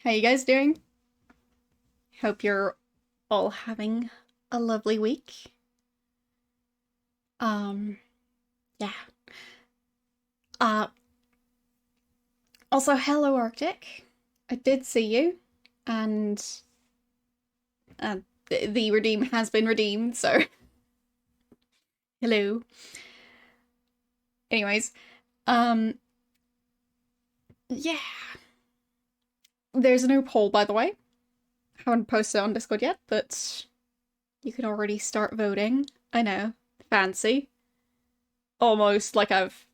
How you guys doing? Hope you're all having a lovely week. Um, yeah. Uh, Also, hello Arctic. I did see you, and the redeem has been redeemed, so hello. Anyways, um, yeah. There's a new poll, by the way. Haven't posted it on Discord yet, but you can already start voting. I know, fancy. Almost like I've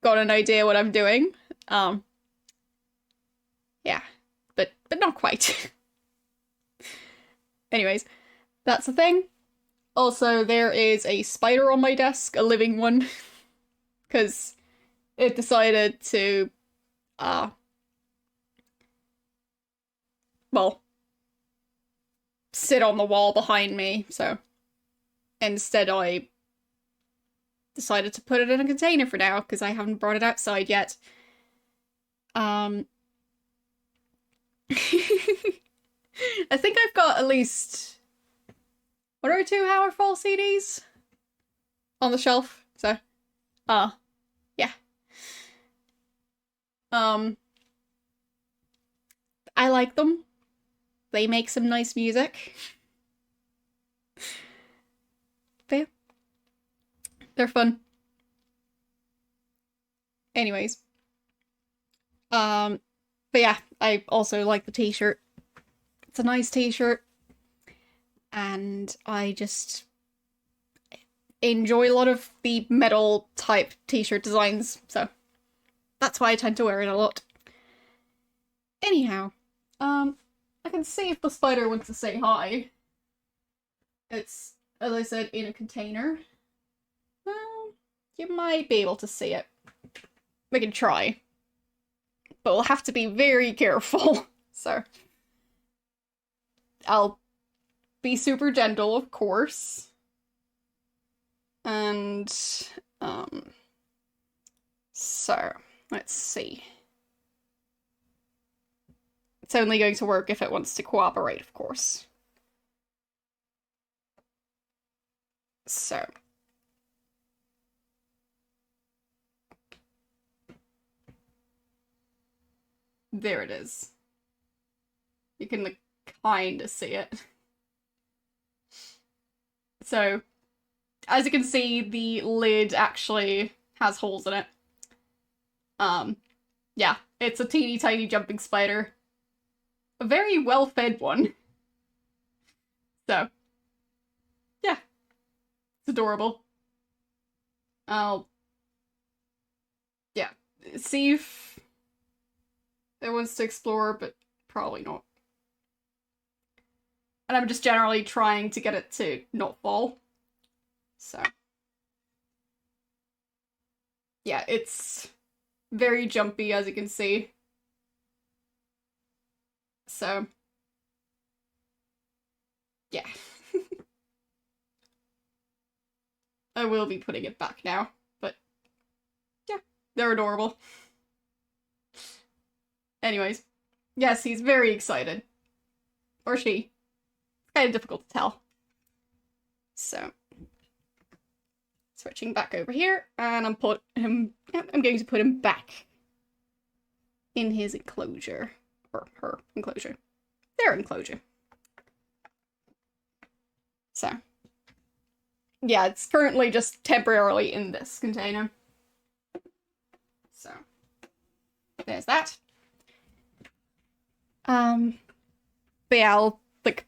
got an idea what I'm doing. Um, yeah, but not quite. Anyways, that's the thing. Also, there is a spider on my desk, a living one, because it decided to, uh, well, sit on the wall behind me. So instead, I decided to put it in a container for now because I haven't brought it outside yet. Um, I think I've got at least 1 or 2 Hammerfall CDs on the shelf. So, uh, yeah. Um, I like them. They make some nice music. But yeah, they're fun. Anyways. Um, but yeah, I also like the t-shirt. It's a nice t-shirt. And I just enjoy a lot of the metal type t-shirt designs, so that's why I tend to wear it a lot. Anyhow, I can see if the spider wants to say hi. It's, as I said, in a container. Well, you might be able to see it. We can try. But we'll have to be very careful. So, I'll be super gentle, of course. And, um, so, let's see. It's only going to work if it wants to cooperate, of course. So. There it is. You can like, kind of see it. So, as you can see, the lid actually has holes in it. Yeah, it's a teeny tiny jumping spider. A very well-fed one. So, yeah, it's adorable. I'll, yeah, see if it wants to explore, but probably not. And I'm just generally trying to get it to not fall. So, yeah, it's very jumpy, as you can see. So, yeah. I will be putting it back now, but yeah, they're adorable. Anyways, yes, he's very excited. Or she. It's kind of difficult to tell. So, switching back over here, and I'm going to put him back in his enclosure. Or her enclosure. Their enclosure. So, yeah, it's currently just temporarily in this container. So, there's that. But yeah, I'll, like,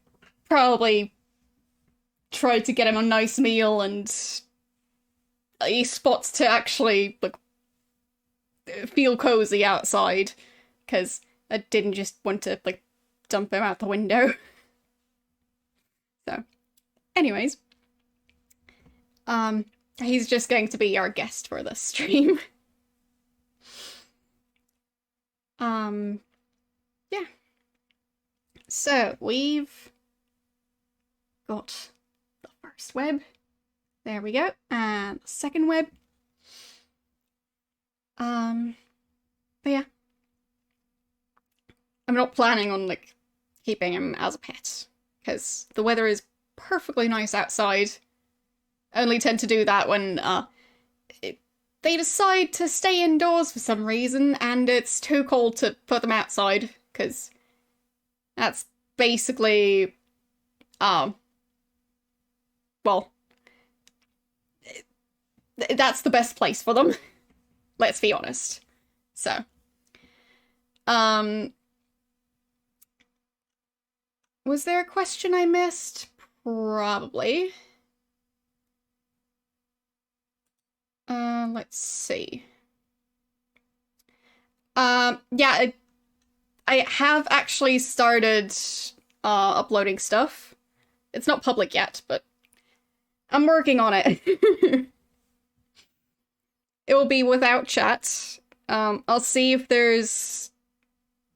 probably try to get him a nice meal and a spot to actually, like, feel cozy outside. Because I didn't just want to, like, dump him out the window. So, anyways. He's just going to be our guest for this stream. Yeah. So, we've got the first web. There we go. And the second web. But yeah. I'm not planning on, like, keeping him as a pet, because the weather is perfectly nice outside. I only tend to do that when, they decide to stay indoors for some reason, and it's too cold to put them outside, because that's basically, well, that's the best place for them. Let's be honest. So, um, was there a question I missed? Probably. Let's see. Yeah, I have actually started uploading stuff. It's not public yet, but I'm working on it. It will be without chat. I'll see if there's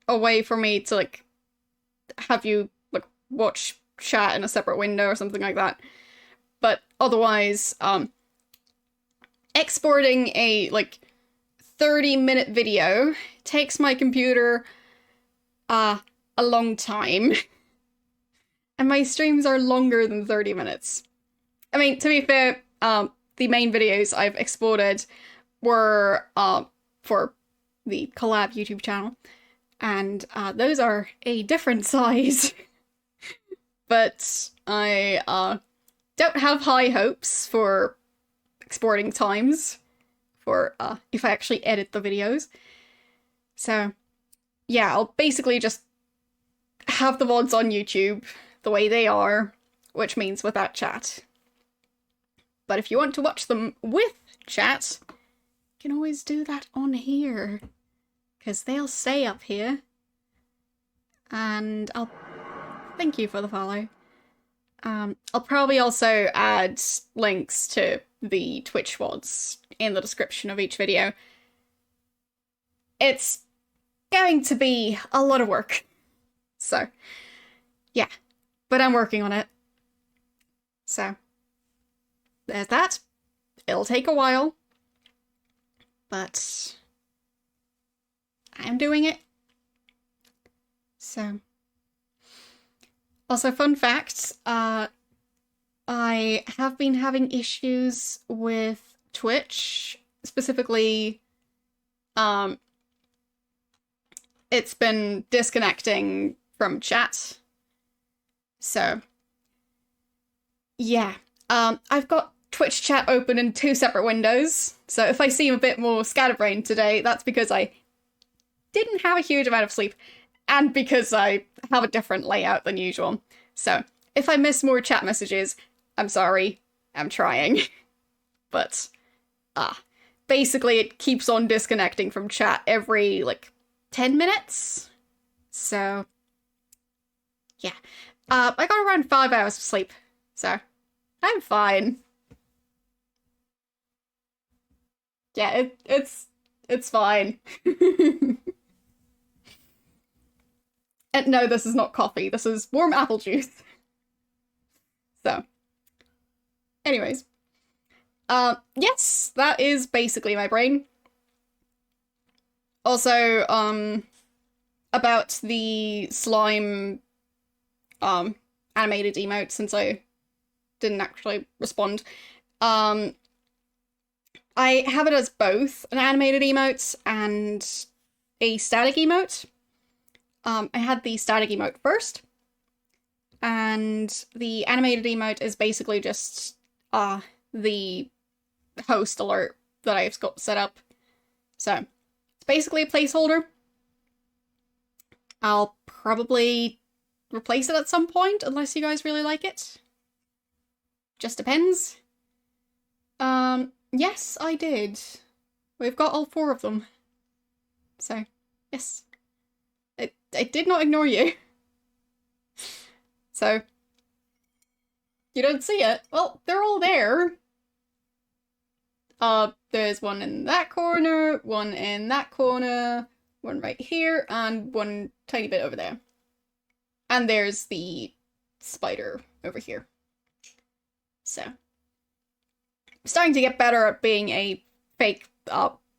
a way for me to, like, have you, like, watch chat in a separate window or something like that. But otherwise, exporting a, like, 30-minute video takes my computer a long time. And my streams are longer than 30 minutes. I mean, to be fair, the main videos I've exported were for the collab YouTube channel, and those are a different size. But I don't have high hopes for exporting times for if I actually edit the videos. So yeah, I'll basically just have the VODs on YouTube the way they are, which means without chat. But if you want to watch them with chat, you can always do that on here, because they'll stay up here. And I'll thank you for the follow. I'll probably also add links to the Twitch VODs in the description of each video. It's going to be a lot of work. So, yeah. But I'm working on it. So, there's that. It'll take a while. But I'm doing it. So, also, fun fact, I have been having issues with Twitch, specifically, it's been disconnecting from chat. So, yeah, I've got Twitch chat open in 2 separate windows, so if I seem a bit more scatterbrained today, that's because I didn't have a huge amount of sleep, and because I have a different layout than usual. So, if I miss more chat messages, I'm sorry, I'm trying. But, basically it keeps on disconnecting from chat every, like, 10 minutes? So, yeah. I got around 5 hours of sleep, so I'm fine. Yeah, it's fine. And no, this is not coffee. This is warm apple juice. So, anyways. Yes, that is basically my brain. Also, about the slime, animated emote, since I didn't actually respond. I have it as both an animated emote and a static emote. I had the static emote first, and the animated emote is basically just the host alert that I've got set up. So, it's basically a placeholder. I'll probably replace it at some point, unless you guys really like it. Just depends. Yes, I did. We've got all 4 of them. So, yes. I did not ignore you. So, you don't see it? Well, they're all there. There's one in that corner, one in that corner, one right here, and one tiny bit over there. And there's the spider over here. So, I'm starting to get better at being a fake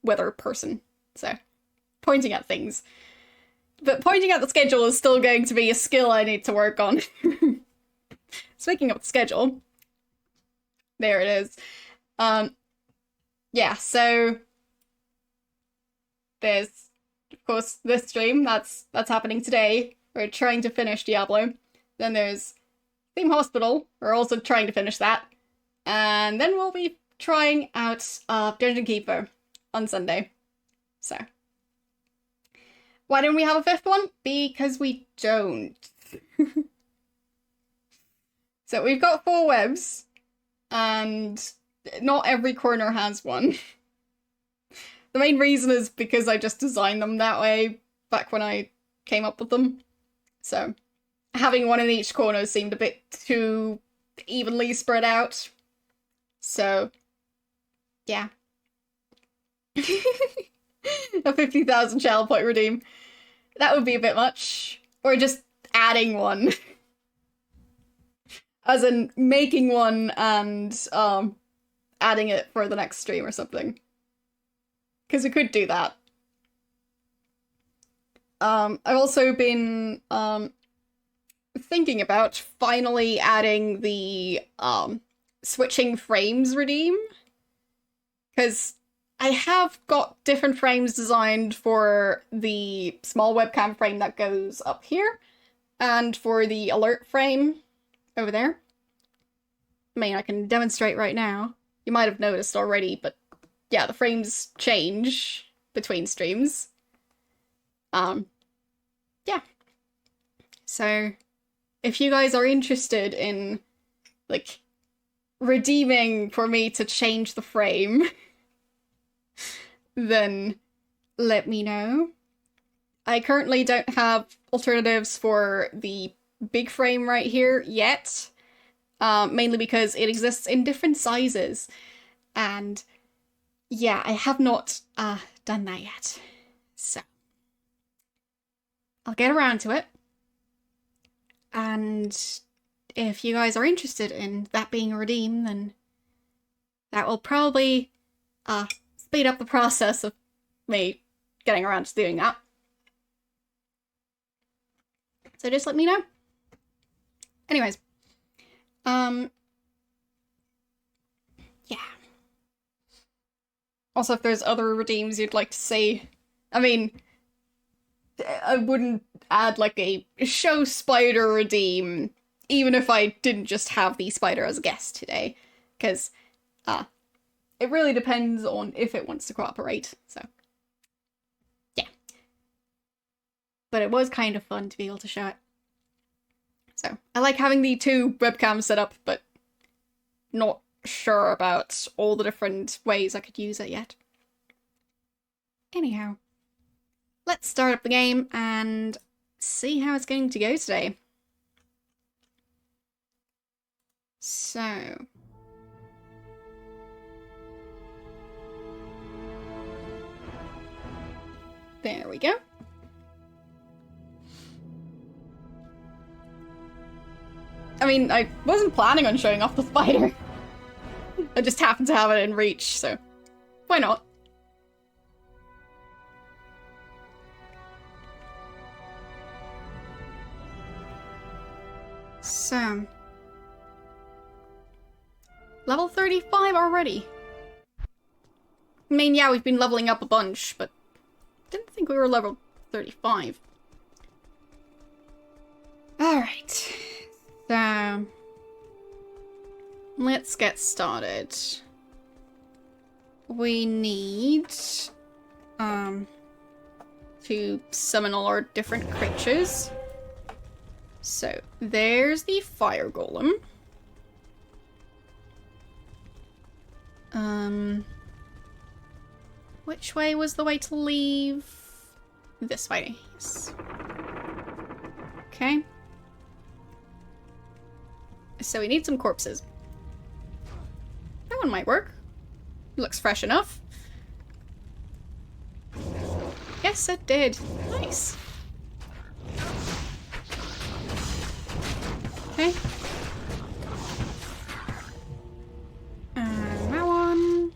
weather person. So, pointing at things. But pointing out the schedule is still going to be a skill I need to work on. Speaking of the schedule, there it is. Yeah, so there's, of course, this stream that's happening today. We're trying to finish Diablo. Then there's Theme Hospital. We're also trying to finish that. And then we'll be trying out Dungeon Keeper on Sunday. So why don't we have a fifth one? Because we don't. So we've got 4 webs, and not every corner has one. The main reason is because I just designed them that way back when I came up with them. So having one in each corner seemed a bit too evenly spread out. So yeah. A 50,000 channel point redeem. That would be a bit much. Or just adding one. As in making one and adding it for the next stream or something. Because we could do that. I've also been thinking about finally adding the switching frames redeem. Because I have got different frames designed for the small webcam frame that goes up here, and for the alert frame over there. I mean, I can demonstrate right now. You might have noticed already, but yeah, the frames change between streams. Yeah. So, if you guys are interested in, like, redeeming for me to change the frame, then let me know. I currently don't have alternatives for the big frame right here yet, mainly because it exists in different sizes, and yeah, I have not done that yet, so I'll get around to it, and if you guys are interested in that being a redeem, then that will probably speed up the process of me getting around to doing that. So just let me know. Anyways. Yeah. Also, if there's other redeems you'd like to see, I mean, I wouldn't add like a show spider redeem, even if I didn't just have the spider as a guest today, because it really depends on if it wants to cooperate, so yeah. But it was kind of fun to be able to show it. So, I like having the 2 webcams set up, but not sure about all the different ways I could use it yet. Anyhow, let's start up the game and see how it's going to go today. So, there we go. I mean, I wasn't planning on showing off the spider. I just happened to have it in reach, so why not? So, level 35 already. I mean, yeah, we've been leveling up a bunch, but didn't think we were level 35. Alright. So, let's get started. We need to summon all our different creatures. So, there's the fire golem. Which way was the way to leave? This way, yes. Okay. So we need some corpses. That one might work. Looks fresh enough. Yes, it did. Nice. Okay. And that one.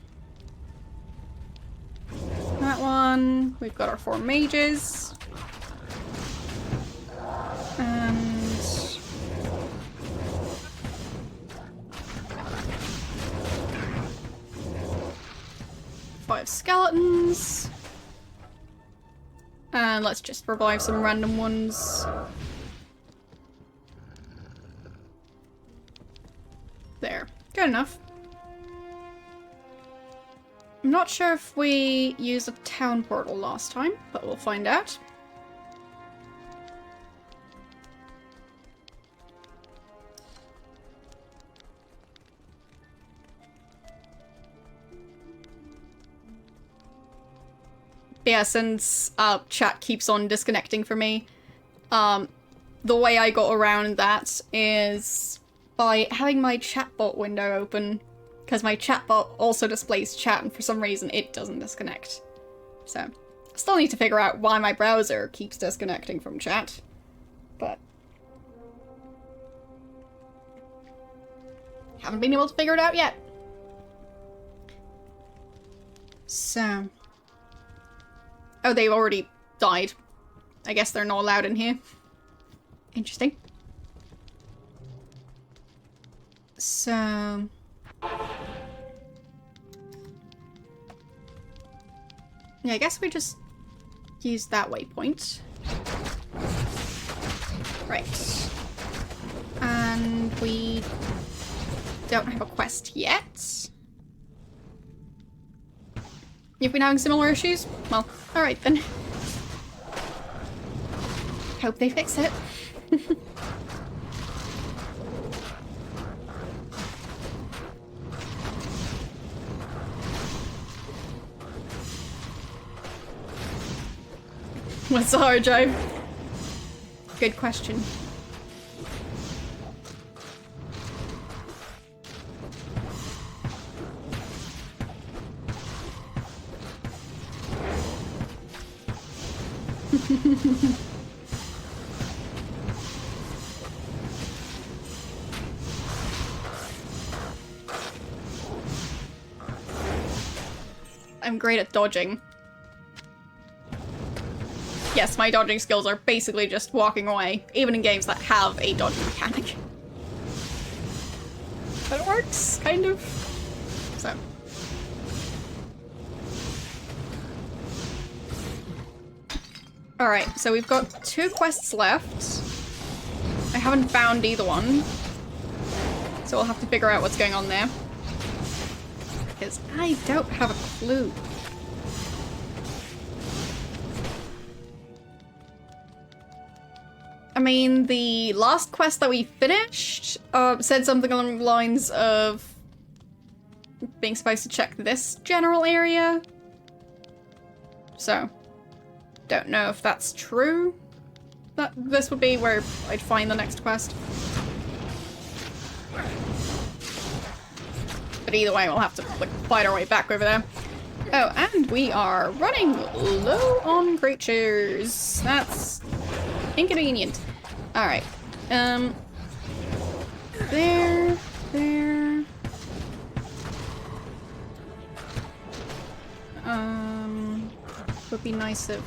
That one. We've got our 4 mages. revive skeletons. And let's just revive some random ones. There. Good enough. I'm not sure if we used a town portal last time, but we'll find out. Yeah, since chat keeps on disconnecting for me, the way I got around that is by having my chatbot window open, because my chatbot also displays chat and for some reason it doesn't disconnect. So, I still need to figure out why my browser keeps disconnecting from chat, but haven't been able to figure it out yet. So... Oh, they've already died. I guess they're not allowed in here. Interesting. So... Yeah, I guess we just use that waypoint. Right. And we don't have a quest yet. You've been having similar issues? Well, alright then. Hope they fix it. What's the hard drive? Good question. I'm great at dodging. Yes, my dodging skills are basically just walking away, even in games that have a dodging mechanic. But it works, kind of. So. Alright, so we've got 2 quests left. I haven't found either one. So we'll have to figure out what's going on there. Because I don't have a clue. I mean, the last quest that we finished said something along the lines of being supposed to check this general area. So, don't know if that's true. That this would be where I'd find the next quest. But either way, we'll have to like fight our way back over there. Oh, and we are running low on creatures. That's inconvenient. Alright. There. Would be nice if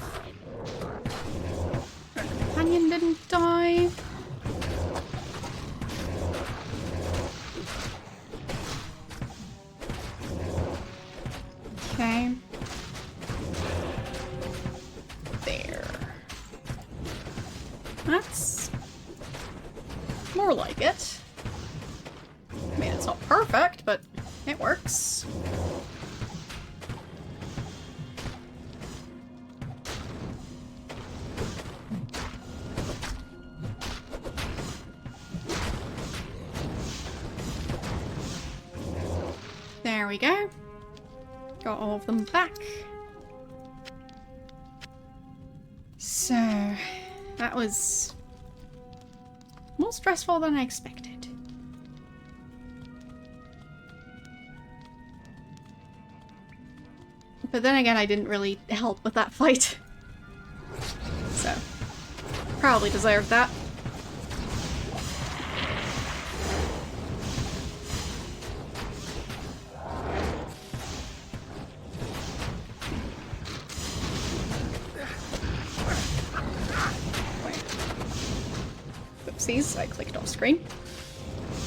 our companion didn't die. Okay. There. That's more like it. I mean, it's not perfect, but it works. There we go. Got all of them back. So, that was more stressful than I expected. But then again, I didn't really help with that fight. So, probably deserved that. Oopsies, I clicked off screen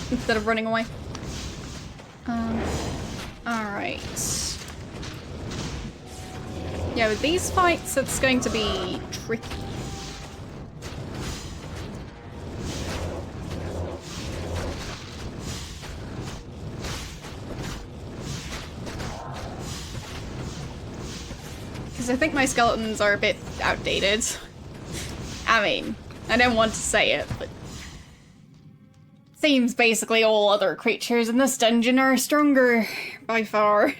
instead of running away. Alright. Yeah, with these fights, it's going to be tricky. Because I think my skeletons are a bit outdated. I mean, I don't want to say it, but seems basically all other creatures in this dungeon are stronger by far.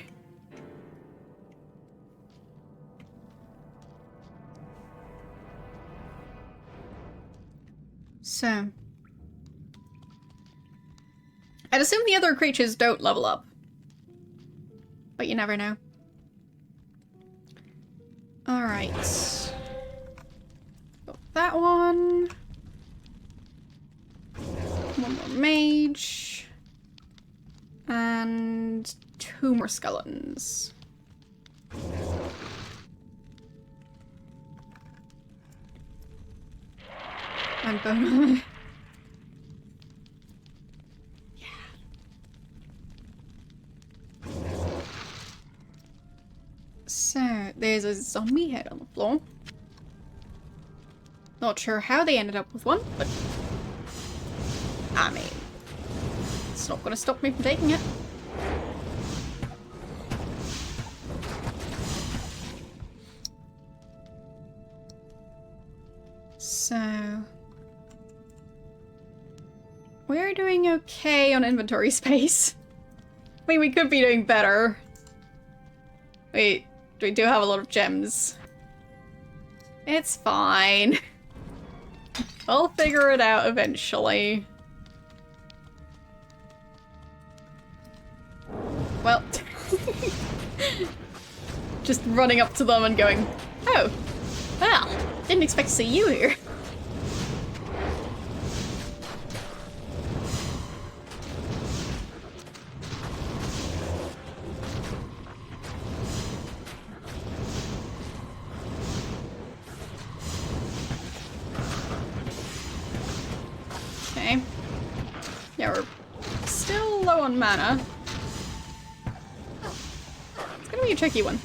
So, I'd assume the other creatures don't level up, but you never know. Alright. Got that one. One more mage. And 2 more skeletons. And bone. Yeah. So, there's a zombie head on the floor. Not sure how they ended up with one, but I mean, it's not gonna stop me from taking it. So, we're doing okay on inventory space. I mean, we could be doing better. We do have a lot of gems. It's fine. I'll figure it out eventually. Well, just running up to them and going, oh, well, didn't expect to see you here. Okay. Yeah, we're still low on mana. It's gonna be a tricky one.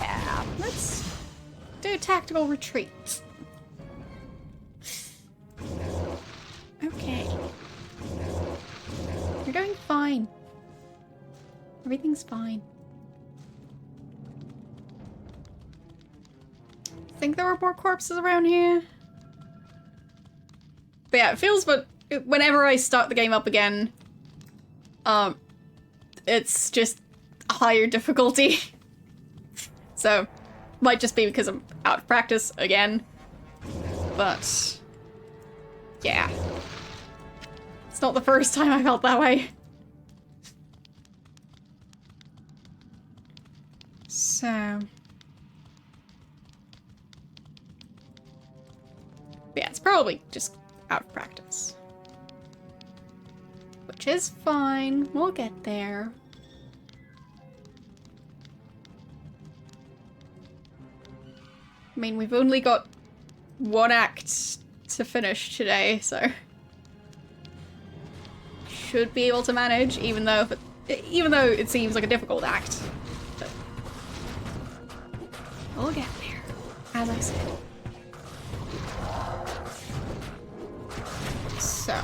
Yeah, let's do a tactical retreat. Okay. You're doing fine. Everything's fine. I think there were more corpses around here. But yeah, it feels, but whenever I start the game up again, it's just higher difficulty. So, might just be because I'm out of practice again. But, yeah. It's not the first time I felt that way. So... yeah, it's probably just out of practice. Which is fine. We'll get there. I mean, we've only got 1 act to finish today, so... should be able to manage, even though it seems like a difficult act. But we'll get there, as I said. So,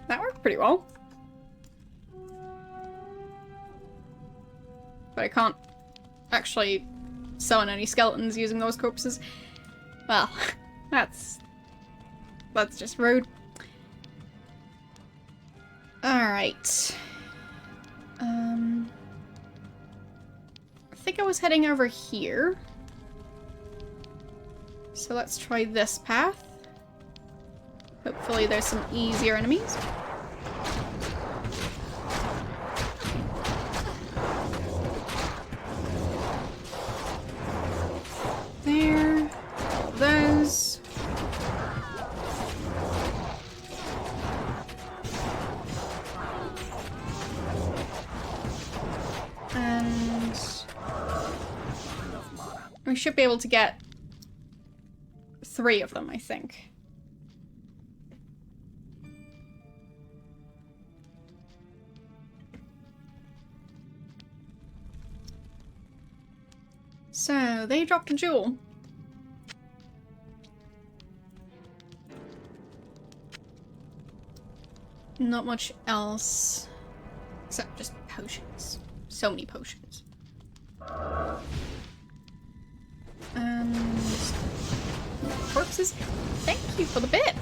that worked pretty well. But I can't actually summon any skeletons using those corpses. Well, that's just rude. Alright. I think I was heading over here. So let's try this path. Hopefully there's some easier enemies. There. Those. And we should be able to get 3 of them, I think. So, they dropped a jewel. Not much else. Except just potions. So many potions. And... corpses. Thank you for the bit!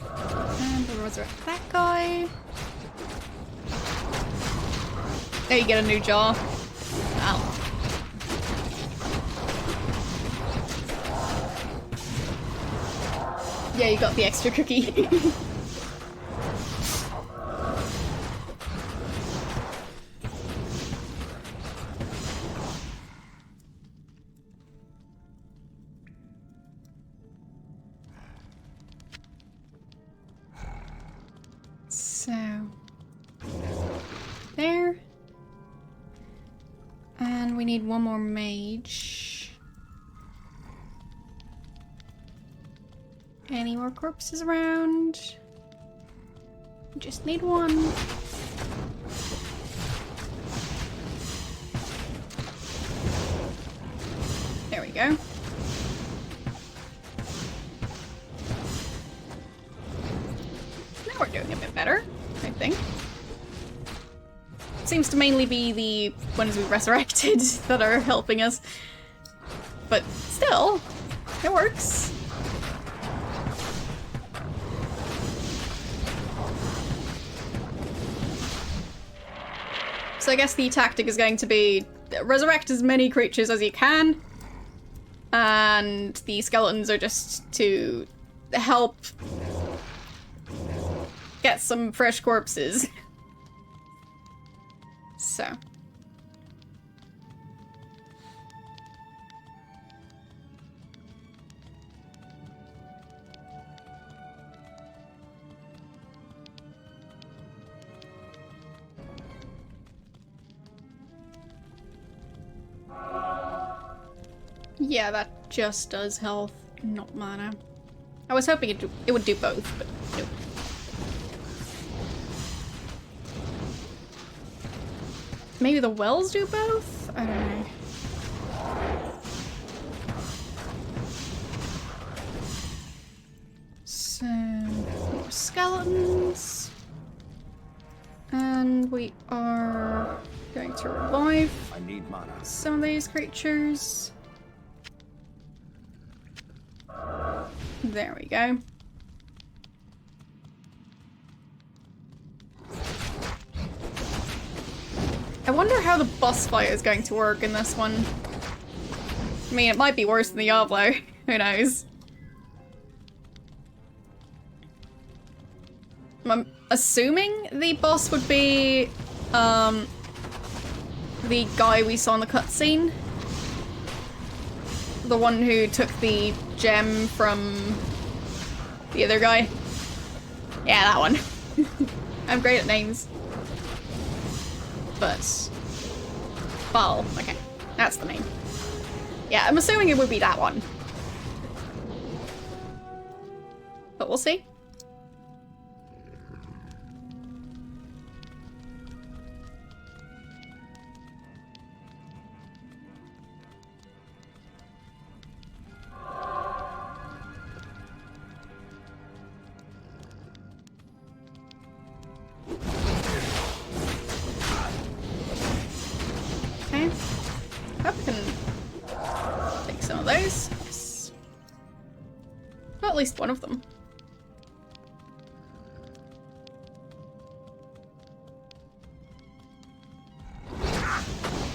And we'll resurrect that guy. There you get a new jar. Wow. Yeah, you got the extra cookie. So... there. And we need one more mage. Any more corpses around? Just need one. There we go. Now we're doing a bit better, I think. Seems to mainly be the ones we resurrected that are helping us. But still, it works. So I guess the tactic is going to be resurrect as many creatures as you can. And the skeletons are just to help get some fresh corpses. So. Yeah, that just does health, not mana. I was hoping it would do both, but nope. Maybe the wells do both? I don't know. So, more skeletons. And we are going to revive some of these creatures. There we go. I wonder how the boss fight is going to work in this one. I mean, it might be worse than Diablo. Who knows? I'm assuming the boss would be, the guy we saw in the cutscene. The one who took the gem from the other guy. Yeah, that one. I'm great at names. But... Ball. Okay. That's the name. Yeah, I'm assuming it would be that one. But we'll see. At least one of them.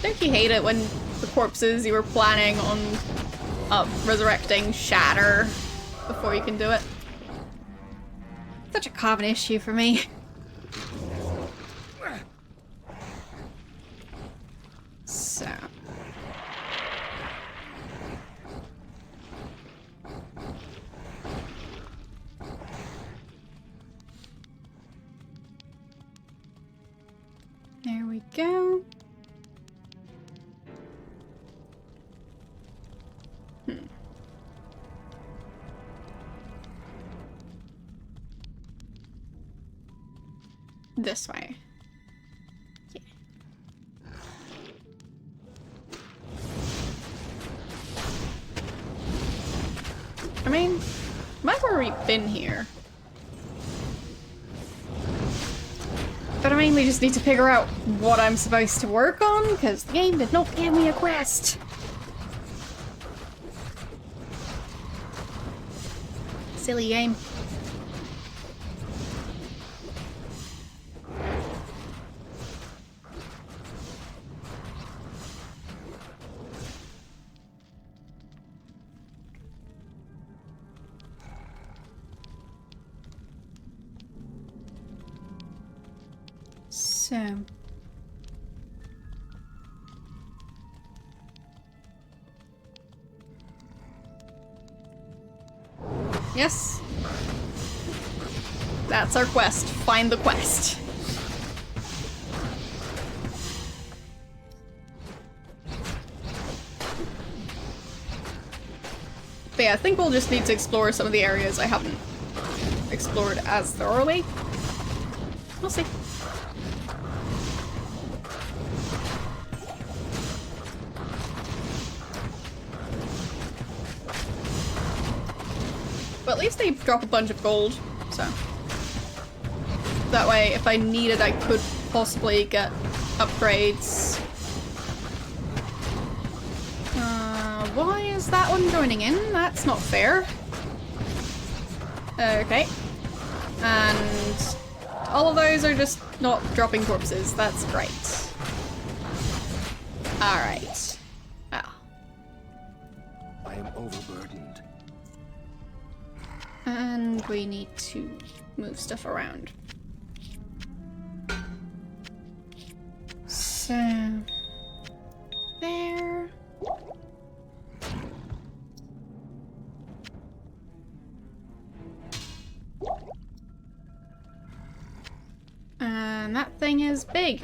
Don't you hate it when the corpses you were planning on resurrecting shatter before you can do it? Such a common issue for me. So... there we go. This way. Yeah. I mean, might have already been here. But I mainly just need to figure out what I'm supposed to work on, because the game did not give me a quest. Silly game. So... yes. That's our quest. Find the quest. But yeah, I think we'll just need to explore some of the areas I haven't explored as thoroughly. We'll see. But at least they drop a bunch of gold, so. That way, if I needed, I could possibly get upgrades. Why is that one joining in? That's not fair. Okay. And all of those are just not dropping corpses. That's great. Alright. Oh. I am overburdened. And we need to move stuff around. So... there... and that thing is big.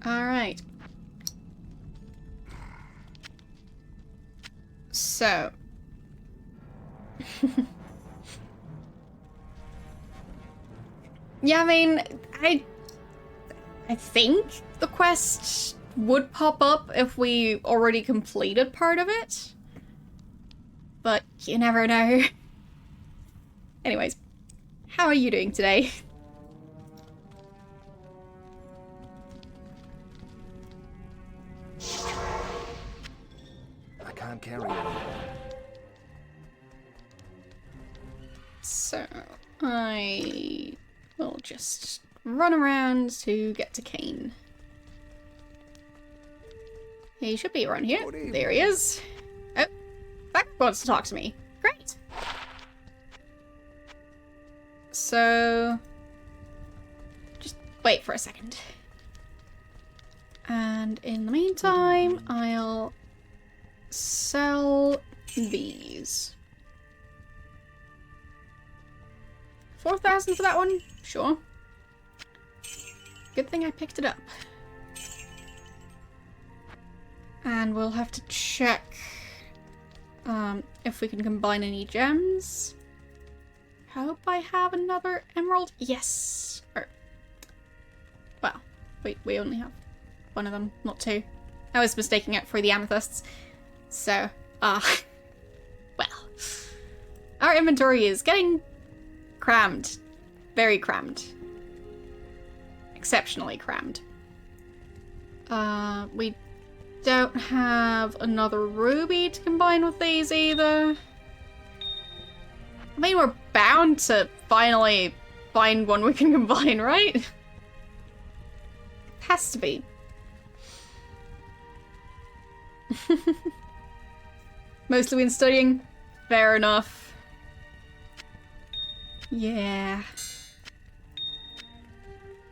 Alright. So... yeah, I mean, I think the quest would pop up if we already completed part of it. But you never know. Anyways, how are you doing today? I can't carry it anymore. So, I will just run around to get to Kane. He should be around here. There he is. Oh, that wants to talk to me. Great. So, just wait for a second. And in the meantime, I'll sell these. 4,000 for that one? Sure. Good thing I picked it up. And we'll have to check if we can combine any gems. Hope I have another emerald. Yes. Or, well, we only have one of them, not two. I was mistaking it for the amethysts. So, well. Our inventory is getting crammed. Very crammed. Exceptionally crammed. We don't have another ruby to combine with these either. I mean, we're bound to finally find one we can combine, right? Has to be. Mostly been studying. Fair enough. Yeah.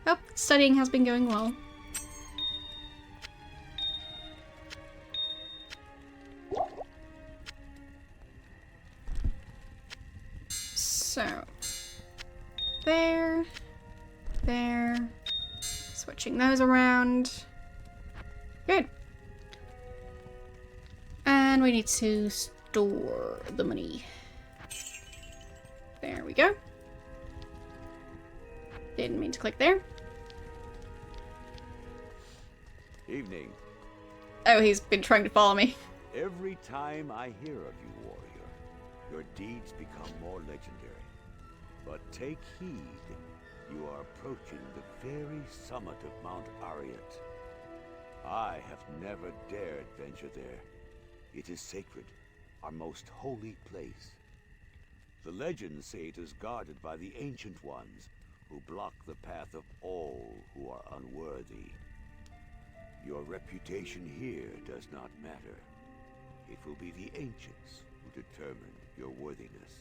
Oh, studying has been going well. So, there, switching those around. Good. And we need to store the money. There we go. Didn't mean to click there. Evening. Oh, he's been trying to follow me. Every time I hear of you, warrior, your deeds become more legendary. But take heed. You are approaching the very summit of Mount Ariat. I have never dared venture there. It is sacred, our most holy place. The legends say it is guarded by the Ancient Ones, who block the path of all who are unworthy. Your reputation here does not matter. It will be the Ancients who determine your worthiness.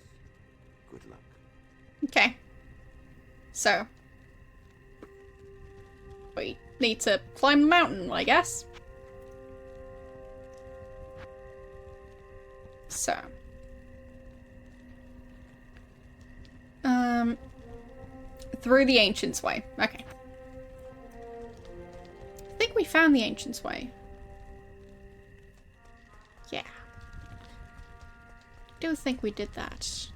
Good luck. Okay. So. We need to climb the mountain, I guess. So. Through the Ancients' Way. Okay. I think we found the Ancients' Way. Yeah. I do think we did that.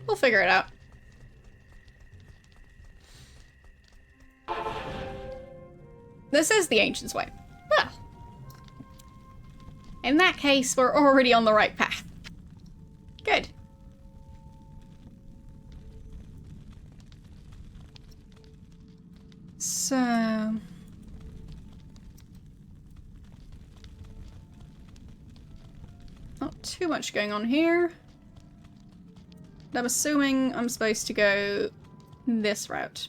We'll figure it out. This is the Ancients' Way. Well. In that case, we're already on the right path. Good. So... not too much going on here. I'm assuming I'm supposed to go this route.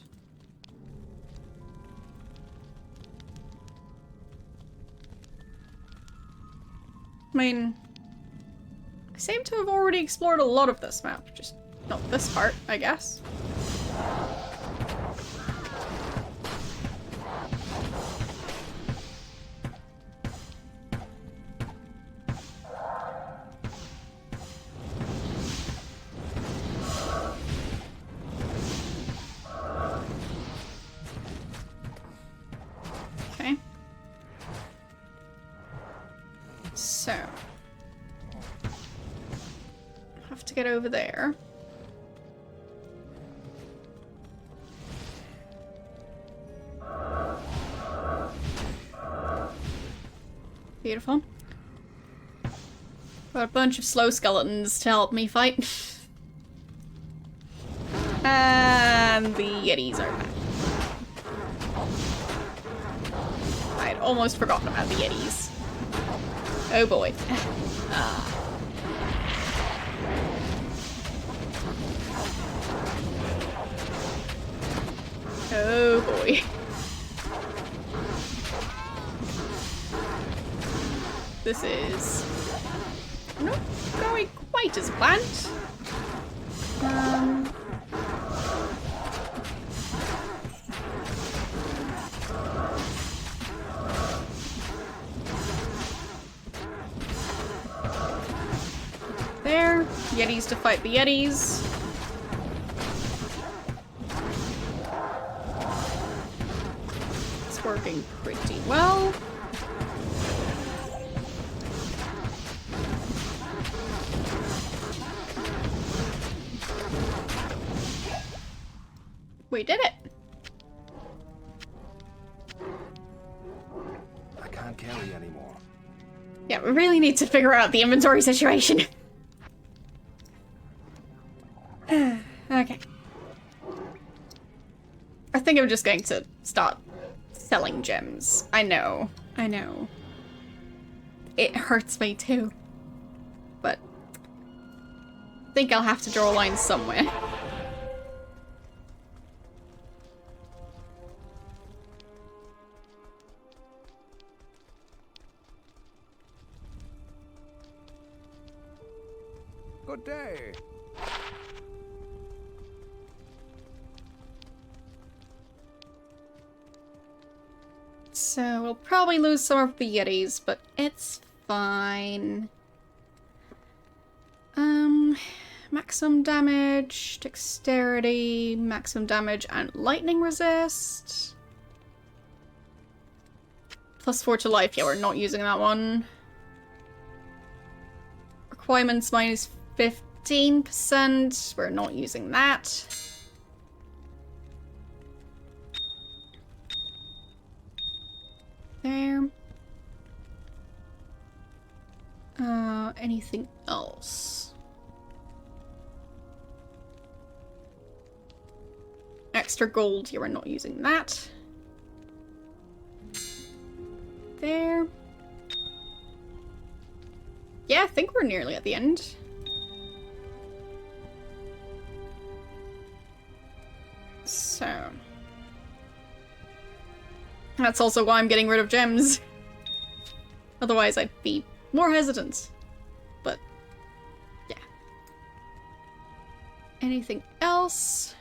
I mean, I seem to have already explored a lot of this map, just not this part, I guess. Okay. So. Have to get over there. Beautiful. Got a bunch of slow skeletons to help me fight. And the Yetis are back. I'd almost forgotten about the Yetis. Oh boy. Oh boy. This is not going quite as planned. There. Yetis to fight the Yetis. It's working pretty well. We did it. I can't carry anymore. Yeah, we really need to figure out the inventory situation. Okay. I think I'm just going to start selling gems. I know. It hurts me too. But I think I'll have to draw a line somewhere. Good day. So we'll probably lose some of the Yetis, but it's fine. Maximum damage, dexterity, maximum damage, and lightning resist. +4 to life. Yeah, we're not using that one. Requirements minus 15%. We're not using that. There. Anything else? Extra gold. You are not using that. There. Yeah, I think we're nearly at the end. So. That's also why I'm getting rid of gems. Otherwise I'd be more hesitant. But, yeah. Anything else?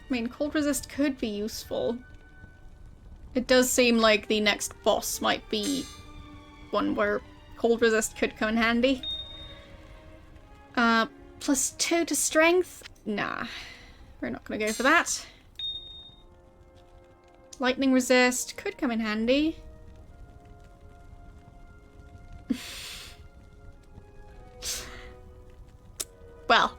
I mean, cold resist could be useful. It does seem like the next boss might be one where cold resist could come in handy. +2 to strength? Nah. We're not gonna go for that. Lightning resist could come in handy. Well.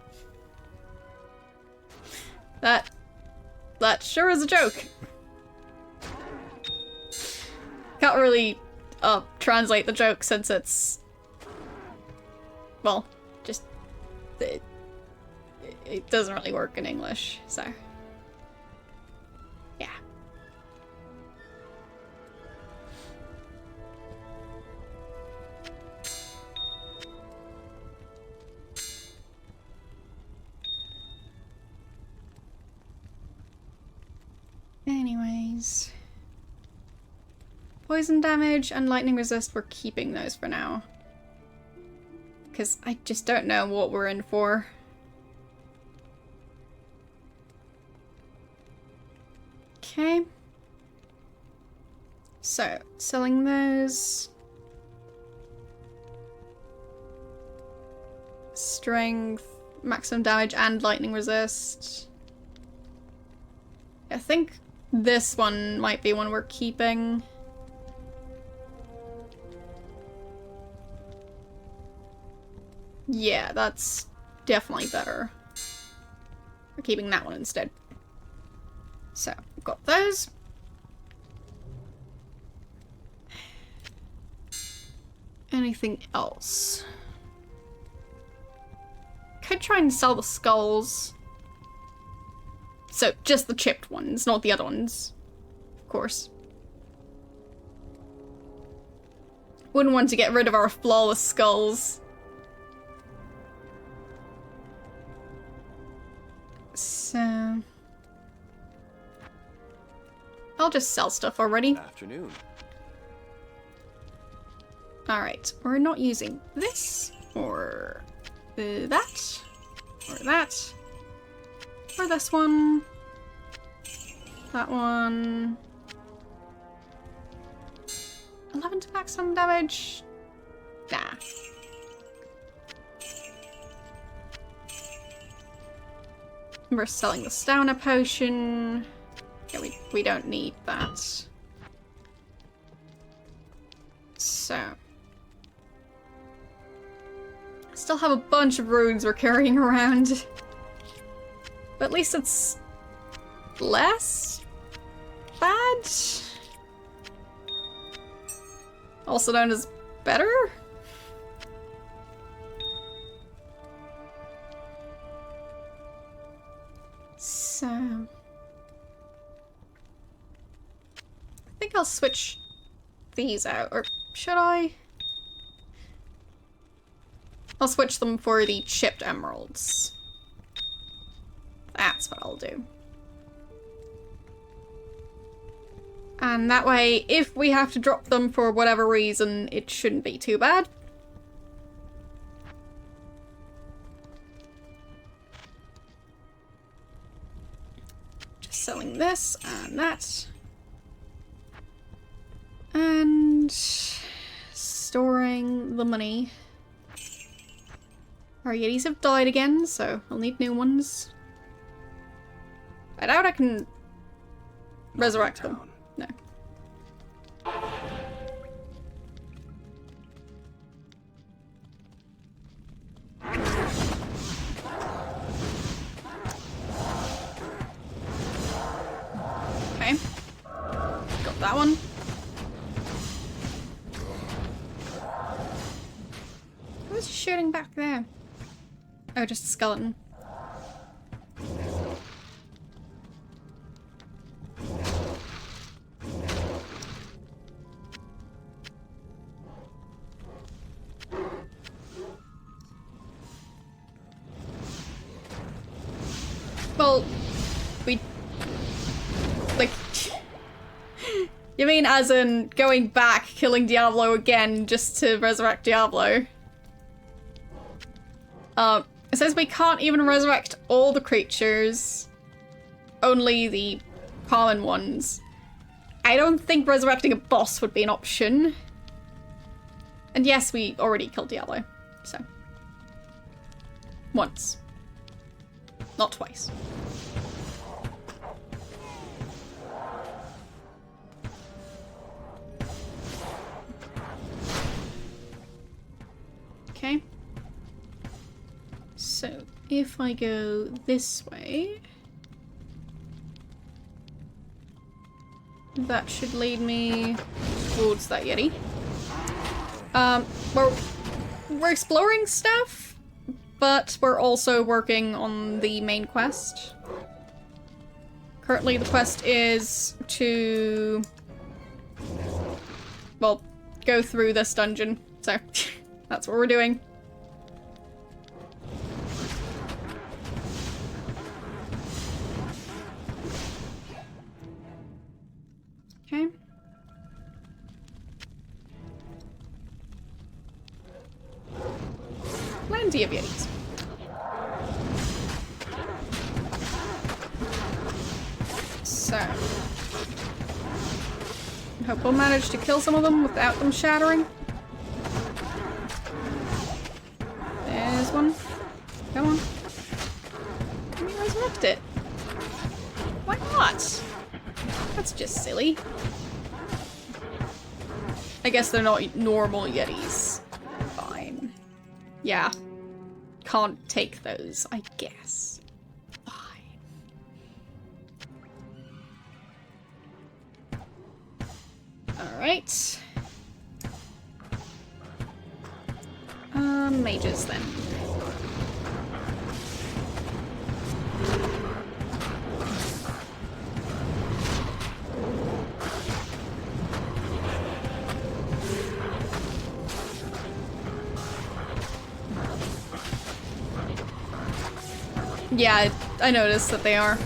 That sure is a joke. Can't really translate the joke since it's, well, just it doesn't really work in English, so yeah. Anyways. Poison damage and lightning resist, we're keeping those for now. Because I just don't know what we're in for. Okay. So, selling those. Strength, maximum damage and lightning resist. I think this one might be one we're keeping. Yeah, that's definitely better. We're keeping that one instead. So, we've got those. Anything else? Could try and sell the skulls. So, just the chipped ones, not the other ones. Of course. Wouldn't want to get rid of our flawless skulls. So... I'll just sell stuff already. Afternoon. Alright, we're not using this, or that, or that, or this one, that one. 11 to maximum damage? Nah. We're selling the stamina potion. Yeah, we don't need that. So. Still have a bunch of runes we're carrying around. But at least it's less bad. Also known as better? So... I think I'll switch these out, or should I? I'll switch them for the chipped emeralds. That's what I'll do. And that way, if we have to drop them for whatever reason, it shouldn't be too bad. Just selling this and that. And storing the money. Our Yetis have died again, so I'll need new ones. I doubt I can resurrect them. No. Okay. Got that one. Who's shooting back there? Oh, just a skeleton. Well, we... like... You mean as in going back, killing Diablo again just to resurrect Diablo? It says we can't even resurrect all the creatures, only the common ones. I don't think resurrecting a boss would be an option. And yes, we already killed Diablo, so. Once. Not twice. Okay. So, if I go this way, that should lead me towards that Yeti. We're exploring stuff, but we're also working on the main quest. Currently the quest is to, well, go through this dungeon, so that's what we're doing. Okay. Plenty of Yetis. So. I hope we'll manage to kill some of them without them shattering. There's one. Come on. Can we resurrect it? Why not? That's just silly. I guess they're not normal Yetis. Fine. Yeah. Can't take those, I guess. Fine. Alright. Mages then. Yeah, I noticed that they are.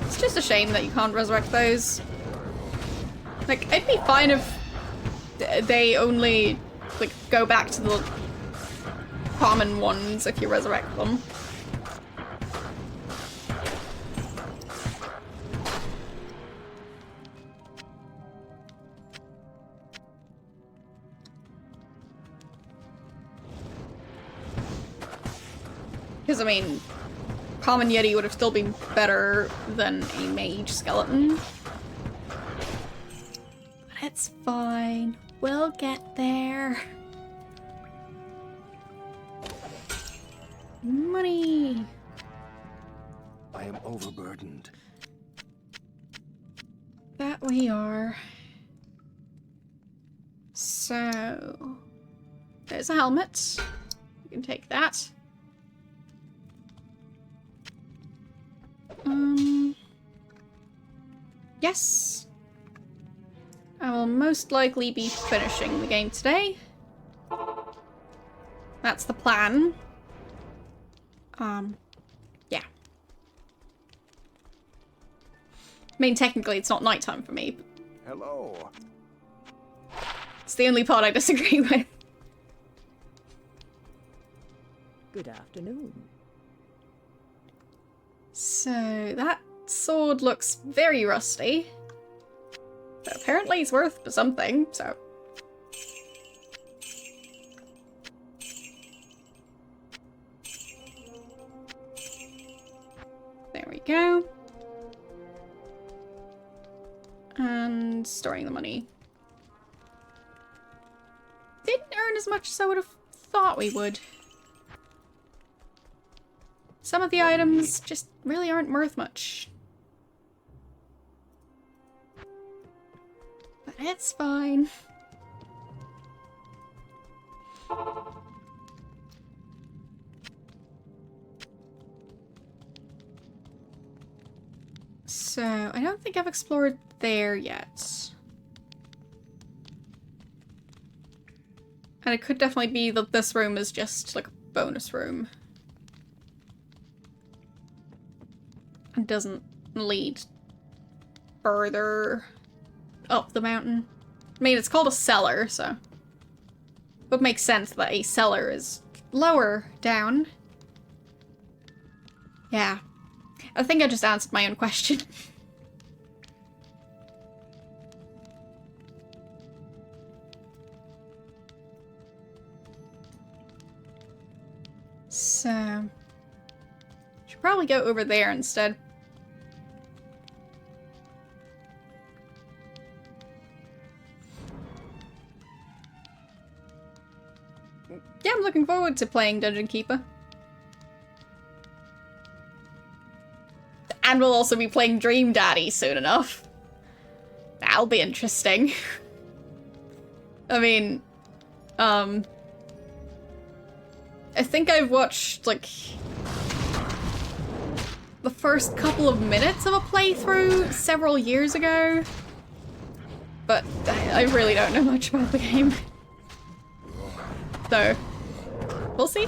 It's just a shame that you can't resurrect those. Like, I'd be fine if they only, like, go back to the common ones if you resurrect them. Because, I mean, common Yeti would have still been better than a mage skeleton. But it's fine. We'll get there. Money! I am overburdened. That we are. So... there's a helmet. You can take that. Yes. I will most likely be finishing the game today. That's the plan. Yeah. I mean, technically it's not nighttime for me. But Hello. it's the only part I disagree with. Good afternoon. So, that sword looks very rusty. But apparently it's worth something, so... there we go. And storing the money. Didn't earn as much as I would have thought we would. Some of the items just really aren't worth much. But it's fine. So, I don't think I've explored there yet. And it could definitely be that this room is just like a bonus room. And doesn't lead further up the mountain. I mean, it's called a cellar, so it would make sense that a cellar is lower down. Yeah. I think I just answered my own question. So, should probably go over there instead. Yeah, I'm looking forward to playing Dungeon Keeper. And we'll also be playing Dream Daddy soon enough. That'll be interesting. I mean, I think I've watched, like, the first couple of minutes of a playthrough several years ago. But I really don't know much about the game. So, we'll see.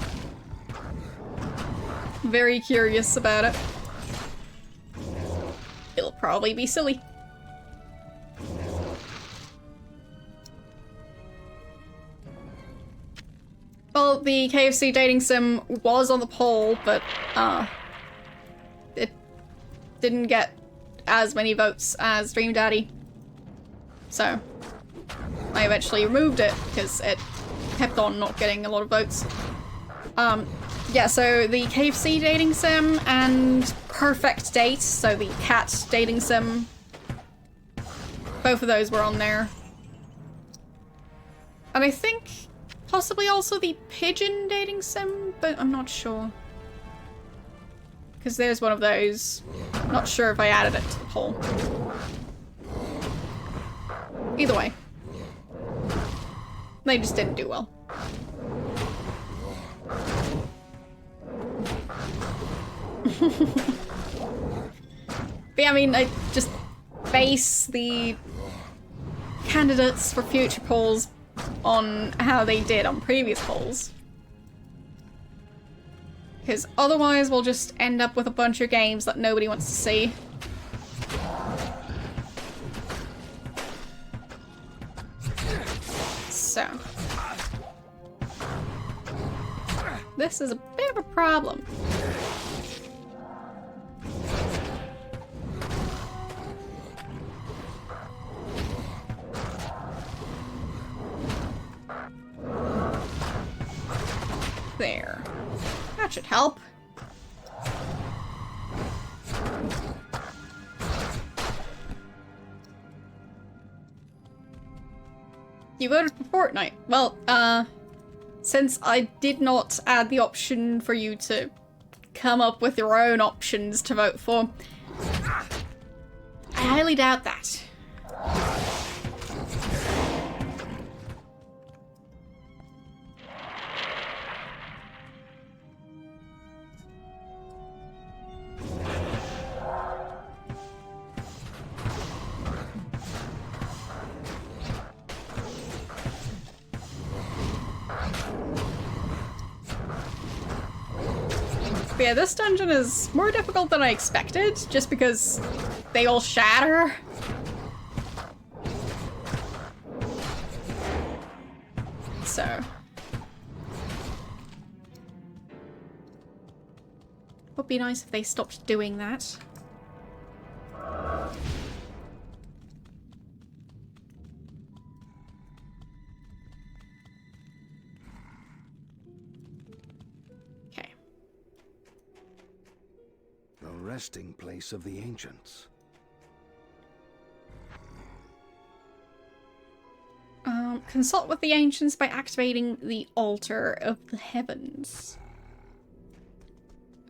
Very curious about it. It'll probably be silly. Well, the KFC dating sim was on the poll, but it didn't get as many votes as Dream Daddy. So I eventually removed it because it kept on not getting a lot of votes. Yeah, so the KFC dating sim and Perfect Date, so the cat dating sim, both of those were on there. And I think possibly also the pigeon dating sim, but I'm not sure. Because there's one of those. Not sure if I added it to the poll. Either way. They just didn't do well. But yeah, I mean, I just base the candidates for future polls on how they did on previous polls. Because otherwise we'll just end up with a bunch of games that nobody wants to see. So. This is a bit of a problem. There. That should help. You voted for Fortnite. Well, since I did not add the option for you to come up with your own options to vote for, I highly doubt that. But yeah, this dungeon is more difficult than I expected, just because they all shatter. So. Would be nice if they stopped doing that. Resting place of the ancients. Consult with the ancients by activating the altar of the heavens.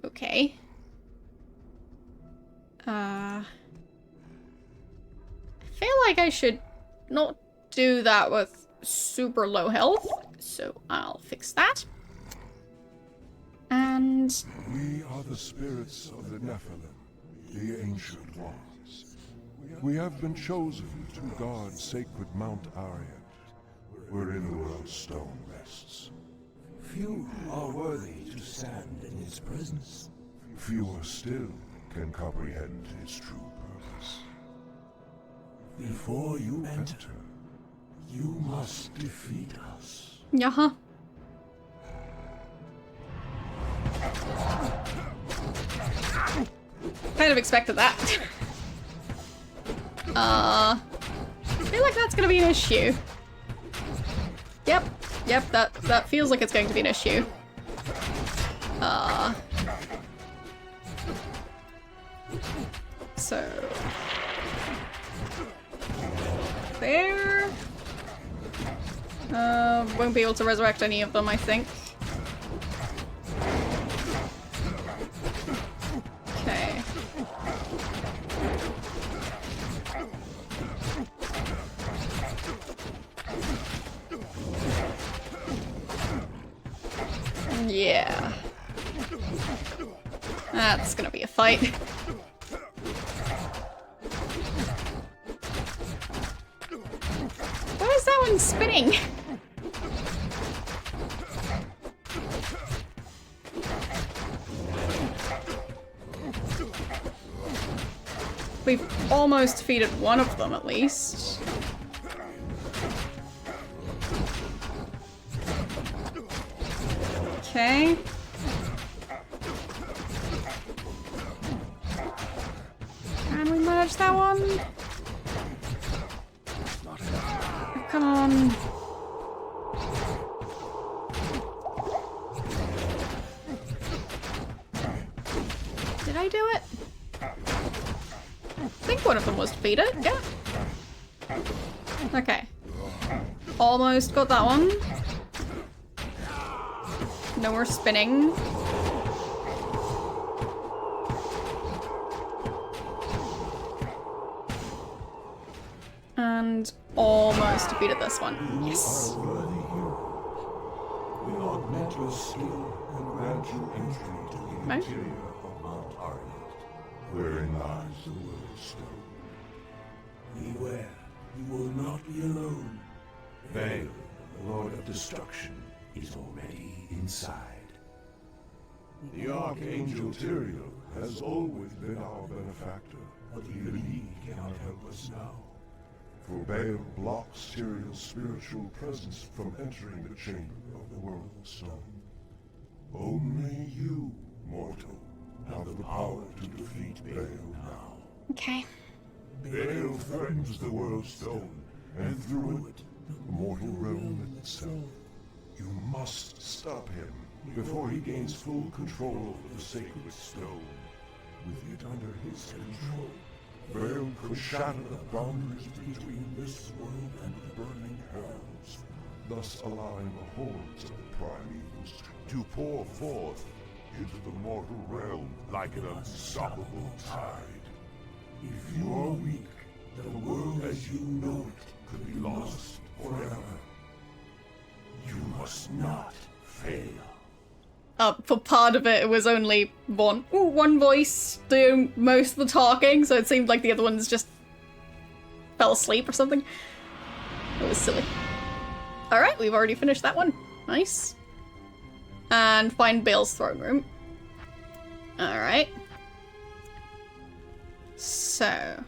Okay. I feel like I should not do that with super low health, So I'll fix that. And We are the spirits of the Nephilim, the ancient ones. We have been chosen to guard sacred Mount Arient, wherein the world's stone rests. Few are worthy to stand in his presence. Fewer still can comprehend his true purpose. Before you enter, you must defeat us. yeah. Kind of expected that. I feel like that's gonna be an issue. Yep, that feels like it's going to be an issue. So there. Won't be able to resurrect any of them, I think. Okay. Yeah. That's gonna be a fight. Why is that one spinning? We've almost defeated one of them, at least. Okay. Can we manage that one? Come on. Did I do it? I think one of them was defeated, yeah. Okay. Almost got that one. No more spinning. And almost defeated this one. Yes. We augment your skill and grant you entry to the Right. interior of Mount Arient. Wherein lies the world's stone. Beware, you will not be alone. Baal, the Lord of Destruction, is already inside. The Archangel Tyrael has always been our benefactor, But even he cannot help us now. for Baal blocks Tyrael's spiritual presence from entering the chamber of the world's stone. Only you, mortal, have the power to defeat Baal now. Okay. Baal threatens the world's stone, and through it, the mortal realm itself. You must stop him before he gains full control of the sacred stone. With it under his control, Baal could shatter the boundaries between this world and the burning hells, thus allowing the hordes of the primevals to pour forth into the mortal realm like an unstoppable tide. If you are weak, the world as you know it could be lost forever. You must not fail. For part of it, it was only one voice doing most of the talking, so it seemed like the other ones just fell asleep or something. It was silly. Alright, we've already finished that one. Nice. And find Baal's throne room. Alright. So...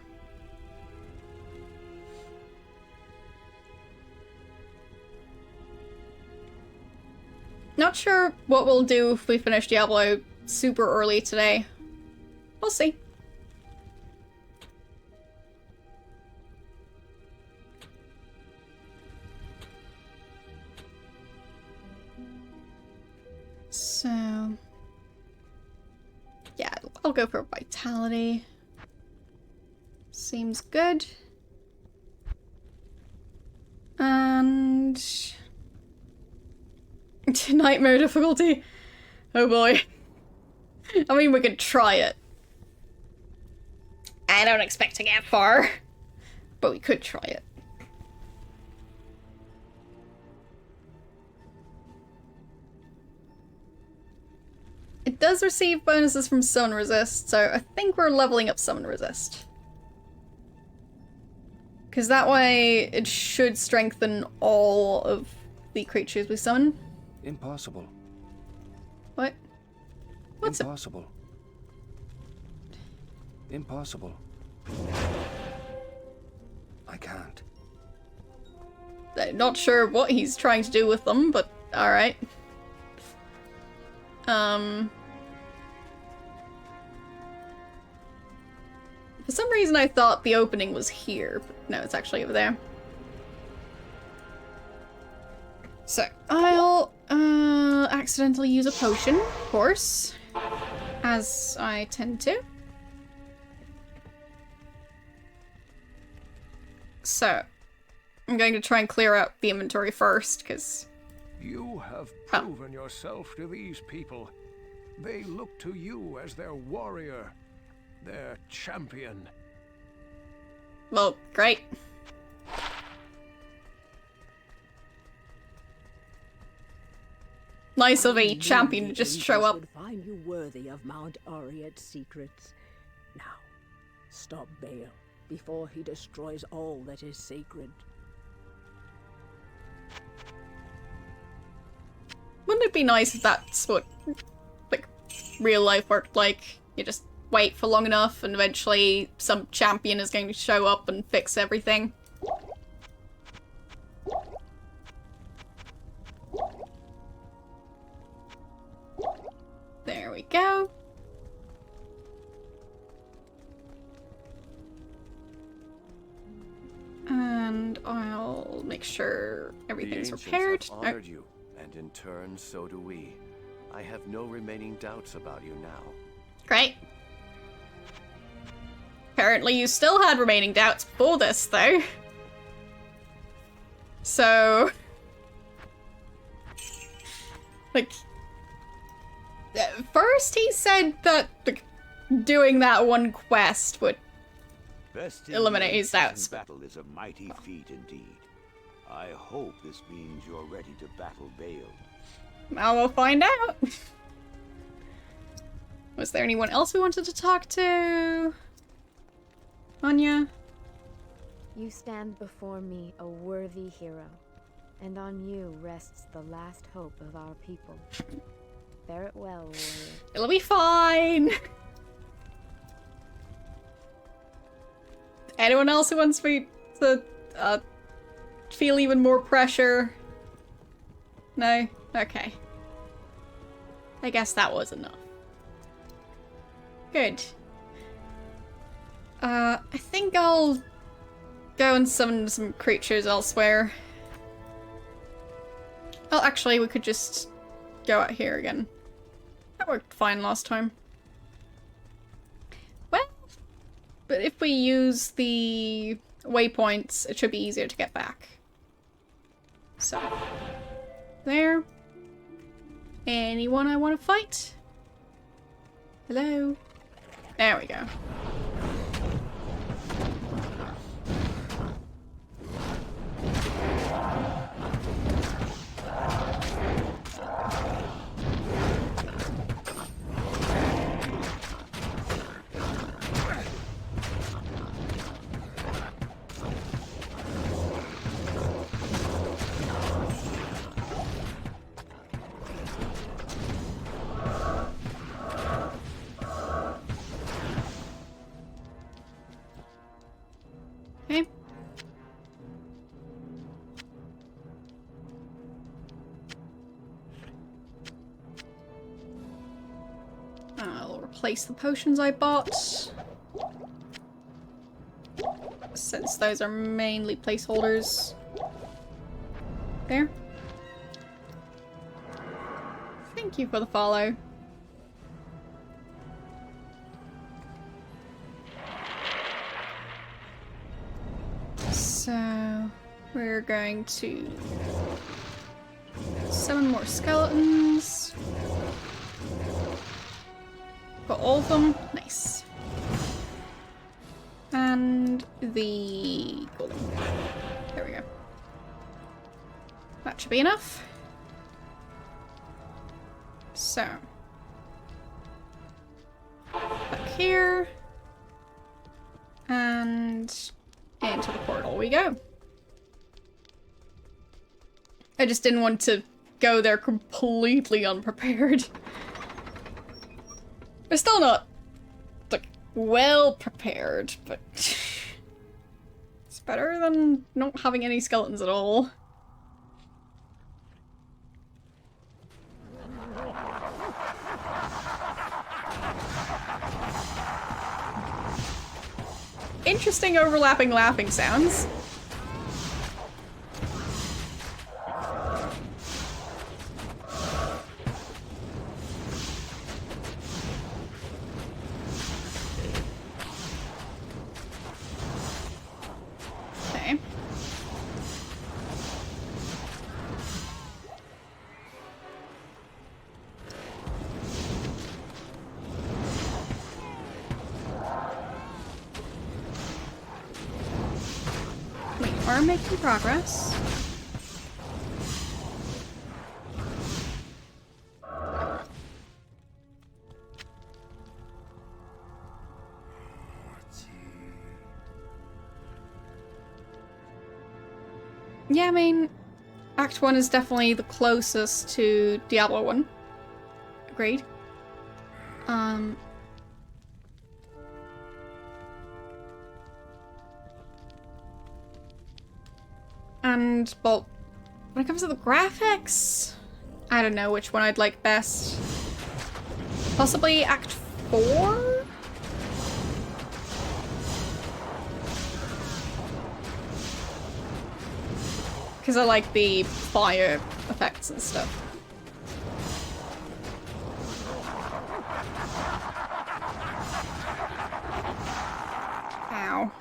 not sure what we'll do if we finish Diablo super early today. We'll see. So... yeah, I'll go for Vitality. Seems good. And... nightmare difficulty? Oh boy. I mean, we could try it. I don't expect to get far, but we could try it. it does receive bonuses from Summon Resist, so I think we're leveling up Summon Resist. Because that way it should strengthen all of the creatures we summon. Impossible. What? What's Impossible. Impossible. I can't. I'm not sure what he's trying to do with them, but alright. For some reason I thought the opening was here, but no, it's actually over there. So, I'll accidentally use a potion, of course, as I tend to. So, I'm going to try and clear out the inventory first, because... You have proven yourself to these people. They look to you as their warrior, their champion. Well, great. Nice of a champion to just show up. Would find you worthy of Mount Ariat's secrets. Now, stop Bale before he destroys all that is sacred. Wouldn't it be nice if that's what, like, real life worked like? You just wait for long enough and eventually some champion is going to show up and fix everything. There we go. And I'll make sure everything's repaired. Have honored you, and in turn, so do we. I have no remaining doubts about you now. Great. Apparently you still had remaining doubts before this, though. So... like... First he said that doing that one quest would eliminate his doubts. Battle is a mighty feat indeed. I hope this means you're ready to battle Bale. Now we'll find out. Was there anyone else we wanted to talk to? Anya? You stand before me a worthy hero, and on you rests the last hope of our people. Bear it well, warrior. It'll be fine. Anyone else who wants me to feel even more pressure? No? Okay. I guess that was enough. Good. I think I'll go and summon some creatures elsewhere. Oh, actually, we could just go out here again. That worked fine last time. Well, but if we use the waypoints, it should be easier to get back. So, there. Anyone I want to fight? Hello? There we go. Okay. I'll replace the potions I bought, since those are mainly placeholders. There. Thank you for the follow. So, we're going to summon more skeletons. Got all of them. Nice. And the golem. There we go. That should be enough. So, here. And into the portal we go. I just didn't want to go there completely unprepared. We're still not, like, well prepared, but it's better than not having any skeletons at all. Interesting overlapping laughing sounds. Okay. We are making progress. Yeah, I mean, Act 1 is definitely the closest to Diablo 1. Agreed. And, well, when it comes to the graphics, I don't know which one I'd like best. Possibly Act 4? Because I like the fire effects and stuff. Ow.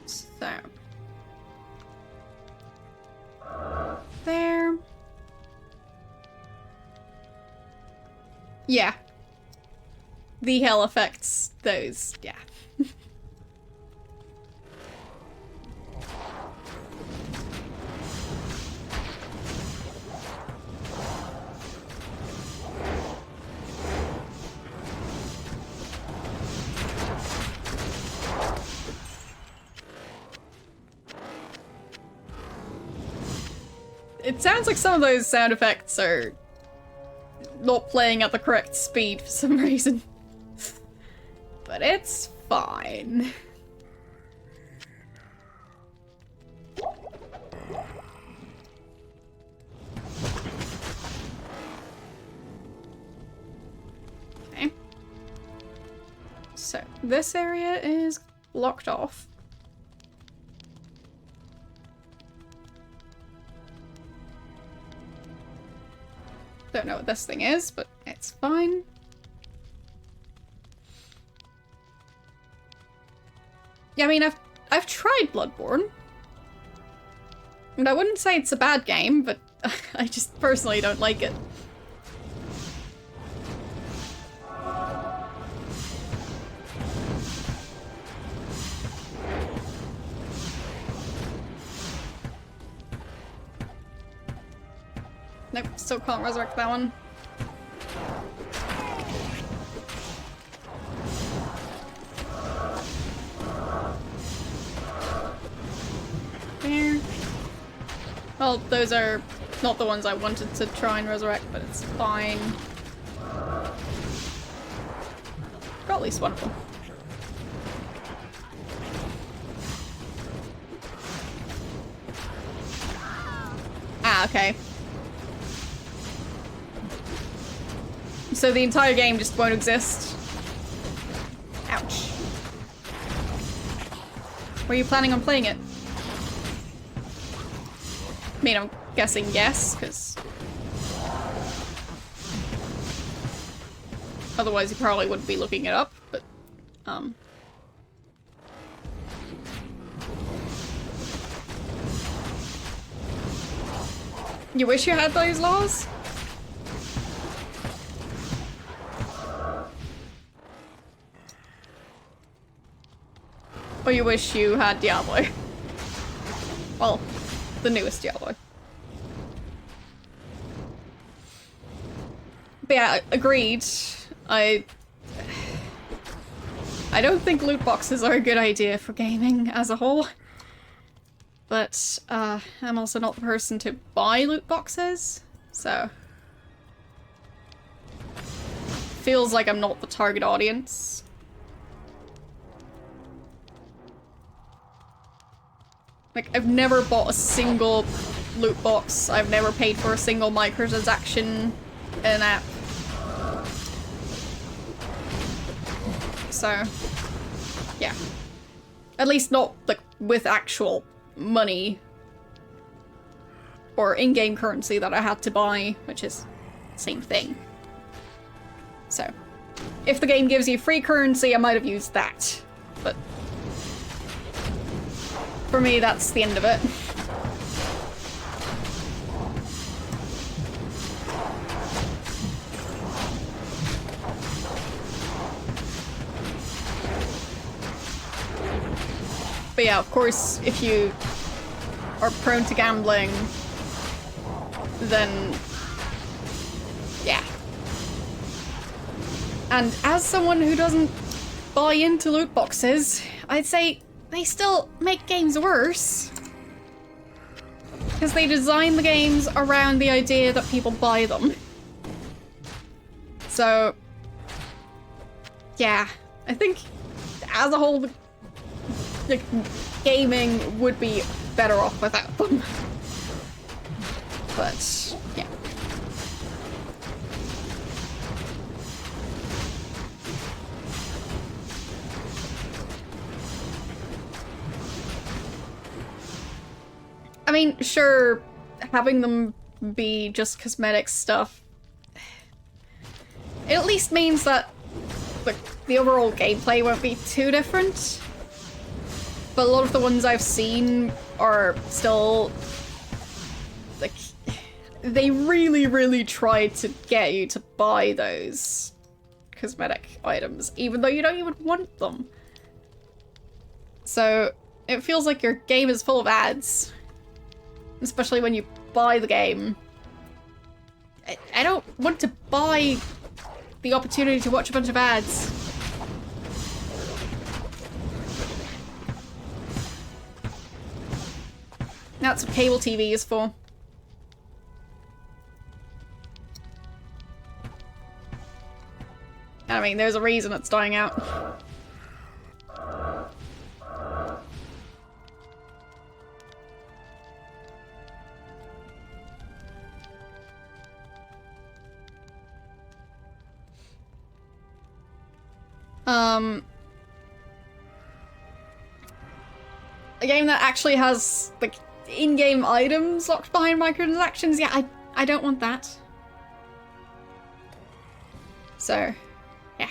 So. There. Yeah. The hell effects, those, yeah. It sounds like some of those sound effects are not playing at the correct speed for some reason. But it's fine. Okay. So, this area is locked off. Don't know what this thing is, but it's fine. Yeah, I mean, I've tried Bloodborne. And I wouldn't say it's a bad game, but I just personally don't like it. Nope, still can't resurrect that one. There. Well, those are not the ones I wanted to try and resurrect, but it's fine. Got at least one of them. Ah, okay. So the entire game just won't exist. Ouch. Were you planning on playing it? I mean, I'm guessing yes, because otherwise you probably wouldn't be looking it up, but, You wish you had those laws? Or you wish you had Diablo? Well, the newest Diablo. But yeah, agreed. I don't think loot boxes are a good idea for gaming as a whole. But I'm also not the person to buy loot boxes, so feels like I'm not the target audience. Like, I've never bought a single loot box. I've never paid for a single microtransaction in an app. So, yeah. At least not, like, with actual money or in-game currency that I had to buy, which is the same thing. So, if the game gives you free currency, I might have used that. But for me, that's the end of it. But yeah, of course, if you are prone to gambling, then yeah. And as someone who doesn't buy into loot boxes, I'd say they still make games worse. Because they design the games around the idea that people buy them. So, yeah, I think as a whole, like, gaming would be better off without them. But, yeah. I mean, sure, having them be just cosmetic stuff, it at least means that, like, the overall gameplay won't be too different. But a lot of the ones I've seen are still, like, they really, really tried to get you to buy those cosmetic items, even though you don't even want them. So, it feels like your game is full of ads. Especially when you buy the game. I don't want to buy the opportunity to watch a bunch of ads. That's what cable TV is for. I mean, there's a reason it's dying out. A game that actually has, like, in-game items locked behind microtransactions, yeah, I don't want that. So, yeah.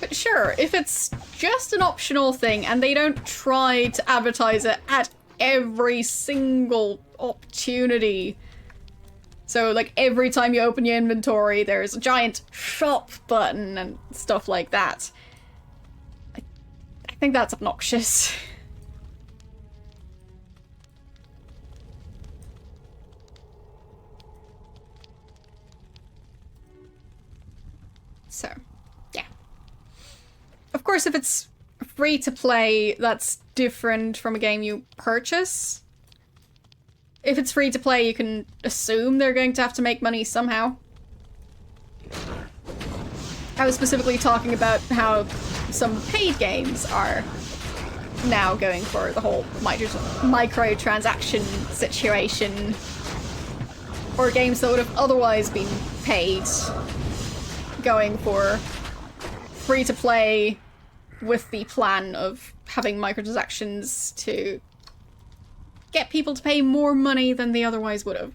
But sure, if it's just an optional thing and they don't try to advertise it at every single opportunity. So, like, every time you open your inventory, there's a giant shop button and stuff like that. I think that's obnoxious. So, yeah. Of course, if it's free to play, that's different from a game you purchase. If it's free to play, you can assume they're going to have to make money somehow. I was specifically talking about how some paid games are now going for the whole microtransaction situation. Or games that would have otherwise been paid, going for free to play with the plan of having microtransactions to get people to pay more money than they otherwise would have.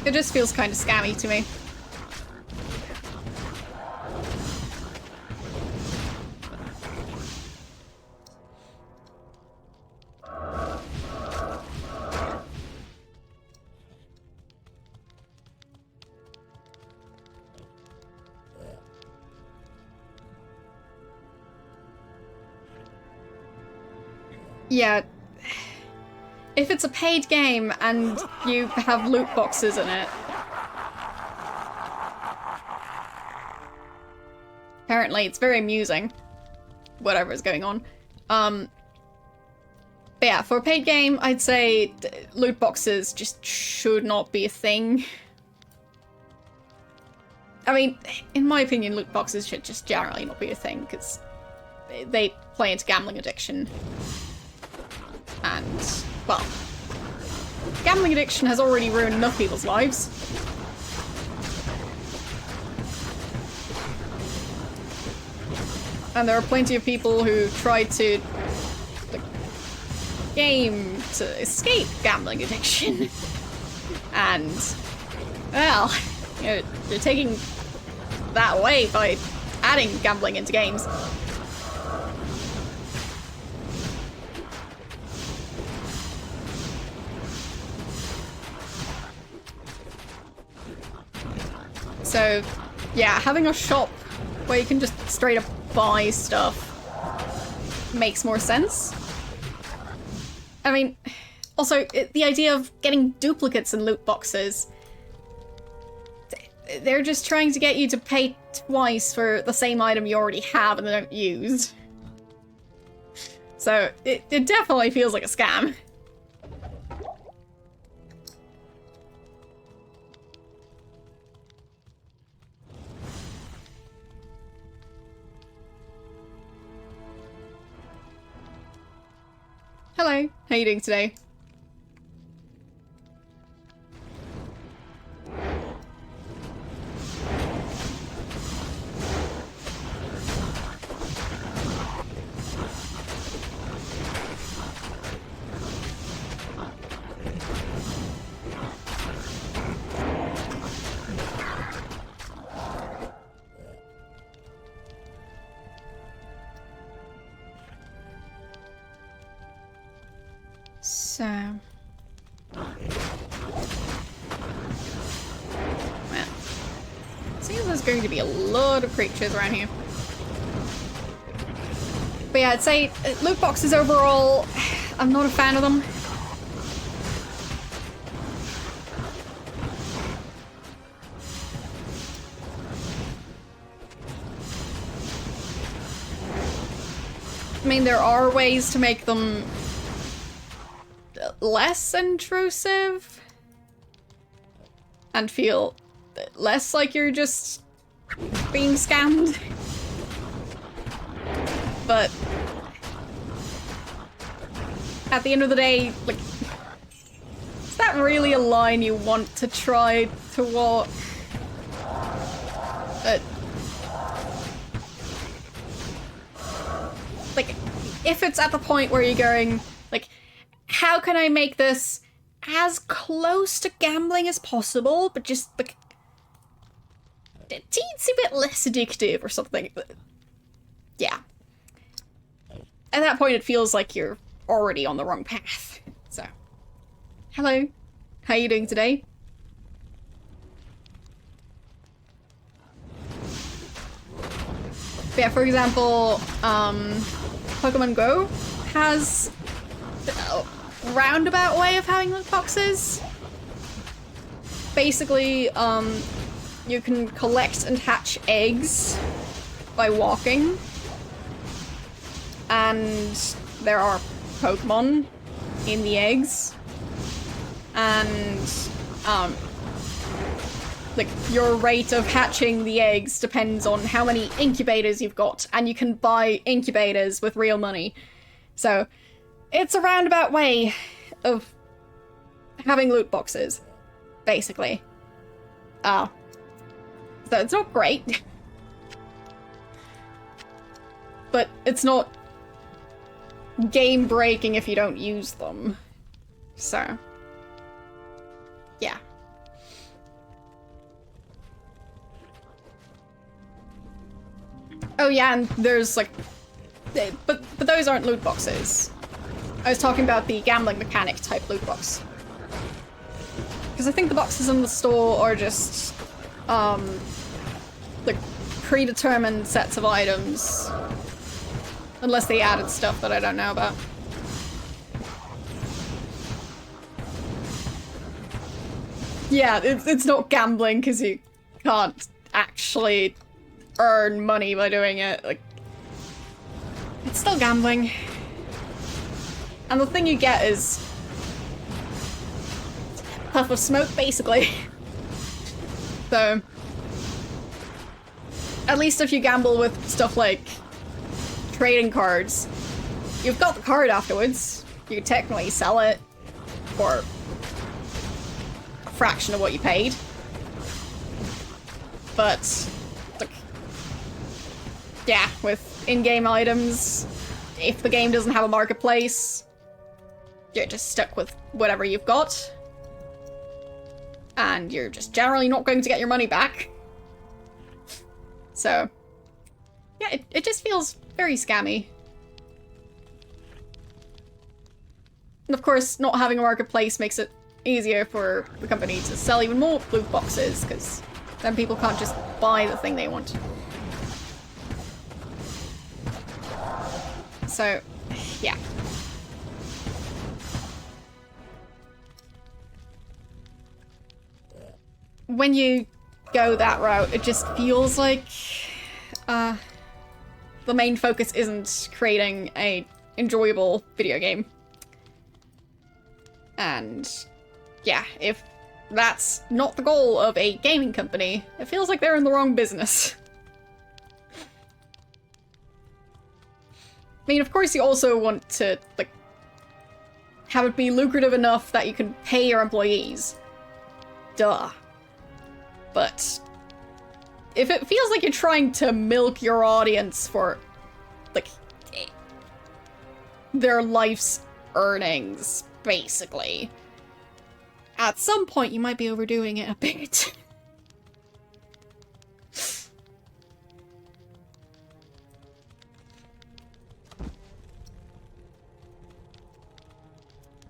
It just feels kind of scammy to me. Yeah. If it's a paid game and you have loot boxes in it, apparently it's very amusing, whatever is going on. But yeah, for a paid game, I'd say loot boxes just should not be a thing. I mean, in my opinion, loot boxes should just generally not be a thing, because they play into gambling addiction. And, well, gambling addiction has already ruined enough people's lives. And there are plenty of people who try to game to escape gambling addiction. And, well, you're taking that away by adding gambling into games. So, yeah, having a shop where you can just straight up buy stuff makes more sense. I mean, also, the idea of getting duplicates in loot boxes, they're just trying to get you to pay twice for the same item you already have and they don't use. So, it definitely feels like a scam. Hello, how you doing today? So... well, seems there's going to be a lot of creatures around here. But yeah, I'd say loot boxes overall, I'm not a fan of them. I mean, there are ways to make them less intrusive and feel less like you're just being scammed. But at the end of the day, like, is that really a line you want to try to walk? Like, if it's at the point where you're going, like, how can I make this as close to gambling as possible, but just like a teensy bit less addictive or something? Yeah. At that point, it feels like you're already on the wrong path. So, hello. How are you doing today? But yeah, for example, Pokemon Go has a roundabout way of having loot boxes. Basically, you can collect and hatch eggs by walking. And there are Pokemon in the eggs. And, like, your rate of hatching the eggs depends on how many incubators you've got, and you can buy incubators with real money. So, it's a roundabout way of having loot boxes, basically. So it's not great. But it's not game-breaking if you don't use them. So, yeah. Oh yeah, and there's like, but those aren't loot boxes. I was talking about the gambling mechanic type loot box. Because I think the boxes in the store are just, like, predetermined sets of items. Unless they added stuff that I don't know about. Yeah, it's not gambling because you can't actually earn money by doing it. Like, it's still gambling. And the thing you get is a puff of smoke, basically. So, at least if you gamble with stuff like trading cards, you've got the card afterwards. You could technically sell it for a fraction of what you paid. But, like, yeah, with in-game items, if the game doesn't have a marketplace, you're just stuck with whatever you've got. And you're just generally not going to get your money back. So, yeah, it just feels very scammy. And of course, not having a marketplace makes it easier for the company to sell even more loot boxes, because then people can't just buy the thing they want. So, yeah. When you go that route, it just feels like the main focus isn't creating a enjoyable video game. And yeah, if that's not the goal of a gaming company, it feels like they're in the wrong business. I mean, of course you also want to, like, have it be lucrative enough that you can pay your employees. Duh. But if it feels like you're trying to milk your audience for, like, their life's earnings, basically, at some point you might be overdoing it a bit.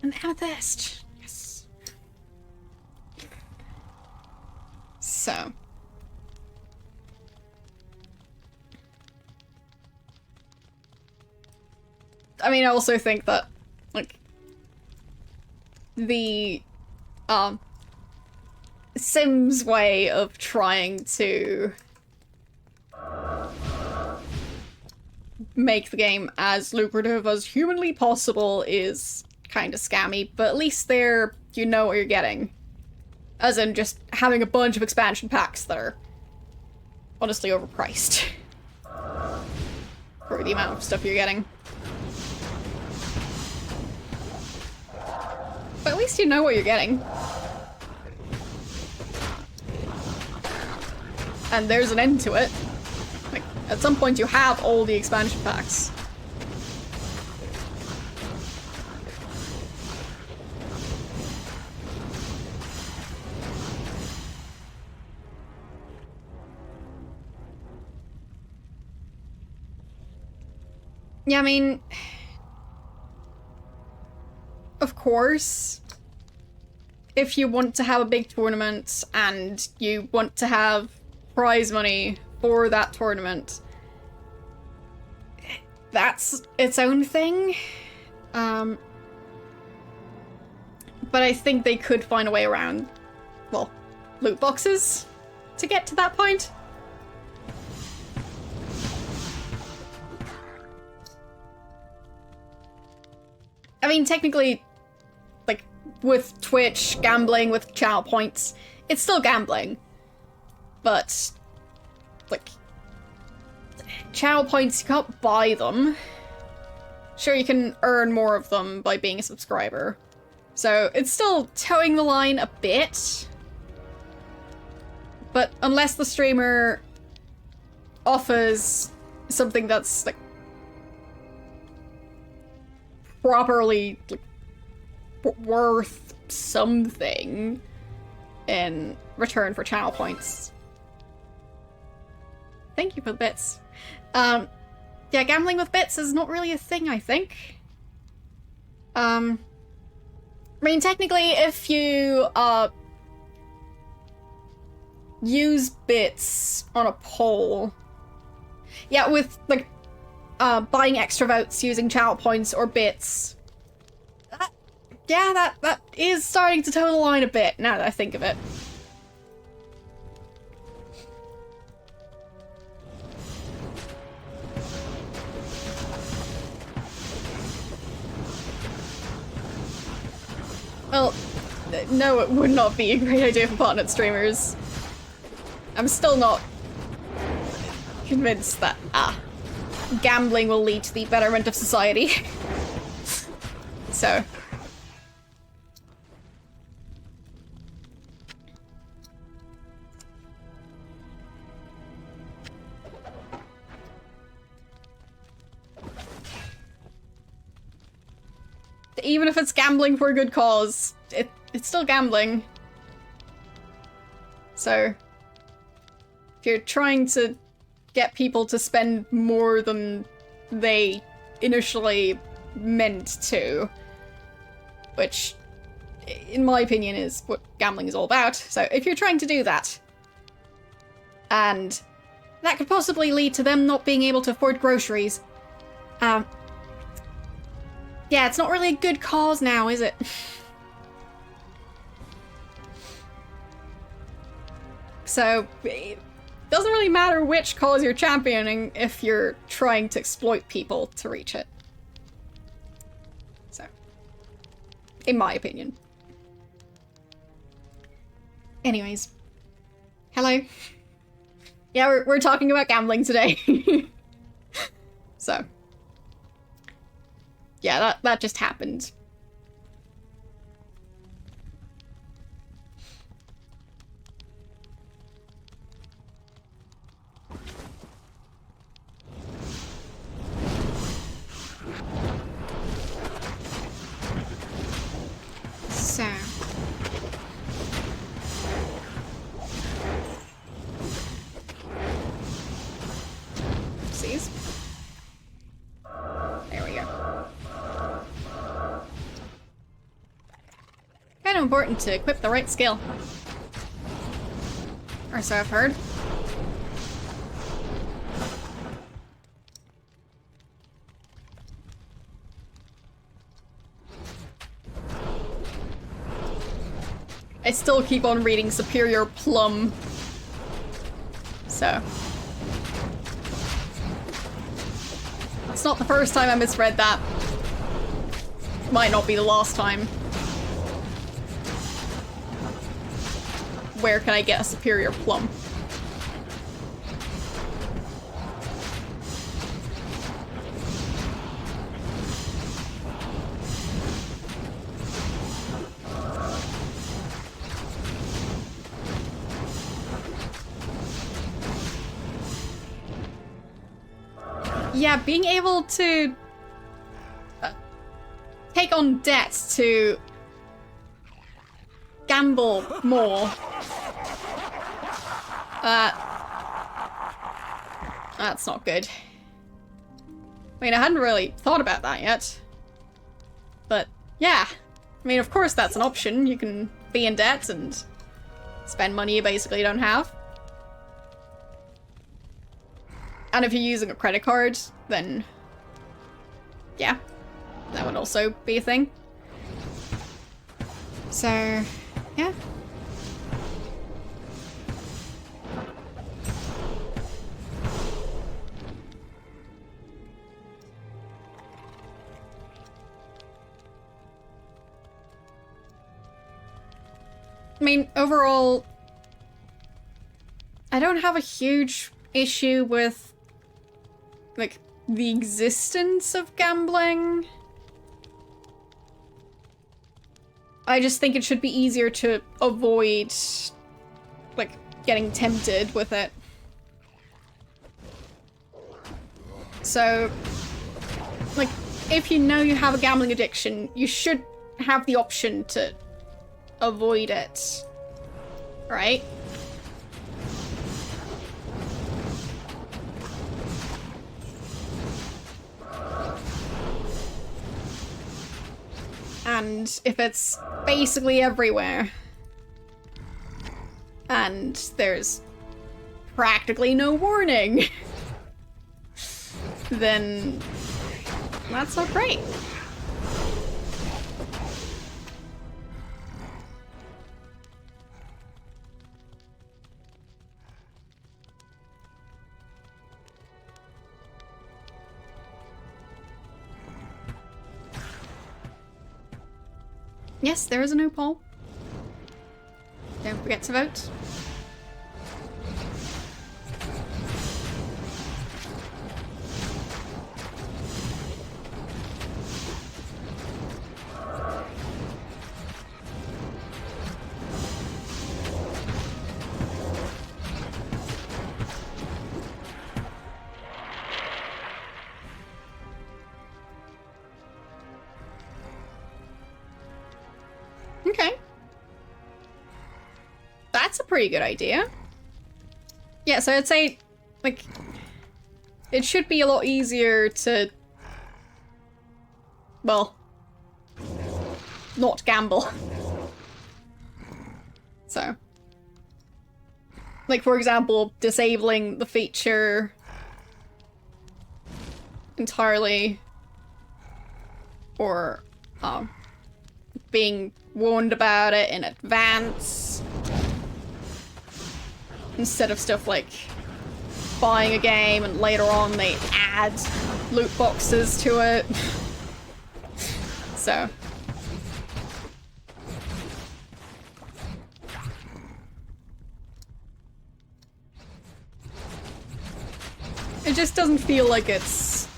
An amethyst. Yes. So. I mean, I also think that, like, the, Sims way of trying to make the game as lucrative as humanly possible is kind of scammy, but at least there you know what you're getting. As in just having a bunch of expansion packs that are honestly overpriced for the amount of stuff you're getting. But at least you know what you're getting. And there's an end to it. Like, at some point you have all the expansion packs. Yeah, I mean, of course, if you want to have a big tournament and you want to have prize money for that tournament, that's its own thing. But I think they could find a way around, well, loot boxes to get to that point. I mean, technically, like, with Twitch, gambling with channel points, it's still gambling. But, like, channel points, you can't buy them. Sure, you can earn more of them by being a subscriber. So, it's still towing the line a bit. But unless the streamer offers something that's, like, properly, like, worth something in return for channel points. Thank you for the bits. Yeah, gambling with bits is not really a thing, I think. I mean, technically, if you, use bits on a poll, yeah, with, like, buying extra votes using channel points or bits, Yeah, that is starting to toe the line a bit, now that I think of it. Well, no, it would not be a great idea for partnered streamers. I'm still not convinced that, gambling will lead to the betterment of society. So. Even if it's gambling for a good cause, it's still gambling. So, if you're trying to get people to spend more than they initially meant to, which, in my opinion, is what gambling is all about. So, if you're trying to do that, and that could possibly lead to them not being able to afford groceries, yeah, it's not really a good cause now, is it? So, it doesn't really matter which cause you're championing if you're trying to exploit people to reach it. So, in my opinion. Anyways. Hello. Yeah, we're talking about gambling today. So. Yeah, that just happened. So. Oopsies. There we go. Kind of important to equip the right skill. Or so I've heard. I still keep on reading Superior Plum. So. It's not the first time I misread that. Might not be the last time. Where can I get a Superior Plum? Yeah, being able to take on debts to gamble more. That's not good. I mean, I hadn't really thought about that yet. But, yeah. I mean, of course that's an option. You can be in debt and spend money you basically don't have. And if you're using a credit card, then yeah, that would also be a thing. So, yeah. I mean, overall, I don't have a huge issue with like, the existence of gambling. I just think it should be easier to avoid, like, getting tempted with it. So, like, if you know you have a gambling addiction, you should have the option to avoid it, right? And if it's basically everywhere, and there's practically no warning, then that's not great. Yes, there is a no poll. Don't forget to vote. Okay. That's a pretty good idea. Yeah, so I'd say, like, it should be a lot easier to, well, not gamble. So, like, for example, disabling the feature entirely, or being warned about it in advance, instead of stuff like buying a game and later on they add loot boxes to it. So it just doesn't feel like it's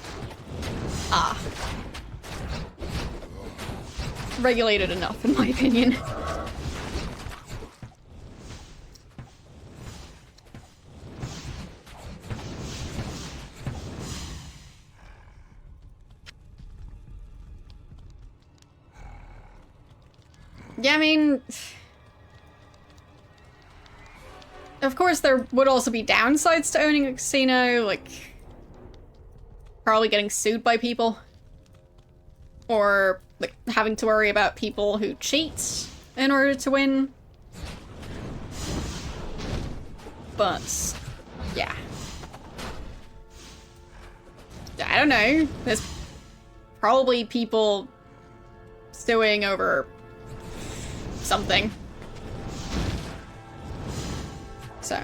regulated enough, in my opinion. Yeah, I mean, of course there would also be downsides to owning a casino, like probably getting sued by people, or like having to worry about people who cheat in order to win. But yeah, I don't know. There's probably people suing over something. So,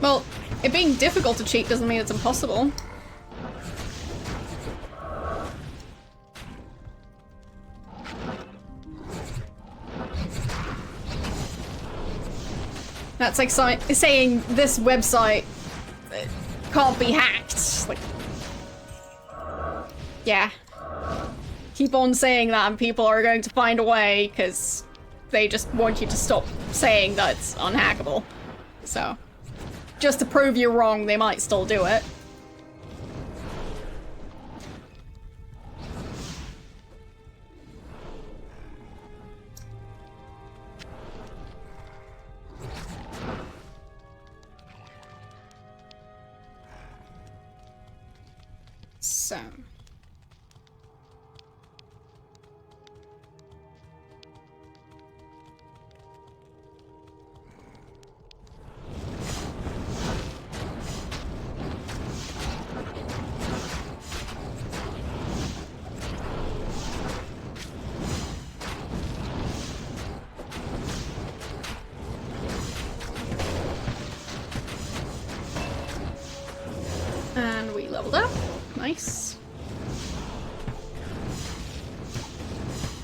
well, it being difficult to cheat doesn't mean it's impossible. That's like saying this website can't be hacked. Like, yeah. Keep on saying that and people are going to find a way because they just want you to stop saying that it's unhackable. So, just to prove you're wrong, they might still do it. So. And we leveled up. Nice.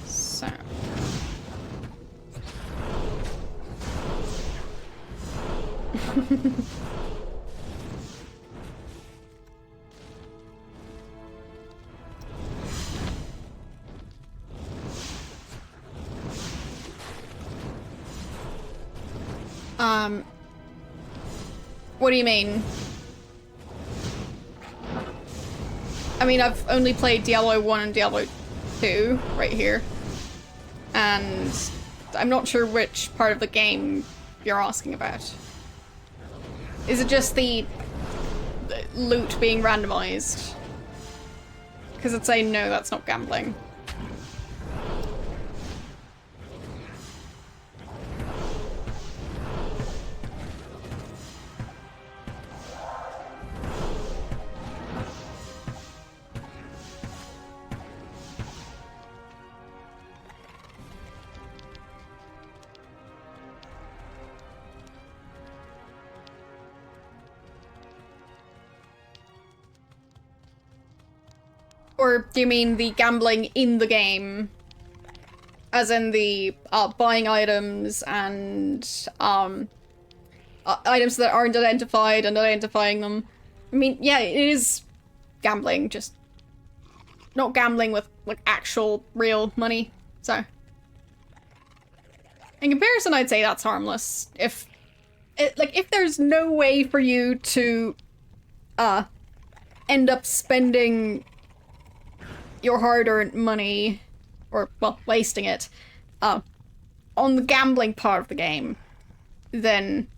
So. What do you mean? I mean, I've only played Diablo 1 and Diablo 2 right here. And I'm not sure which part of the game you're asking about. Is it just the loot being randomized? Because I'd say no, that's not gambling. Or do you mean the gambling in the game? As in the buying items and items that aren't identified and identifying them. I mean, yeah, it is gambling, just not gambling with like actual real money. So in comparison, I'd say that's harmless. If there's no way for you to end up spending your hard-earned money, or well, wasting it, on the gambling part of the game, then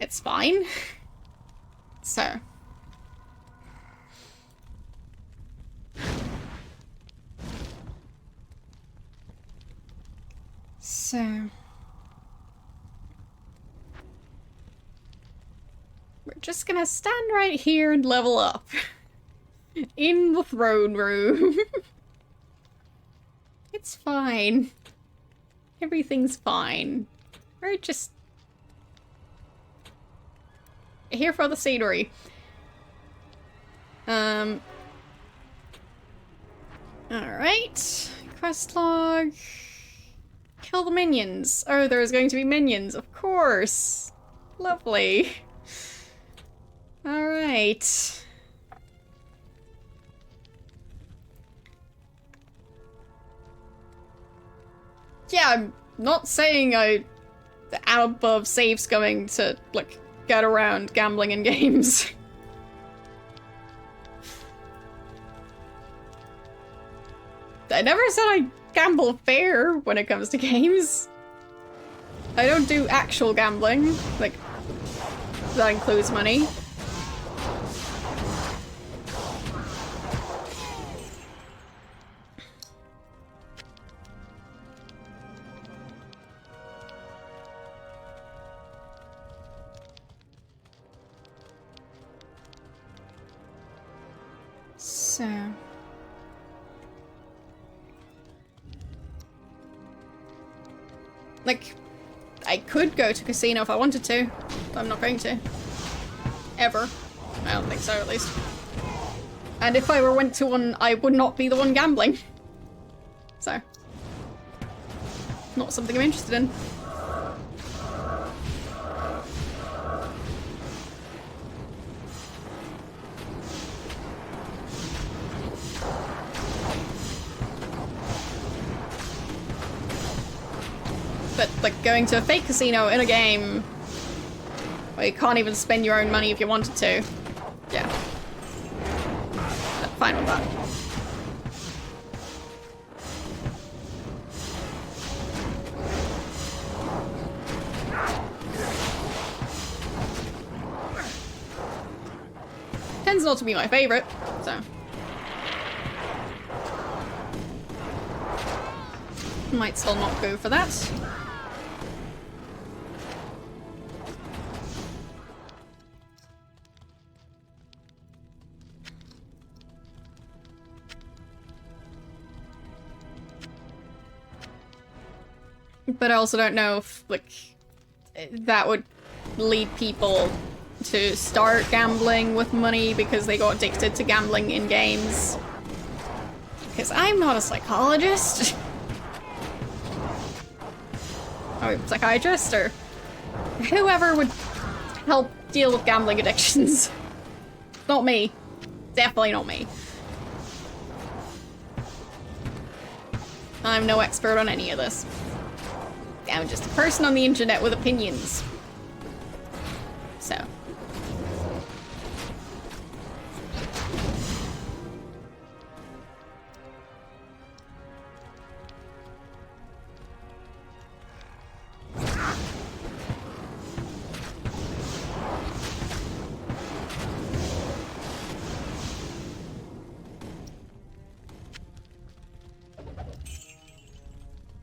it's fine. So we're just gonna stand right here and level up in the throne room. It's fine. Everything's fine. We're just here for the scenery. Alright. Quest log. Kill the minions. Oh, there's going to be minions, of course. Lovely. Alright. Yeah, I'm not saying I'm above safe scumming to, like, get around gambling in games. I never said I gamble fair when it comes to games. I don't do actual gambling, like, that includes money. So like, I could go to casino if I wanted to, but I'm not going to. Ever. I don't think so, at least. And if I went to one, I would not be the one gambling. So, not something I'm interested in. But, like, going to a fake casino in a game where you can't even spend your own money if you wanted to. Yeah. I'm fine with that. Tends not to be my favorite, so. Might still not go for that. But I also don't know if, like, that would lead people to start gambling with money because they got addicted to gambling in games. Because I'm not a psychologist. Or a psychiatrist, or whoever would help deal with gambling addictions. Not me. Definitely not me. I'm no expert on any of this. I'm just a person on the internet with opinions. So.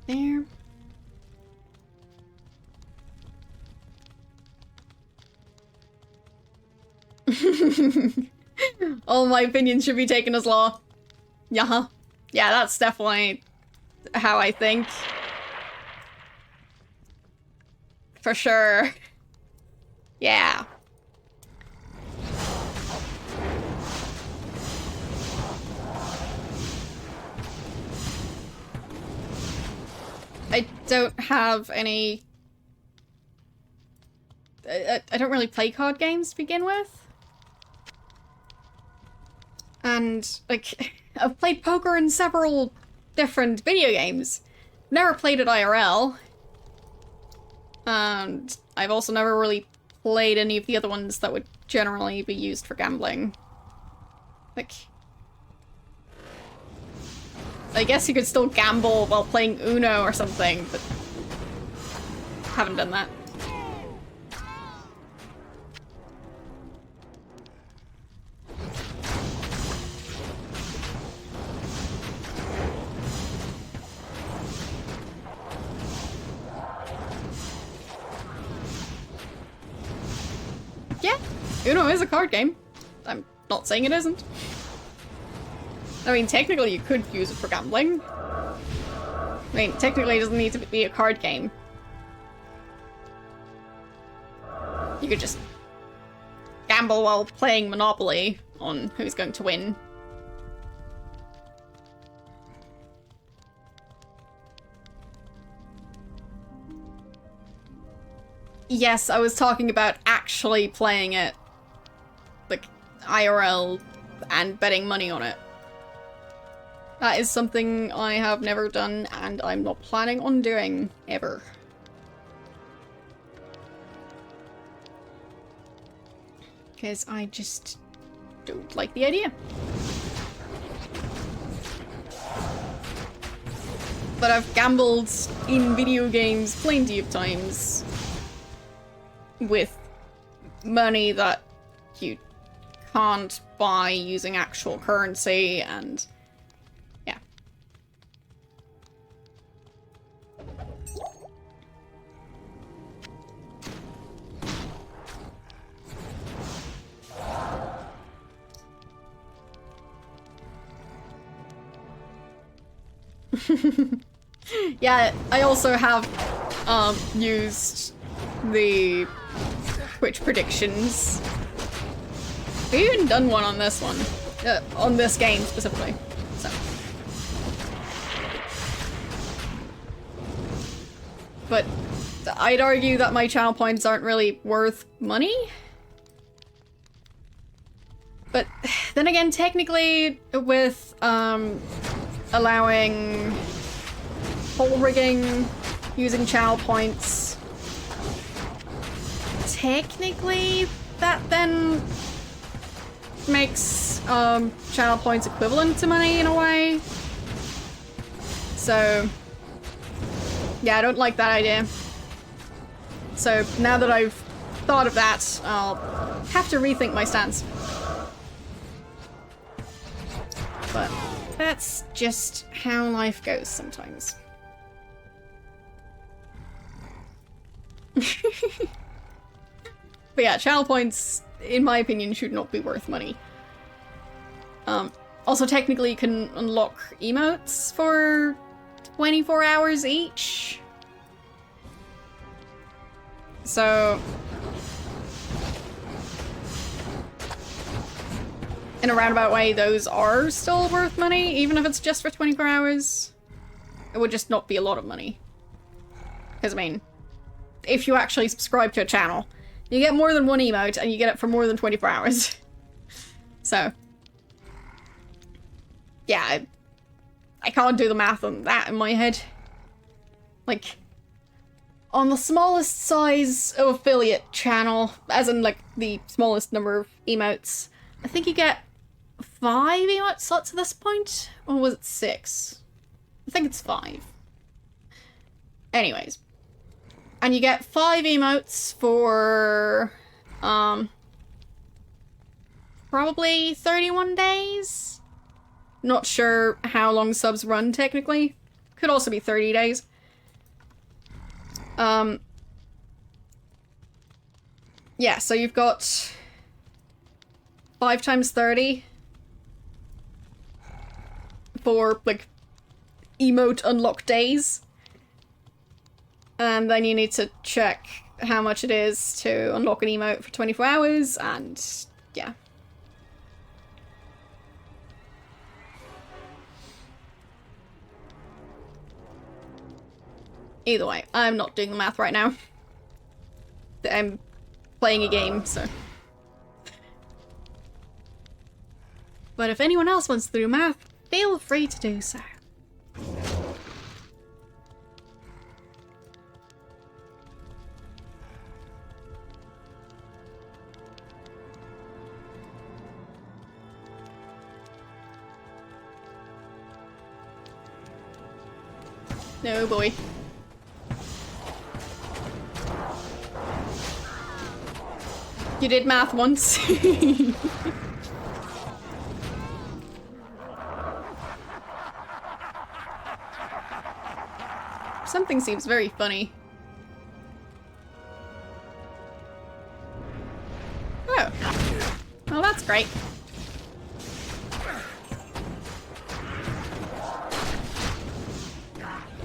There. All my opinions should be taken as law. Yeah, yeah, that's definitely how I think. For sure. Yeah. I don't have any... I don't really play card games to begin with. And, like, I've played poker in several different video games. Never played it IRL. And I've also never really played any of the other ones that would generally be used for gambling. Like... I guess you could still gamble while playing Uno or something, but... haven't done that. Yeah, Uno is a card game. I'm not saying it isn't. I mean, technically you could use it for gambling. I mean, technically it doesn't need to be a card game. You could just gamble while playing Monopoly on who's going to win. Yes, I was talking about actually playing it, like, IRL and betting money on it. That is something I have never done, and I'm not planning on doing, ever. Because I just don't like the idea. But I've gambled in video games plenty of times with money that you can't buy using actual currency, and yeah. Yeah, I also have used the Twitch predictions. We've even done one on this one. On this game specifically. So. But I'd argue that my channel points aren't really worth money. But then again, technically with allowing hole rigging using channel points, technically that then makes channel points equivalent to money in a way. So yeah, I don't like that idea. So now that I've thought of that, I'll have to rethink my stance. But that's just how life goes sometimes. But yeah, channel points, in my opinion, should not be worth money. Also, technically, you can unlock emotes for 24 hours each. So, in a roundabout way, those are still worth money, even if it's just for 24 hours. It would just not be a lot of money. Because, I mean, if you actually subscribe to a channel, you get more than one emote, and you get it for more than 24 hours. So, yeah, I can't do the math on that in my head. Like, on the smallest size of affiliate channel, as in, like, the smallest number of emotes, I think you get 5 emote slots at this point? Or was it 6? I think it's 5. Anyways. And you get 5 emotes for, probably 31 days? Not sure how long subs run, technically. Could also be 30 days. Yeah, so you've got 5 times 30 for, like, emote unlock days. And then you need to check how much it is to unlock an emote for 24 hours, and yeah. Either way, I'm not doing the math right now. I'm playing a game, so. But if anyone else wants to do math, feel free to do so. No boy. You did math once. Something seems very funny. Oh. Well, that's great.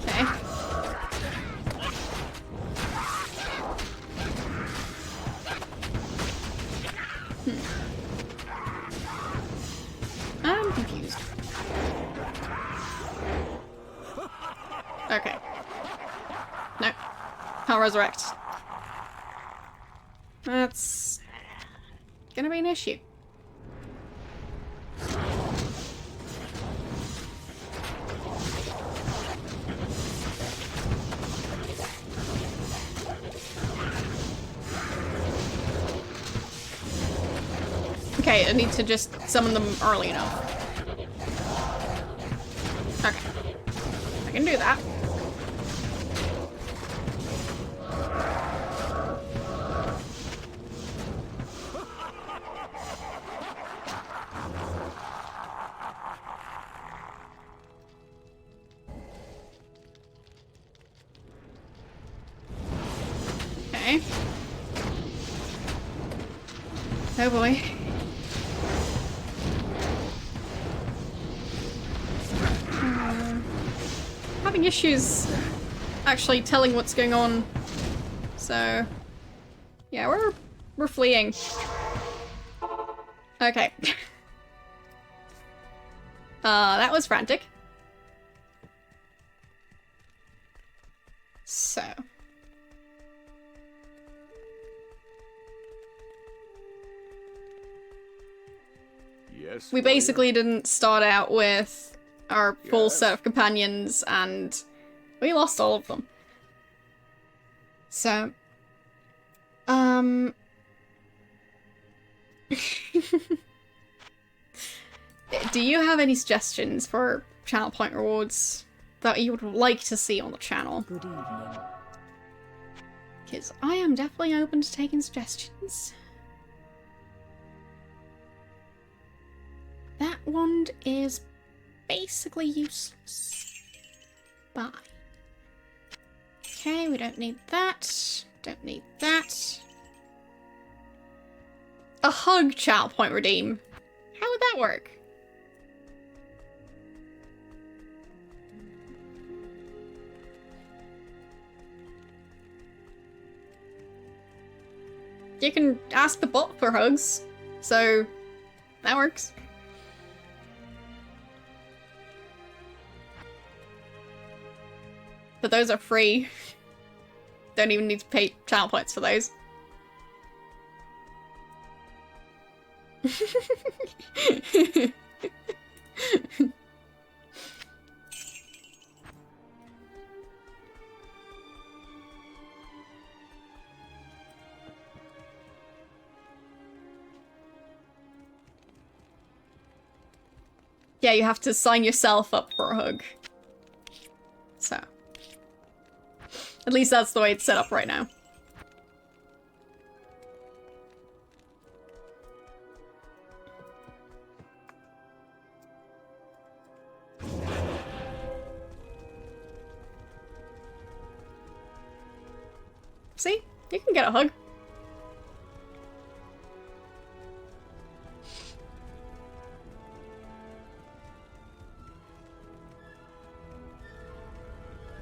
Okay. I'm confused. Okay. No. Can't resurrect. That's gonna be an issue. Okay, I need to just summon them early enough. Okay. I can do that. Okay. Oh boy. Having issues actually telling what's going on. So yeah, we're fleeing. Okay. That was frantic. So Yes. we basically didn't start out with our full set of companions, and we lost all of them. So, do you have any suggestions for channel point rewards that you would like to see on the channel? Good evening. Because I am definitely open to taking suggestions. That wand is basically useless. Bye. Okay, we don't need that. Don't need that. A hug channel point redeem. How would that work? You can ask the bot for hugs, so that works. But those are free. Don't even need to pay channel points for those. Yeah, you have to sign yourself up for a hug. So. At least that's the way it's set up right now. See? You can get a hug.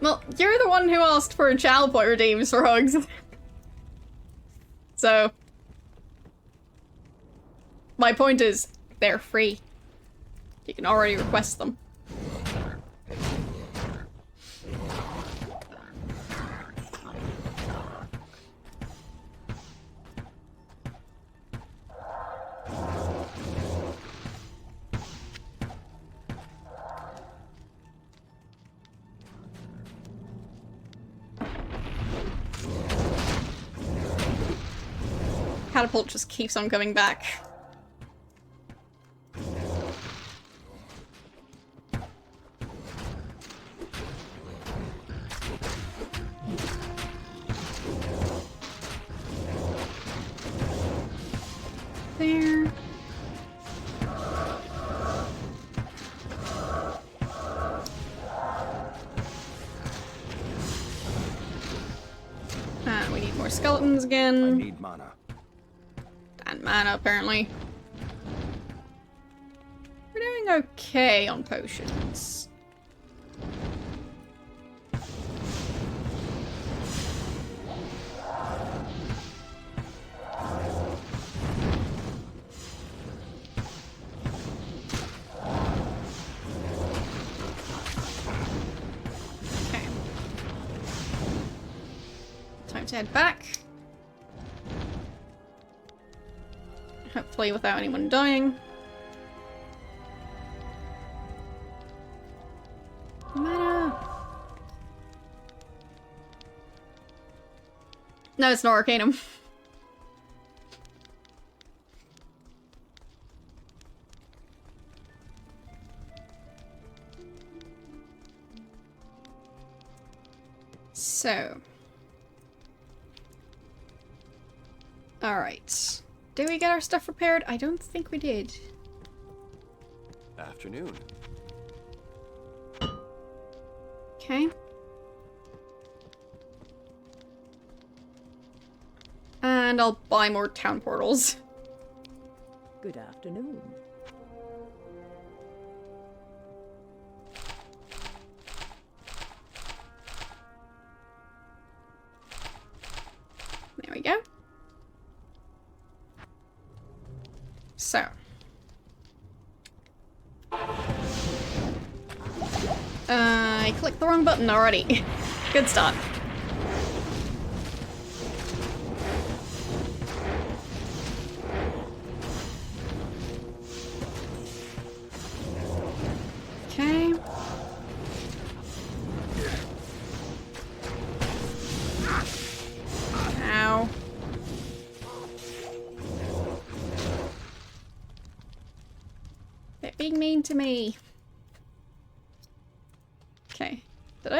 Well, you're the one who asked for channel point redeems for hugs. So, my point is, they're free. You can already request them. catapult just keeps on coming back. There. We need more skeletons I again. need mana. And mana, apparently. We're doing okay on potions. Okay. Time to head back. Hopefully without anyone dying. Mana. No, it's not Arcanum. So. Alright. Did we get our stuff repaired? I don't think we did. Afternoon. Okay. And I'll buy more town portals. Good afternoon. There we go. So. I clicked the wrong button already. Good start. Okay. Ow. They're being mean to me. Okay. Did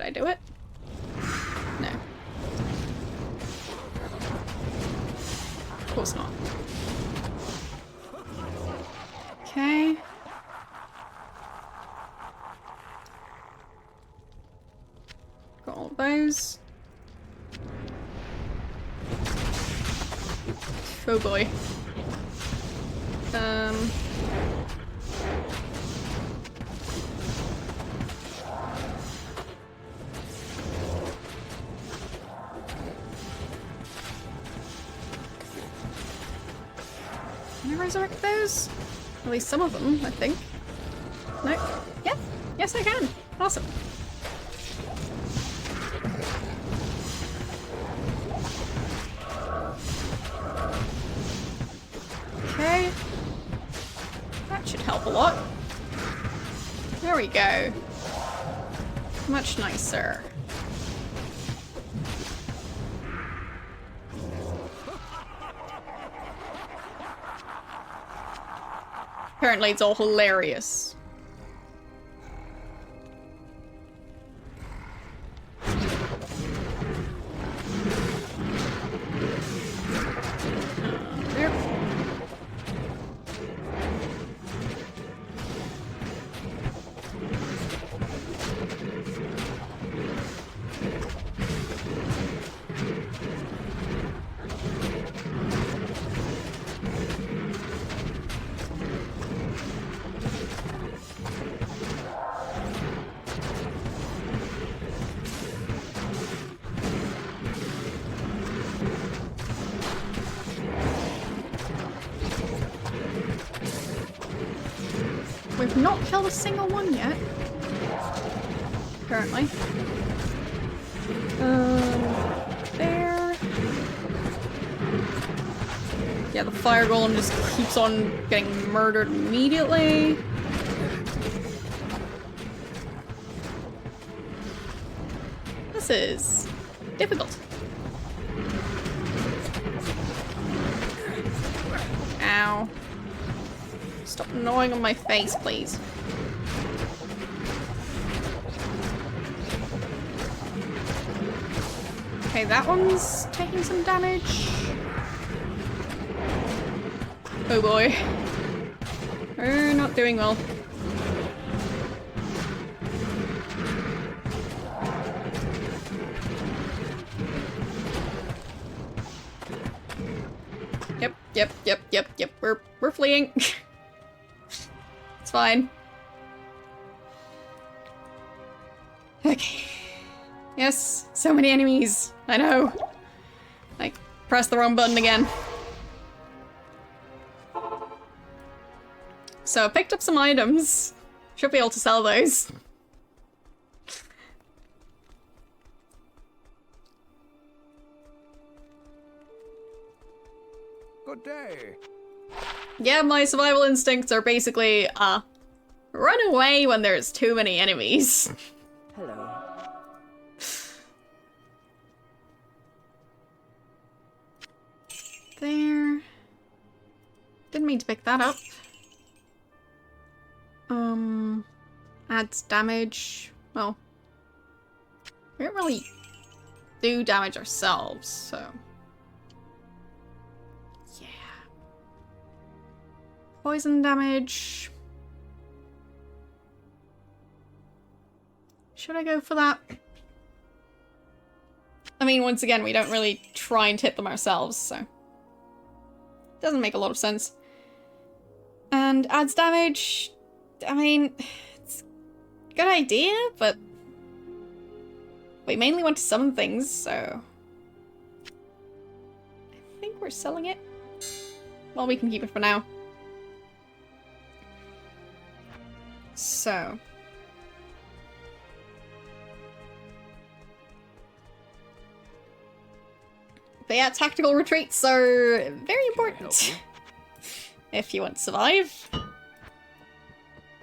I do it? No. Of course not. Okay. Got all of those. Oh boy. Can I resurrect those? At least some of them, I think. No? Yes! Yes, I can! Awesome. Okay. That should help a lot. There we go. Much nicer. Apparently it's all hilarious. There. We've not killed a single one yet. Apparently. There. Yeah, the fire golem just keeps on getting murdered immediately. This is difficult. Ow. Stop gnawing on my face, please. Okay, that one's taking some damage. Oh boy. We're not doing well. Yep. We're fleeing. It's fine. Okay. Yes, so many enemies. I know. I pressed the wrong button again. So I picked up some items. Should be able to sell those. Good day. Yeah, my survival instincts are basically, run away when there's too many enemies. Hello. There. Didn't mean to pick that up. Adds damage. Well, we don't really do damage ourselves, so. Yeah. Poison damage. Should I go for that? I mean, once again, we don't really try and hit them ourselves, so. Doesn't make a lot of sense. And adds damage. I mean, it's a good idea, but we mainly want to summon things, so I think we're selling it. Well, we can keep it for now. So. But yeah, tactical retreats are very important. If you want to survive.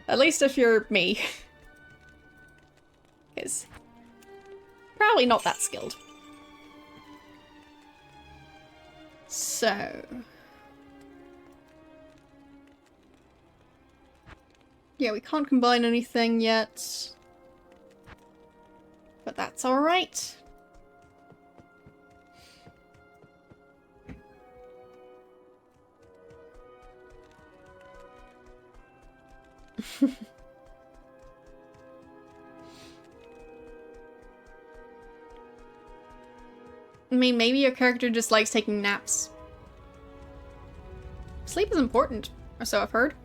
At least if you're me. Because probably not that skilled. So. Yeah, we can't combine anything yet. But that's alright. I mean, maybe your character just likes taking naps. Sleep is important, or so I've heard.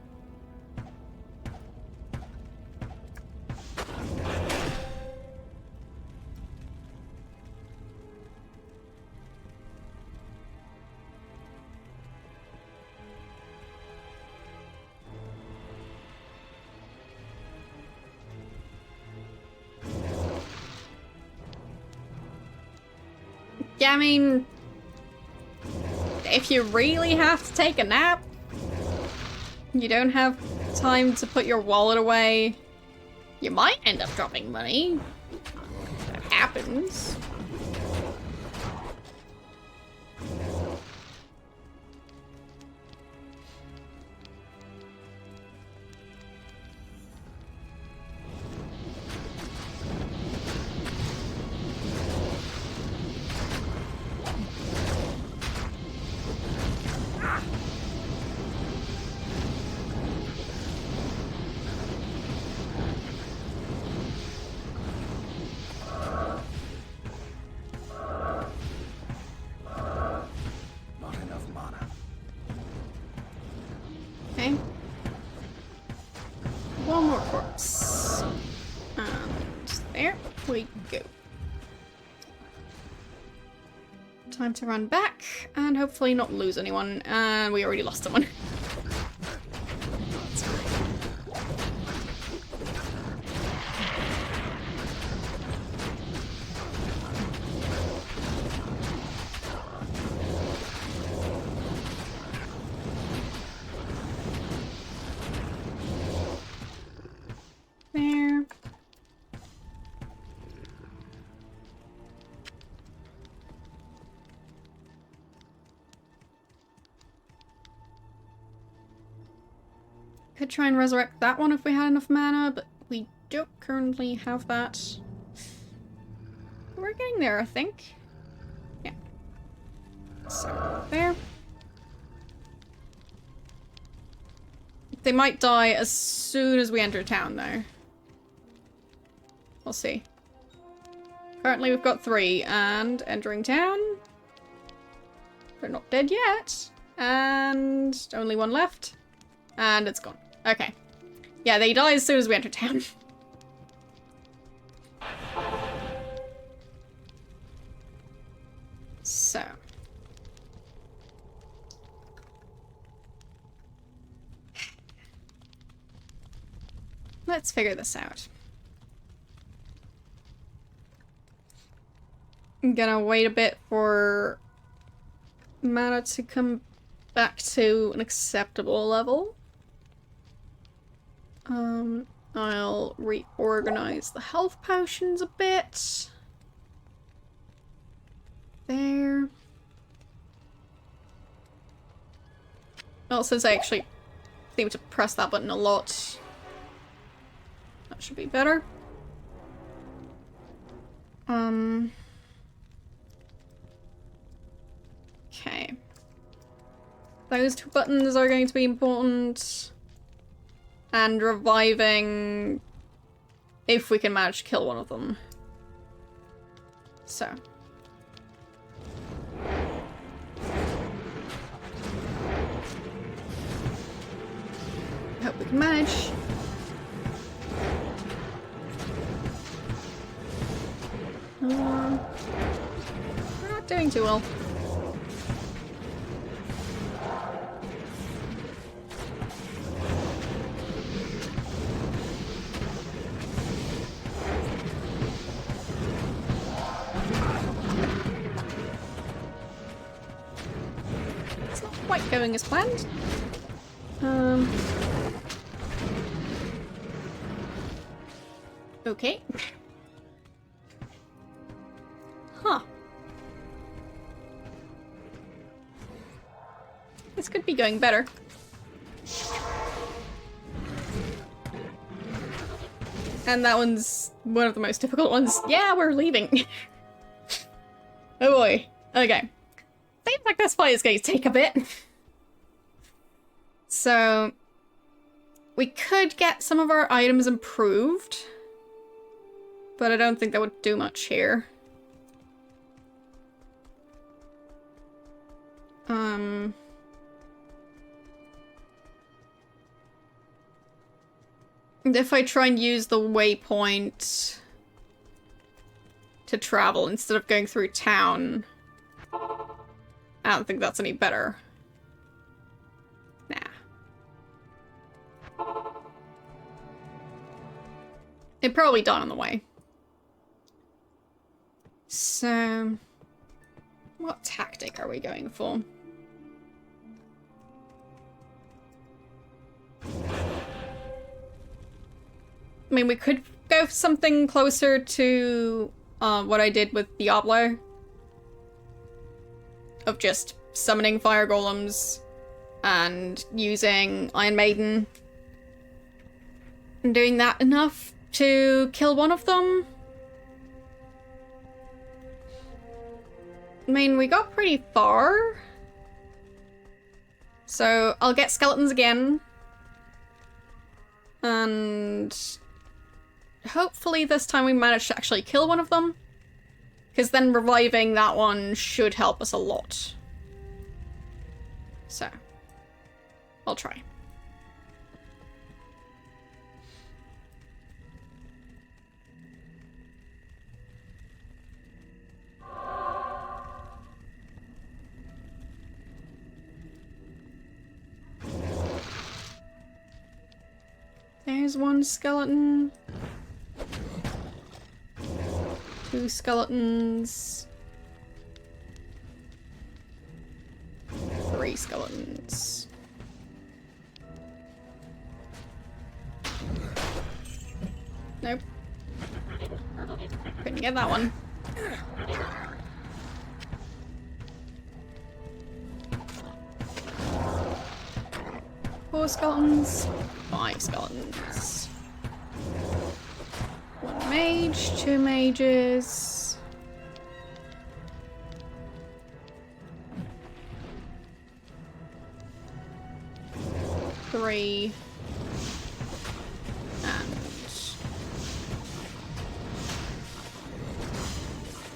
Yeah, I mean, if you really have to take a nap, you don't have time to put your wallet away, you might end up dropping money. That happens. One more corpse. And there we go. Time to run back and hopefully not lose anyone. And we already lost someone. That's fine. There. Could try and resurrect that one if we had enough mana, but we don't currently have that. We're getting there, I think. Yeah. So, there. They might die as soon as we enter town, though. We'll see. Currently we've got 3, and entering town. They're not dead yet. And only 1 left. And it's gone. Okay. Yeah, they die as soon as we enter town. So. Let's figure this out. I'm gonna wait a bit for mana to come back to an acceptable level. I'll reorganize the health potions a bit. There. Well, since I actually seem to press that button a lot, that should be better. Okay. Those 2 buttons are going to be important. And reviving if we can manage to kill one of them. So. Hope we can manage. We're not doing too well. It's not quite going as planned. Okay. Huh. This could be going better. And that one's one of the most difficult ones. Yeah, we're leaving. Oh boy. Okay. Seems like this fight is going to take a bit. So, we could get some of our items improved. But I don't think that would do much here. If I try and use the waypoint to travel instead of going through town, I don't think that's any better. Nah. It probably died on the way. So, what tactic are we going for? I mean, we could go for something closer to what I did with Diablo. Of just summoning fire golems and using Iron Maiden. And doing that enough to kill one of them. I mean, we got pretty far. So, I'll get skeletons again. And hopefully this time we manage to actually kill one of them. Because then reviving that one should help us a lot. So, I'll try. There's one skeleton. 2 skeletons. 3 skeletons. Nope. Couldn't get that one. 4 skeletons, 5 skeletons. 1 mage, 2 mages. Three. And...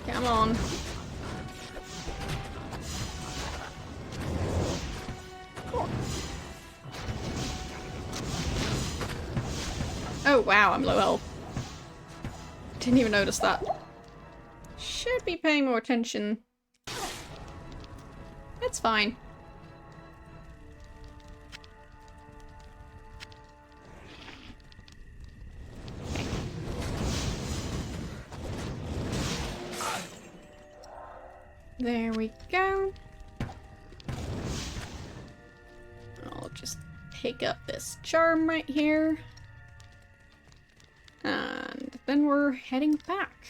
come on. Oh wow, I'm low health. Didn't even notice that. Should be paying more attention. It's fine. Okay. There we go. I'll just pick up this charm right here. And then we're heading back.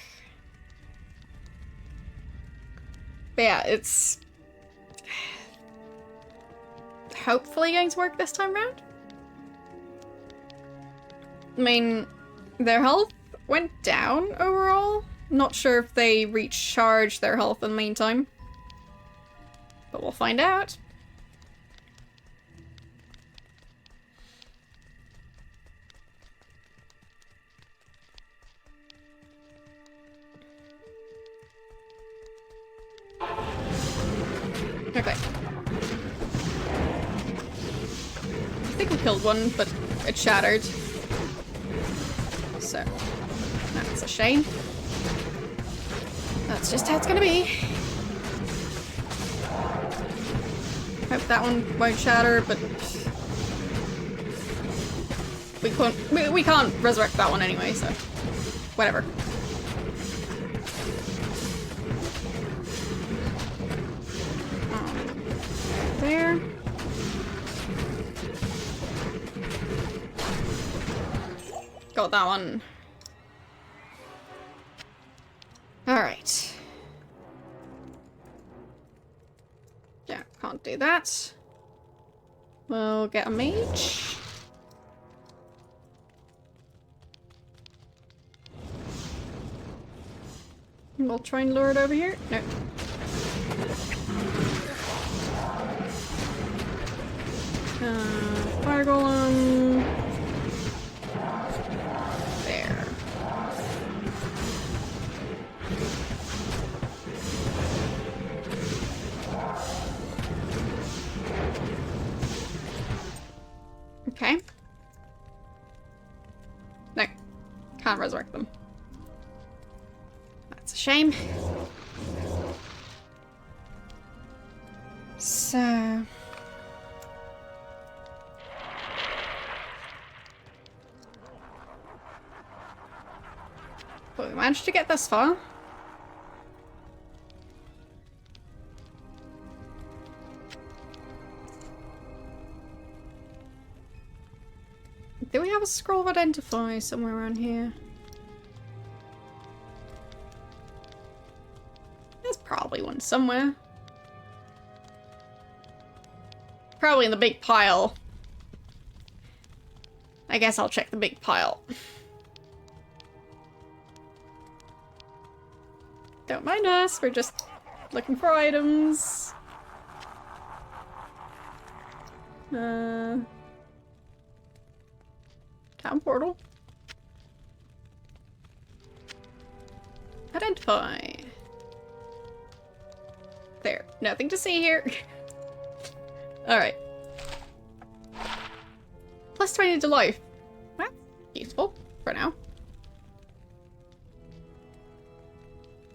But yeah, it's hopefully going to work this time around. I mean, their health went down overall. Not sure if they recharged their health in the meantime. But we'll find out. Okay. I think we killed one, but it shattered. So, that's a shame. That's just how it's gonna be. Hope that one won't shatter, but we can't resurrect that one anyway, so whatever. There. Got that one. Alright. Yeah, can't do that. We'll get a mage. We'll try and lure it over here. No. Fire golem. There. Okay. No. Can't resurrect them. That's a shame. So... but we managed to get this far. Do we have a scroll of identify somewhere around here? There's probably one somewhere. Probably in the big pile. I guess I'll check the big pile. Don't mind us, we're just looking for items. Town portal. Identify. There, nothing to see here. Alright. Plus 20 to life. That's useful for now.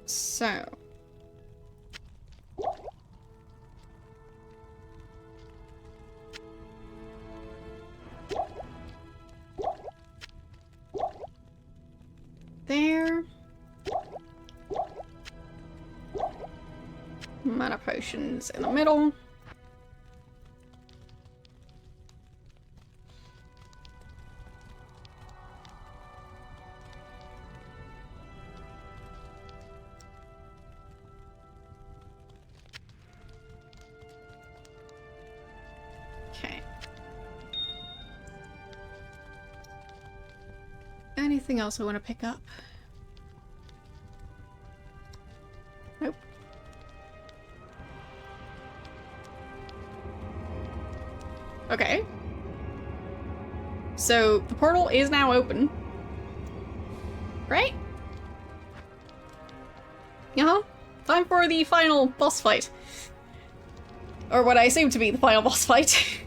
So. There. Mana potions in the middle. anything else I want to pick up? Nope. Okay. So, the portal is now open. Great. Yeah. Time for the final boss fight. Or what I assume to be the final boss fight.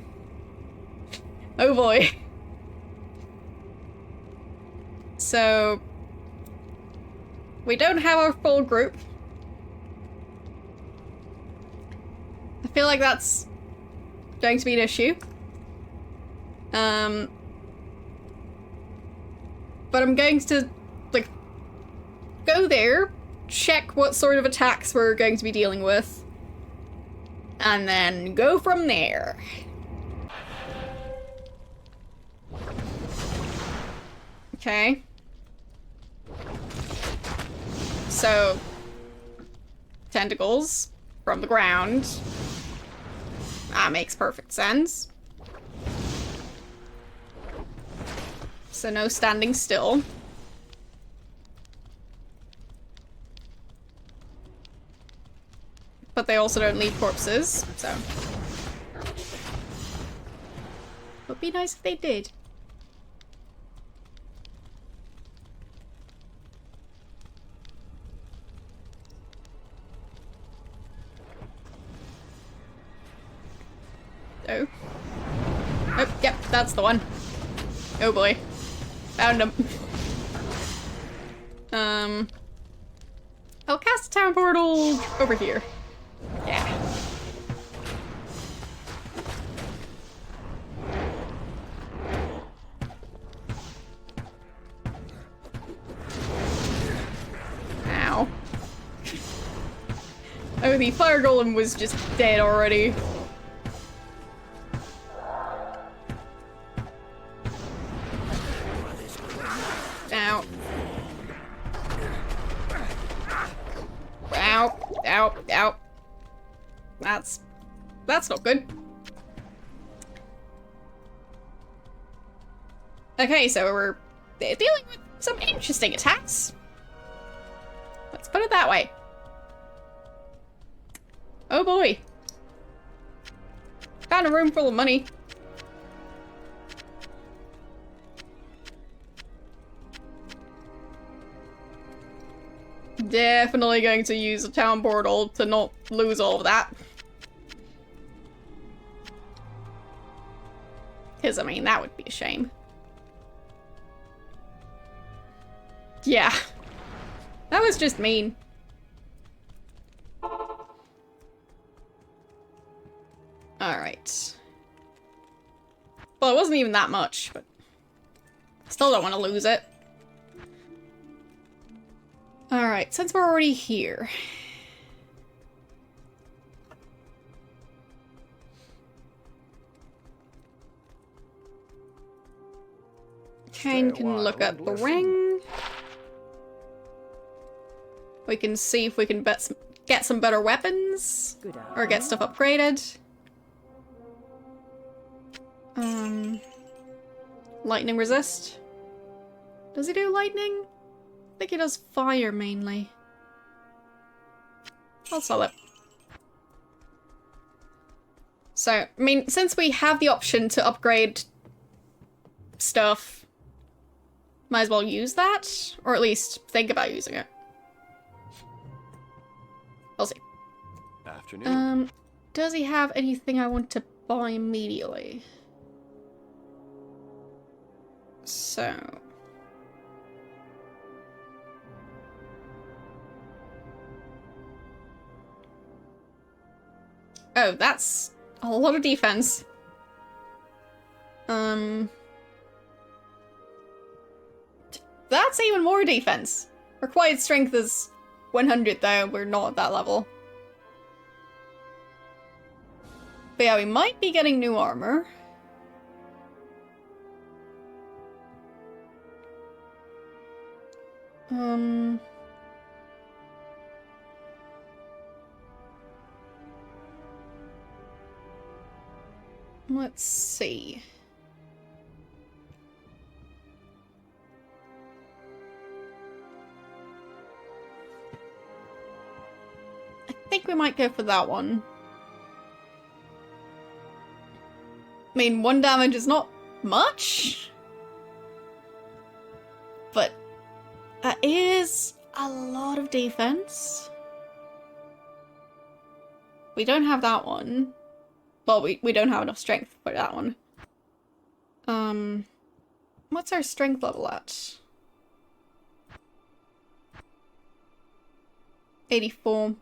Oh boy. So... we don't have our full group. I feel like that's going to be an issue. But I'm going to, like, go there, check what sort of attacks we're going to be dealing with, and then go from there. Okay. So, tentacles from the ground. That makes perfect sense. So no standing still. But they also don't leave corpses, so. Would be nice if they did. Oh. Oh, yep, that's the one. Oh boy. Found him. I'll cast a town portal over here. Yeah. Ow. Oh, the fire golem was just dead already. Ow. Ow. Ow. Ow. That's not good. Okay, so we're dealing with some interesting attacks. Let's put it that way. Oh boy. Found a room full of money. Definitely going to use a town portal to not lose all of that. Because, I mean, that would be a shame. Yeah. That was just mean. Alright. Well, it wasn't even that much, but still don't want to lose it. Alright, since we're already here. Kane can look at the ring. We can see if we can get some better weapons. Or get stuff upgraded. Lightning resist. Does he do lightning? I think he does fire mainly. I'll sell it. So, I mean, since we have the option to upgrade stuff, might as well use that, or at least think about using it. We'll see. Afternoon. Does he have anything I want to buy immediately? So... oh, that's a lot of defense. That's even more defense. Required strength is 100 though, we're not at that level. But yeah, we might be getting new armor. Let's see. think we might go for that one. I mean, 1 damage is not much, but that is a lot of defense. We don't have that one. Well, we don't have enough strength for that one. What's our strength level at? 84.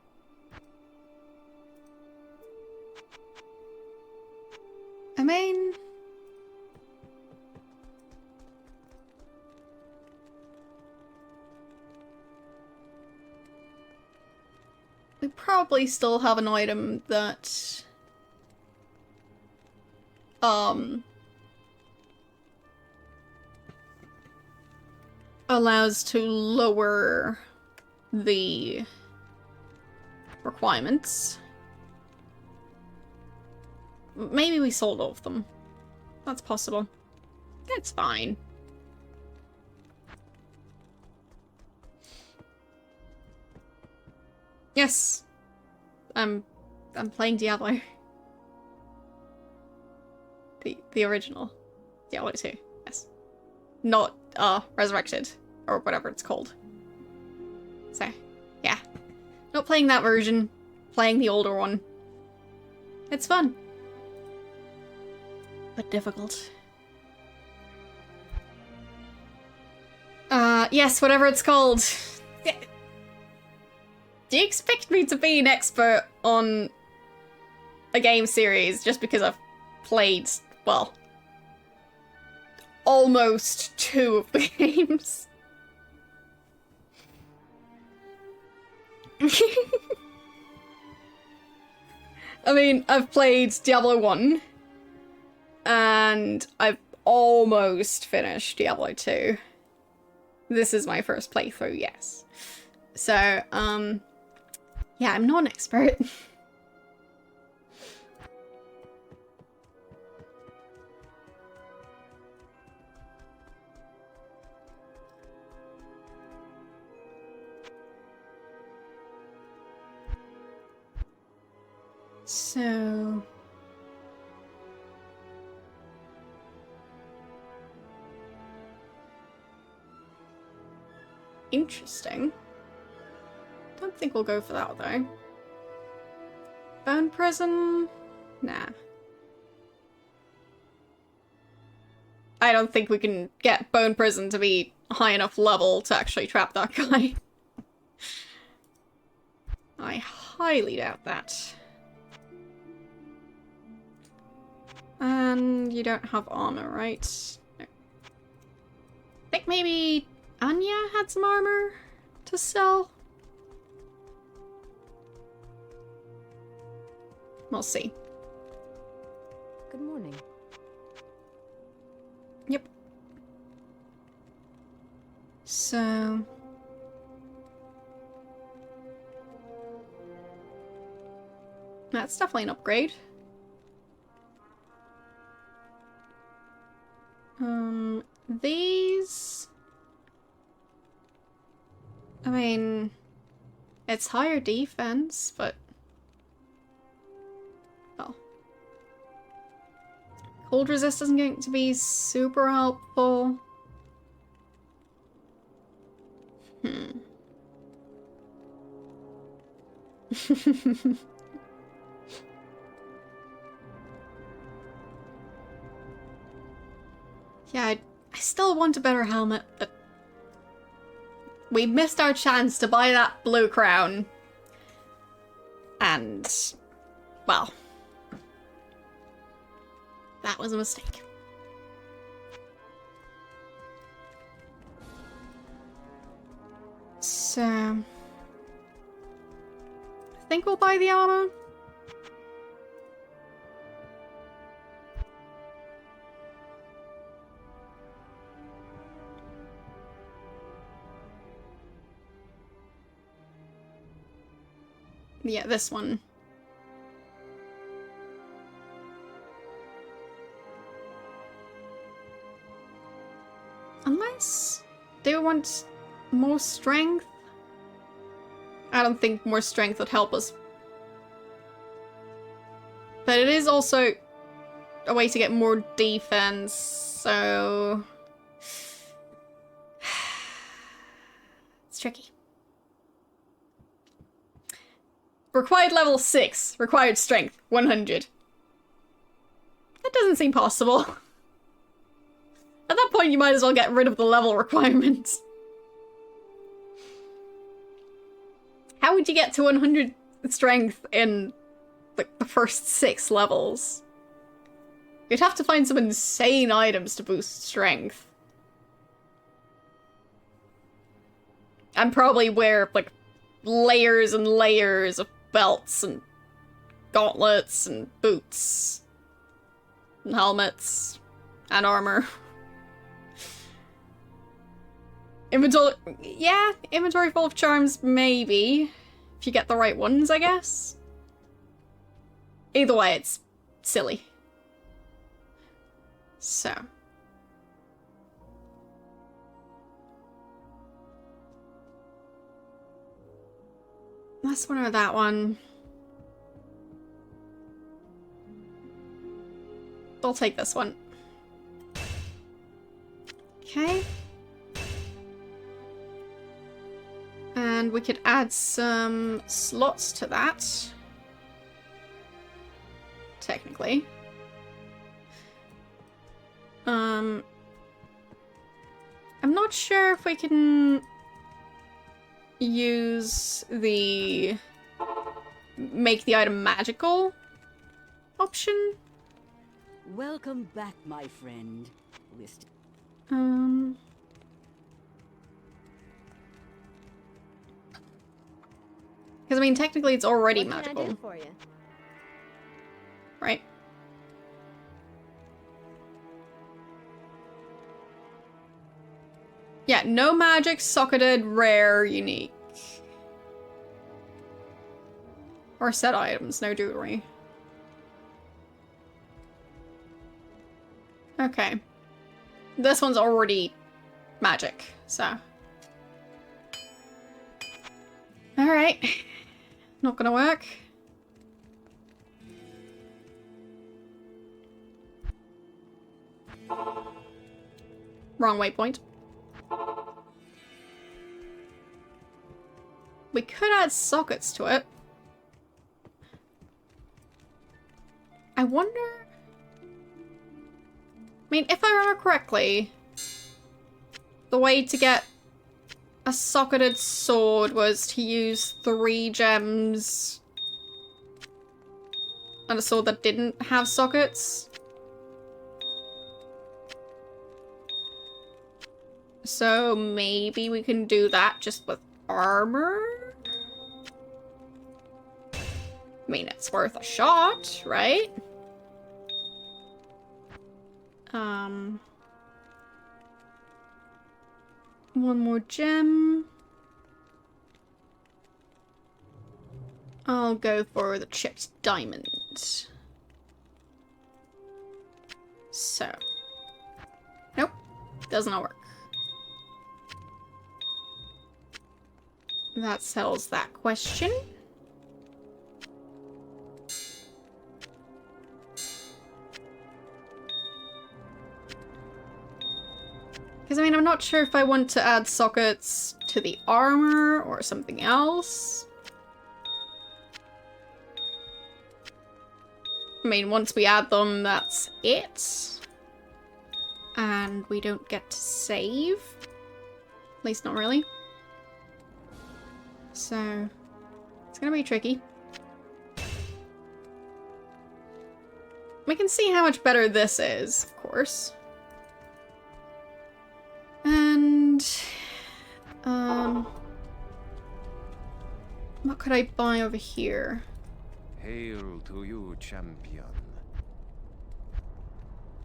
I mean... we probably still have an item that... allows to lower the requirements. Maybe we sold all of them. That's possible. That's fine. Yes. I'm playing Diablo. The original. Diablo 2. Yes. Not Resurrected or whatever it's called. So, yeah. Not playing that version, playing the older one. It's fun. But difficult. Yes, whatever it's called. Do you expect me to be an expert on a game series just because I've played, well, almost 2 of the games? I mean, I've played Diablo 1, and I've almost finished Diablo 2. This is my first playthrough, yes. So, yeah, I'm not an expert. So... interesting. Don't think we'll go for that, though. Bone Prison? Nah. I don't think we can get Bone Prison to be high enough level to actually trap that guy. I highly doubt that. And you don't have armor, right? No. I think maybe Anya had some armor to sell? We'll see. Good morning. Yep. So... that's definitely an upgrade. These... I mean... it's higher defense, but... well... cold resist isn't going to be super helpful. Yeah, I still want a better helmet, but... we missed our chance to buy that blue crown. And... well... that was a mistake. So... I think we'll buy the armor. Yeah, this one. Unless they want more strength. I don't think more strength would help us But it is also a way to get more defense, so... It's tricky. Required level 6. Required strength 100. That doesn't seem possible. At that point, you might as well get rid of the level requirements. How would you get to 100 strength in like the first 6 levels? You'd have to find some insane items to boost strength. And probably wear like layers and layers of belts and gauntlets and boots and helmets and armor. Inventory, yeah, inventory full of charms, maybe. If you get the right ones, I guess. Either way, it's silly. So. This one or that one. I'll take this one. Okay. And we could add some slots to that. Technically. I'm not sure if we can use the make the item magical option. Welcome back, my friend. Because I mean, technically, it's already What magical. Can I do for you? Right? Yeah, no magic, socketed, rare, unique. Or set items, no jewelry. Okay. This one's already magic, so. Alright. Not gonna work. Wrong waypoint. We could add sockets to it. I wonder... I mean, if I remember correctly, the way to get a socketed sword was to use 3 gems and a sword that didn't have sockets. So maybe we can do that just with armor? I mean, it's worth a shot, right? One more gem. I'll go for the chipped diamond. So. Nope. Does not work. That settles that question. Because, I mean, I'm not sure if I want to add sockets to the armor or something else. I mean, once we add them, that's it. And we don't get to save. At least not really. So, it's gonna be tricky. We can see how much better this is, of course. And, what could I buy over here? Hail to you, champion.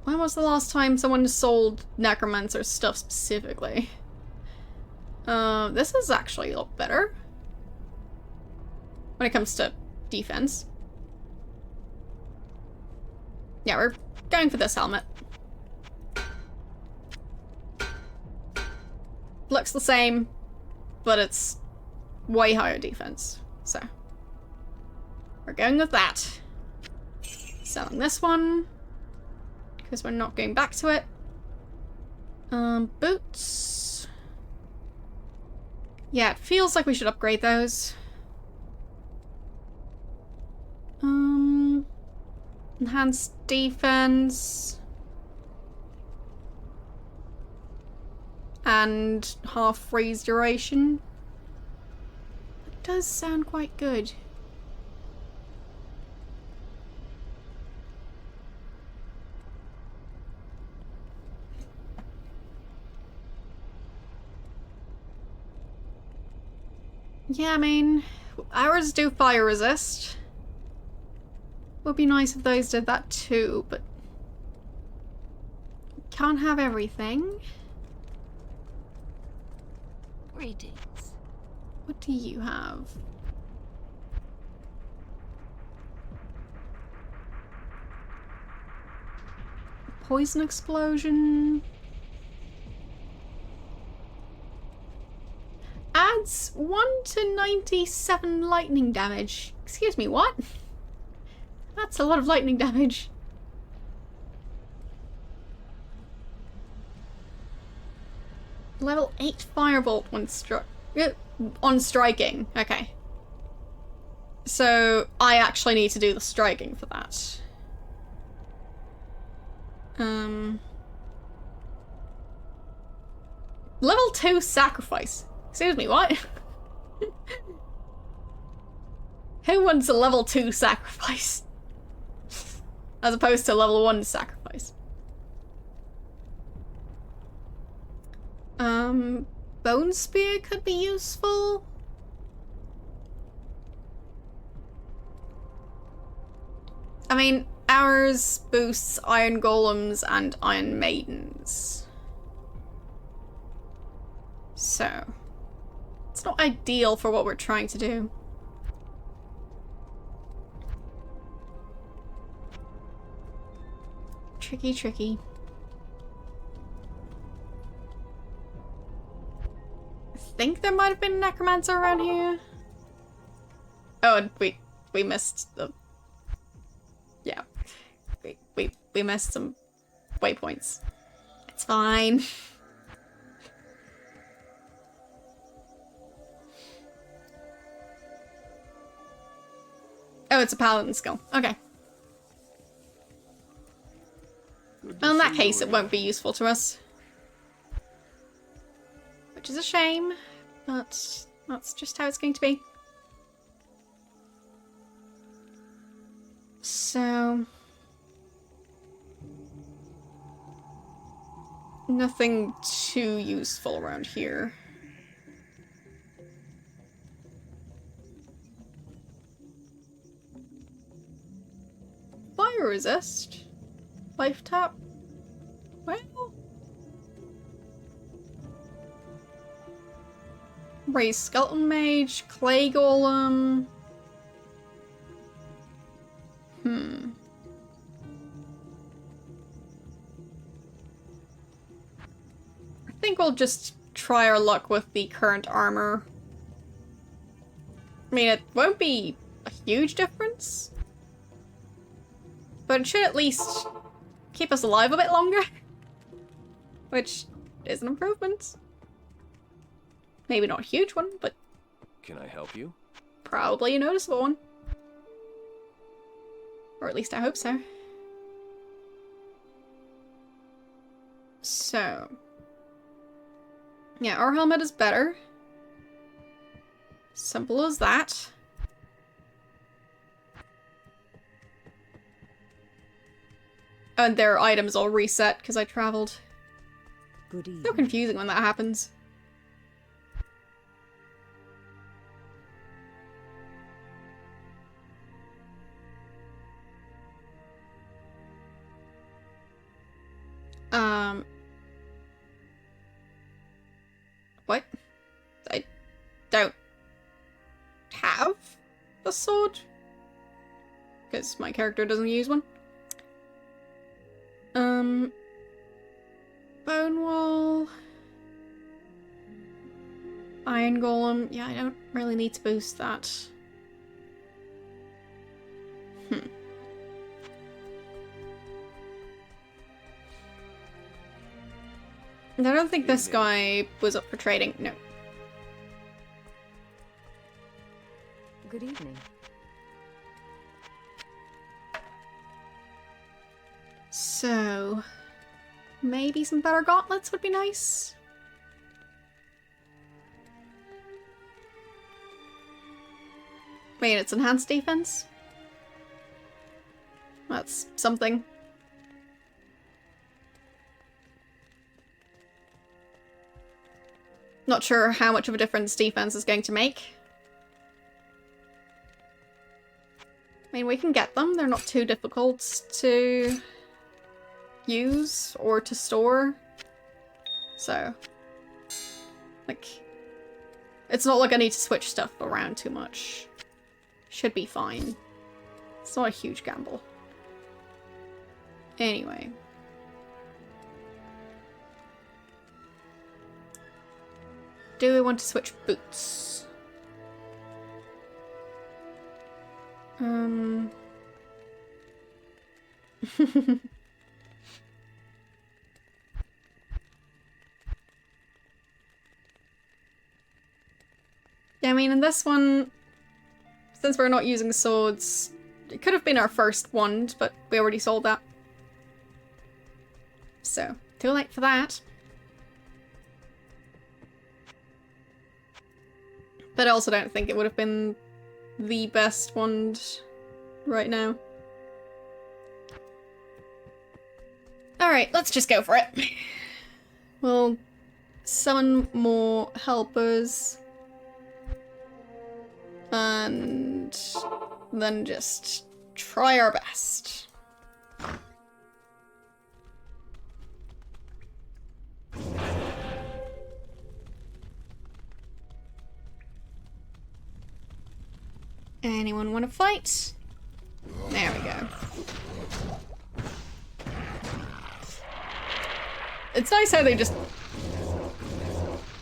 When was the last time someone sold necromancer stuff specifically? This is actually a lot better. When it comes to defense. Yeah, we're going for this helmet. Looks the same, but it's way higher defense. So, we're going with that. Selling this one. Because we're not going back to it. Boots. Yeah, it feels like we should upgrade those. Enhanced defense. And half freeze duration. It does sound quite good. Yeah, I mean, ours do fire resist. Would be nice if those did that too, but can't have everything. Greetings. What do you have? Poison explosion. Adds 1 to 97 lightning damage. Excuse me, what? That's a lot of lightning damage. Level 8 firebolt when on striking. Okay. So I actually need to do the striking for that. Level 2 sacrifice. Excuse me, what? Who wants a level 2 sacrifice? As opposed to level 1 sacrifice. Bone spear could be useful. I mean, ours boosts iron golems and iron maidens. So, it's not ideal for what we're trying to do. Tricky, tricky. I think there might have been a necromancer around here. Oh, and we missed the... Yeah. We missed some waypoints. It's fine. Oh, it's a paladin skill. Okay. Well, in that case, it won't be useful to us. Which is a shame, but that's just how it's going to be. So... nothing too useful around here. Fire resist? Life tap? Well... Raise skeleton mage, clay golem... I think we'll just try our luck with the current armor. I mean, it won't be a huge difference, but it should at least keep us alive a bit longer, which is an improvement. Maybe not a huge one, but... Can I help you? Probably a noticeable one. Or at least I hope so. So... yeah, our helmet is better. Simple as that. And their items all reset because I traveled. Good evening. So confusing when that happens. What? I don't have a sword? Because my character doesn't use one. Bone wall. Iron golem. Yeah, I don't really need to boost that. I don't think this guy was up for trading. No. Good evening. So, maybe some better gauntlets would be nice. Wait, it's enhanced defense? That's something. Not sure how much of a difference defense is going to make. I mean, we can get them. They're not too difficult to use or to store. So, like, it's not like I need to switch stuff around too much. Should be fine. It's not a huge gamble. Anyway. Do we want to switch boots? Yeah, I mean, in this one, since we're not using swords, it could have been our first wand, but we already sold that. So, too late for that. But I also don't think it would have been the best wand right now. Alright, let's just go for it. We'll summon more helpers. And then just try our best. Anyone want to fight? There we go. It's nice how they just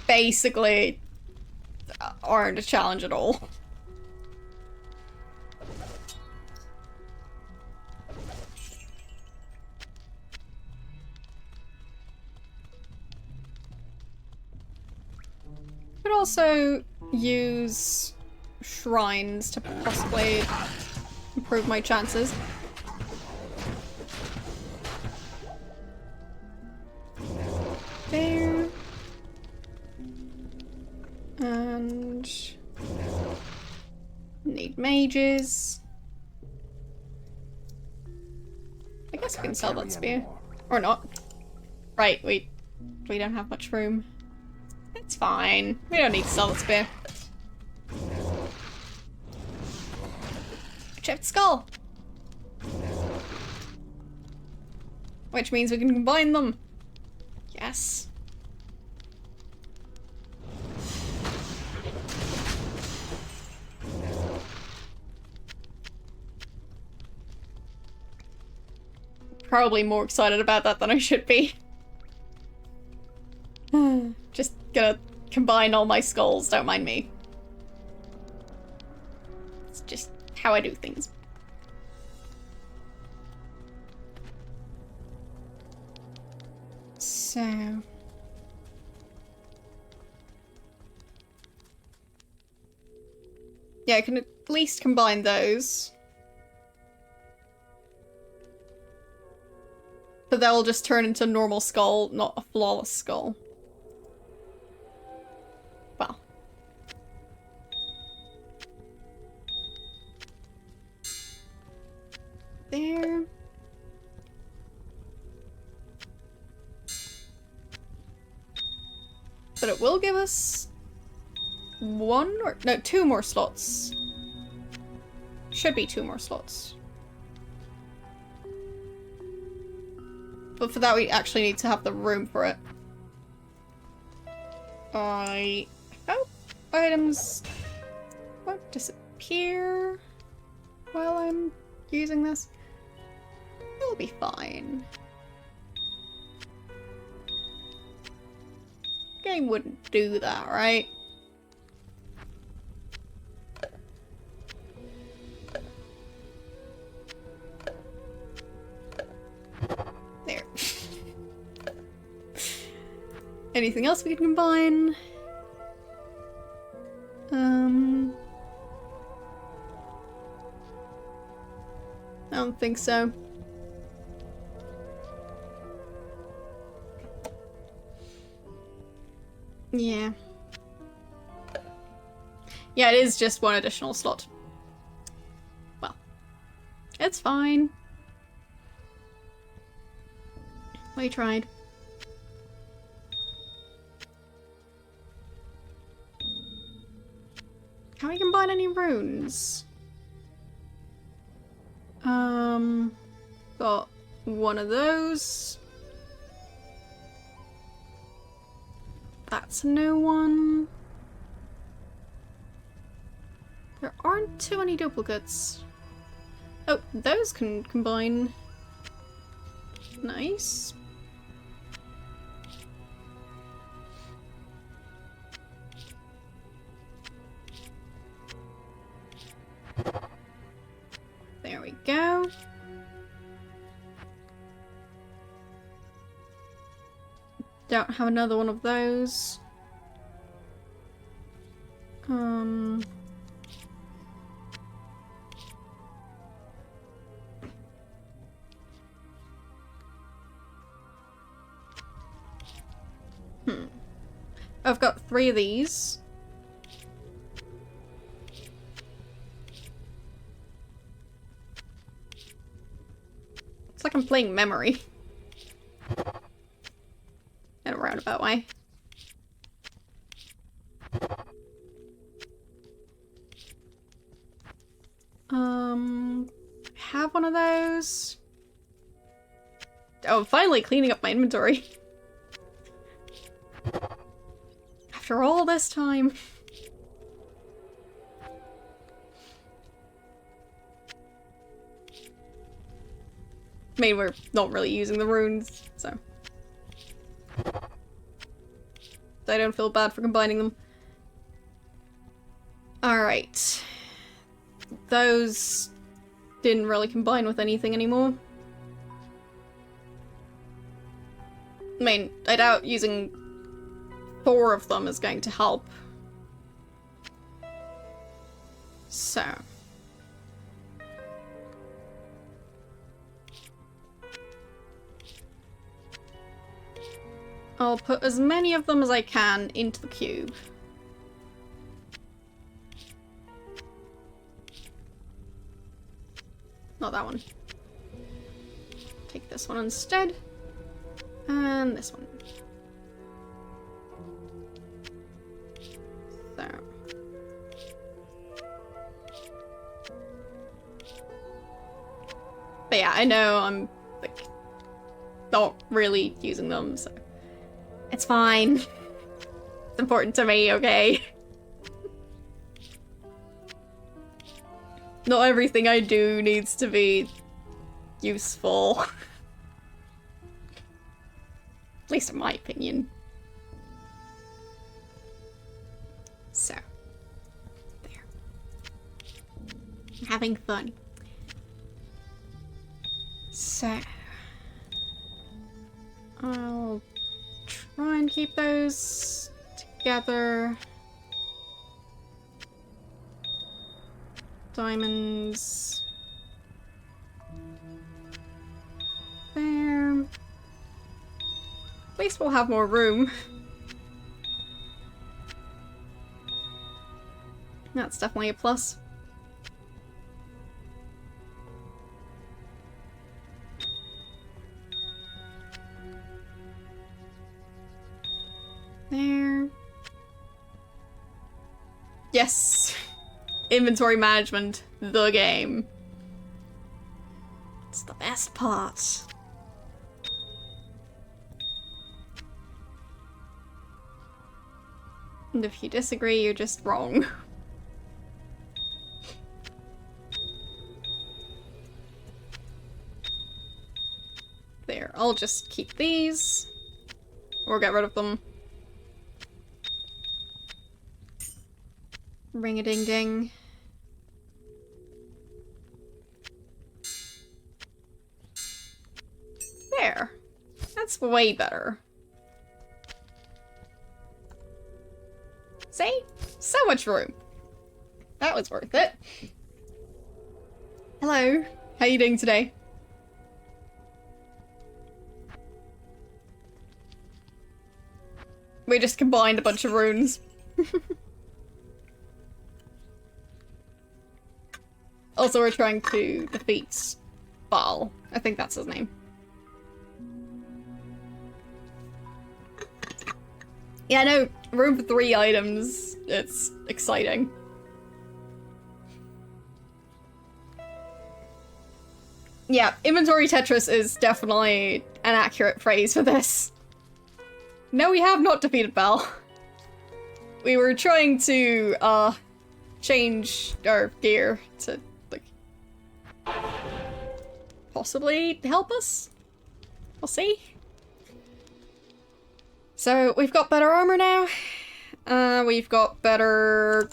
basically aren't a challenge at all. Could also use shrines to possibly improve my chances. There. And need mages. I guess we can sell that spear. Or not. Right, we don't have much room. It's fine. We don't need to sell the spear. Chipped skull! Which means we can combine them. Yes. Probably more excited about that than I should be. Just gonna combine all my skulls, don't mind me. It's just how I do things. So... yeah, I can at least combine those. But they'll just turn into a normal skull, not a flawless skull. Well. There. But it will give us two more slots. Should be 2 more slots. But for that we actually need to have the room for it. I hope items won't disappear while I'm using this. It'll be fine. Game wouldn't do that, right? There. Anything else we can combine? I don't think so. Yeah. Yeah, it is just one additional slot. Well, it's fine. We tried. Can we combine any runes? Got one of those. That's a new one. There aren't too many duplicates. Oh, those can combine. Nice. There we go. Don't have another one of those. I've got 3 of these. It's like I'm playing memory. In a roundabout way. Have one of those. Oh, I'm finally cleaning up my inventory. After all this time. I mean, we're not really using the runes, so. I don't feel bad for combining them. Alright. Those didn't really combine with anything anymore. I mean, I doubt using 4 of them is going to help. So. I'll put as many of them as I can into the cube. Not that one. Take this one instead. And this one. So. But yeah, I know I'm like not really using them, so it's fine. It's important to me, okay? Not everything I do needs to be useful. At least in my opinion. So. There. I'm having fun. So. I'll try and keep those together. Diamonds. There. At least we'll have more room. That's definitely a plus. There. Yes! Inventory management, the game. It's the best part. And if you disagree, you're just wrong. There, I'll just keep these. Or get rid of them. Ring-a-ding-ding. There. That's way better. See? So much room. That was worth it. Hello. How you doing today? We just combined a bunch of runes. Also, we're trying to defeat Baal. I think that's his name. Yeah, no, room for 3 items. It's exciting. Yeah, inventory Tetris is definitely an accurate phrase for this. No, we have not defeated Baal. We were trying to, change our gear to, like, possibly help us? We'll see. So, we've got better armor now. We've got better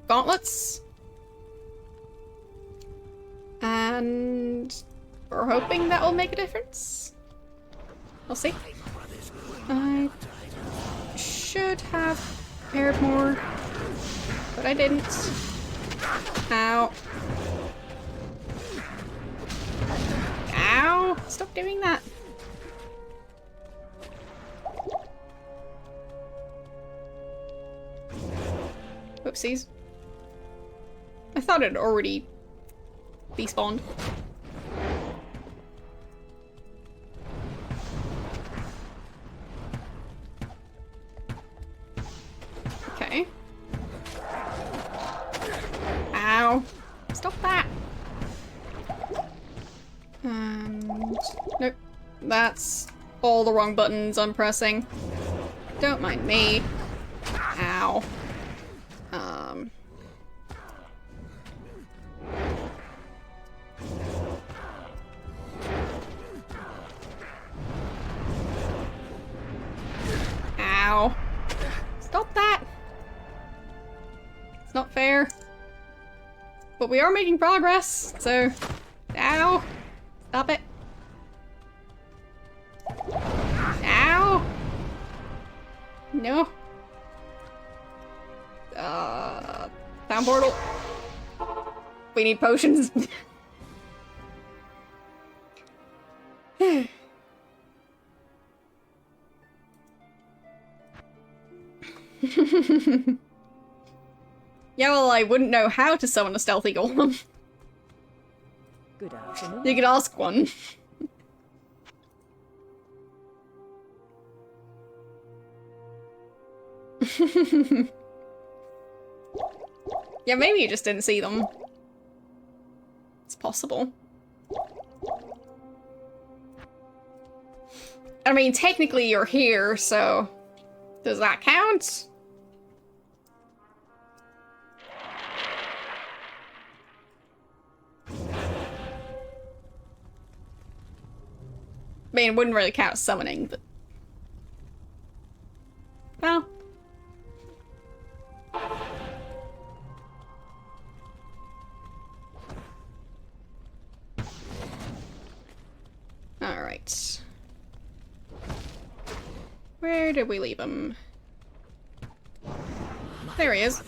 gauntlets. And we're hoping that will make a difference. We'll see. I should have prepared more, but I didn't. Ow. Ow! Stop doing that. Whoopsies. I thought it had already despawned. Okay. Ow. Stop that. Nope. That's all the wrong buttons I'm pressing. Don't mind me. Ow. Ow. Stop that! It's not fair. But we are making progress, so... Ow! Stop it. Ow! No. Town portal. We need potions. Yeah, well, I wouldn't know how to summon a stealthy golem. Good afternoon. You could ask one. Yeah, maybe you just didn't see them. It's possible. I mean, technically you're here, so... Does that count? I mean, it wouldn't really count as summoning, but... Well... Alright. Where did we leave him? There he is.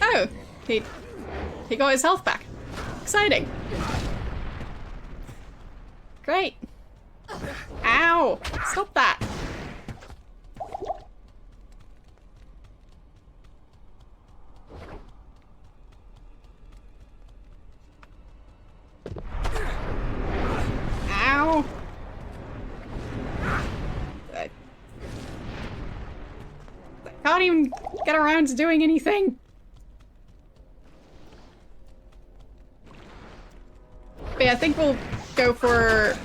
Oh! He got his health back. Exciting. Great. Ow! Stop that! Ow! I can't even get around to doing anything. But yeah, I think we'll go for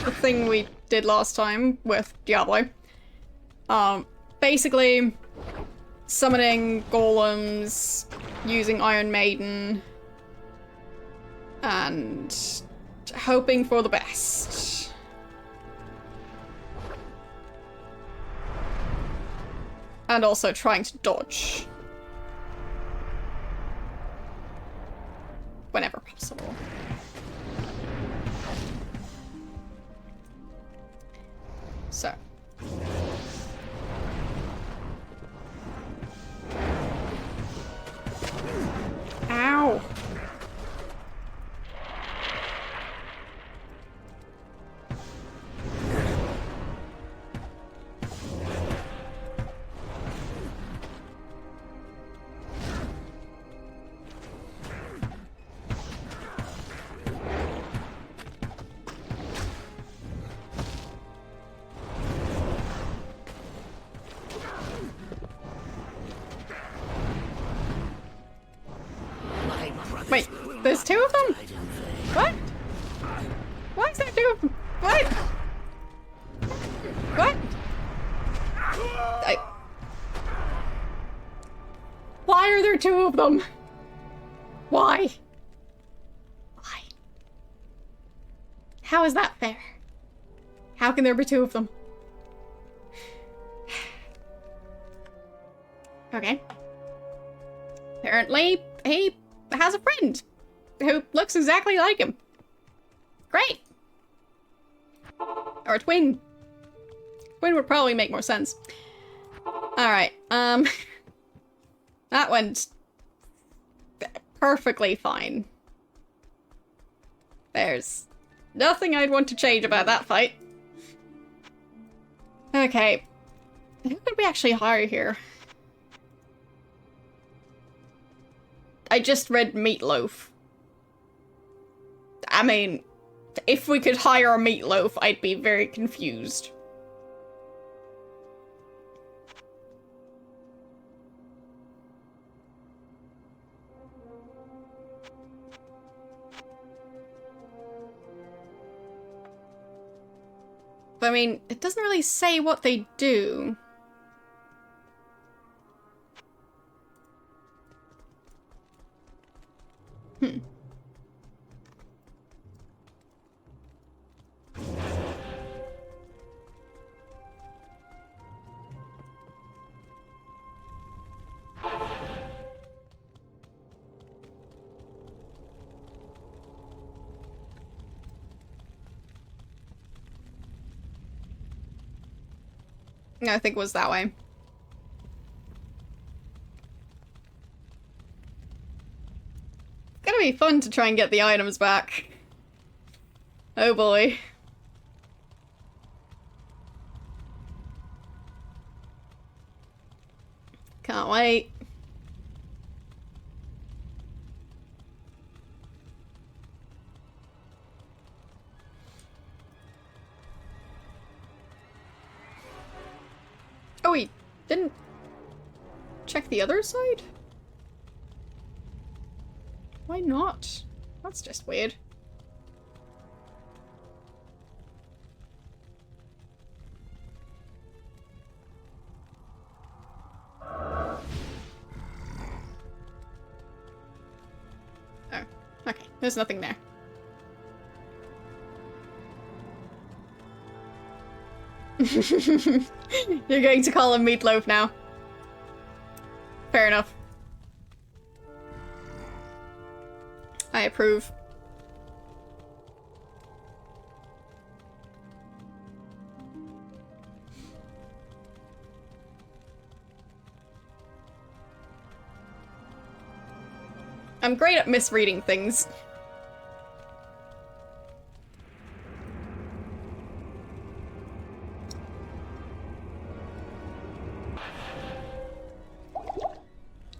the thing we did last time with Diablo. Basically summoning golems, using Iron Maiden, and hoping for the best. And also trying to dodge. Whenever possible. So. There's two of them? What? Why is there two of them? What? What? Why are there two of them? Why? Why? How is that fair? How can there be two of them? Okay. Apparently, he has a friend who looks exactly like him. Great. Or a twin. Twin would probably make more sense. Alright, that went perfectly fine. There's nothing I'd want to change about that fight. Okay. Who could we actually hire here? I just read Meatloaf. I mean, if we could hire a Meatloaf, I'd be very confused. But I mean, it doesn't really say what they do. I think it was that way. It's gonna be fun to try and get the items back. Oh boy. Can't wait. Oh, we didn't check the other side? Why not? That's just weird. Oh, okay. There's nothing there. You're going to call him Meatloaf now. Fair enough. I approve. I'm great at misreading things.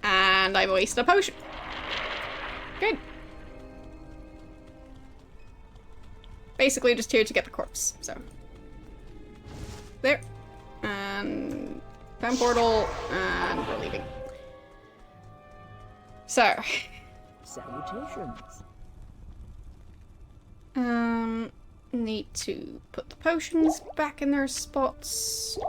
And I wasted a potion. Good. Basically just here to get the corpse, so. There. And time portal, and we're leaving. So. Salutations. Need to put the potions back in their spots.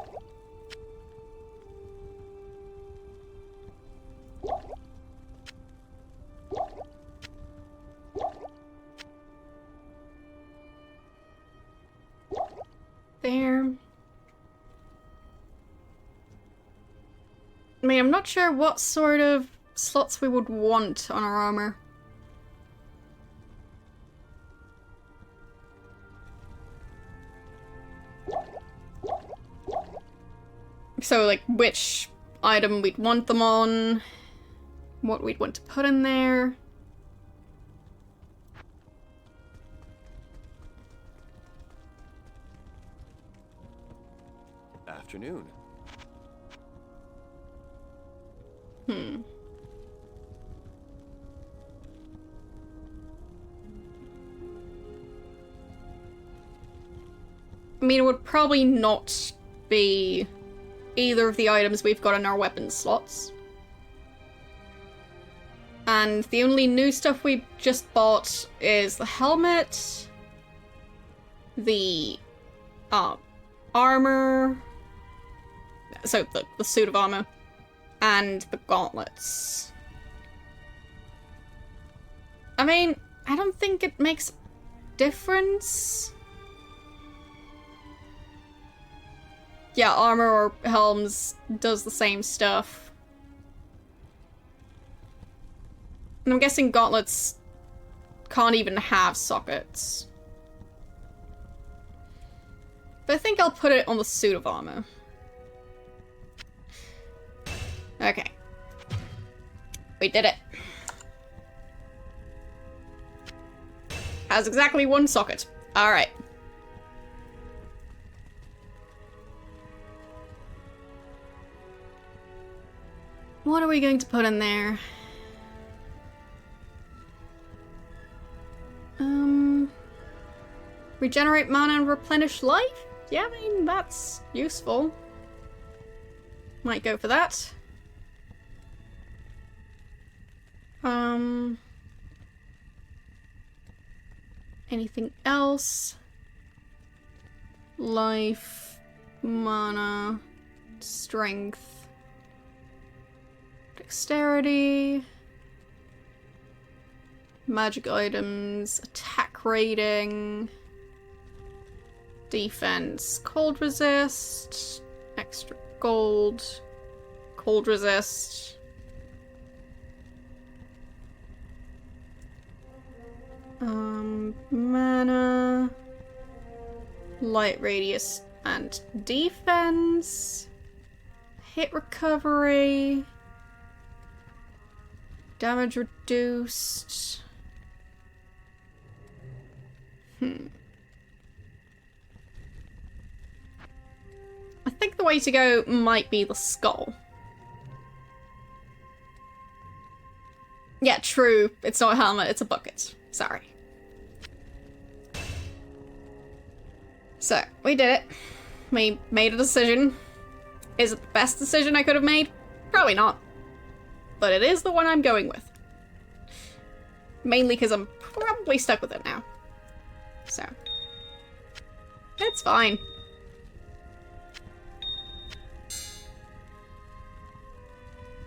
There. I mean, I'm not sure what sort of slots we would want on our armor. So, like, which item we'd want them on, what we'd want to put in there. Afternoon. I mean, it would probably not be either of the items we've got in our weapons slots. And the only new stuff we just bought is the helmet, the armor, so the suit of armor, and the gauntlets. I mean, I don't think it makes a difference. Yeah, armor or helms does the same stuff. And I'm guessing gauntlets can't even have sockets. But I think I'll put it on the suit of armor. Okay. We did it. Has exactly one socket. Alright. What are we going to put in there? Regenerate mana and replenish life? Yeah, I mean, that's useful. Might go for that. Anything else? Life, mana, strength, dexterity, magic items, attack rating, defense, cold resist, extra gold, cold resist. Mana, light radius and defense, hit recovery, damage reduced. I think the way to go might be the skull. Yeah, true. It's not a helmet, it's a bucket. Sorry. So, we did it. We made a decision. Is it the best decision I could have made? Probably not. But it is the one I'm going with. Mainly because I'm probably stuck with it now. So. It's fine.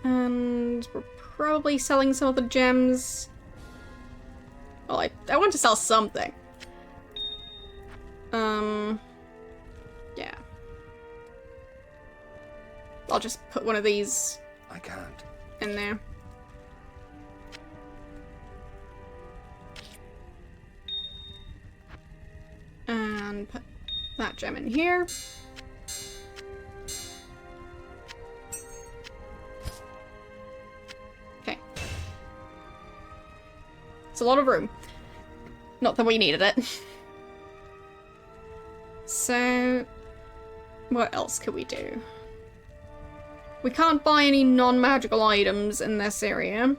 And we're probably selling some of the gems. Well, I want to sell something. Yeah. I'll just put one of these I can't. in there. And put that gem in here. Okay. It's a lot of room. Not that we needed it. So, what else could we do? We can't buy any non-magical items in this area.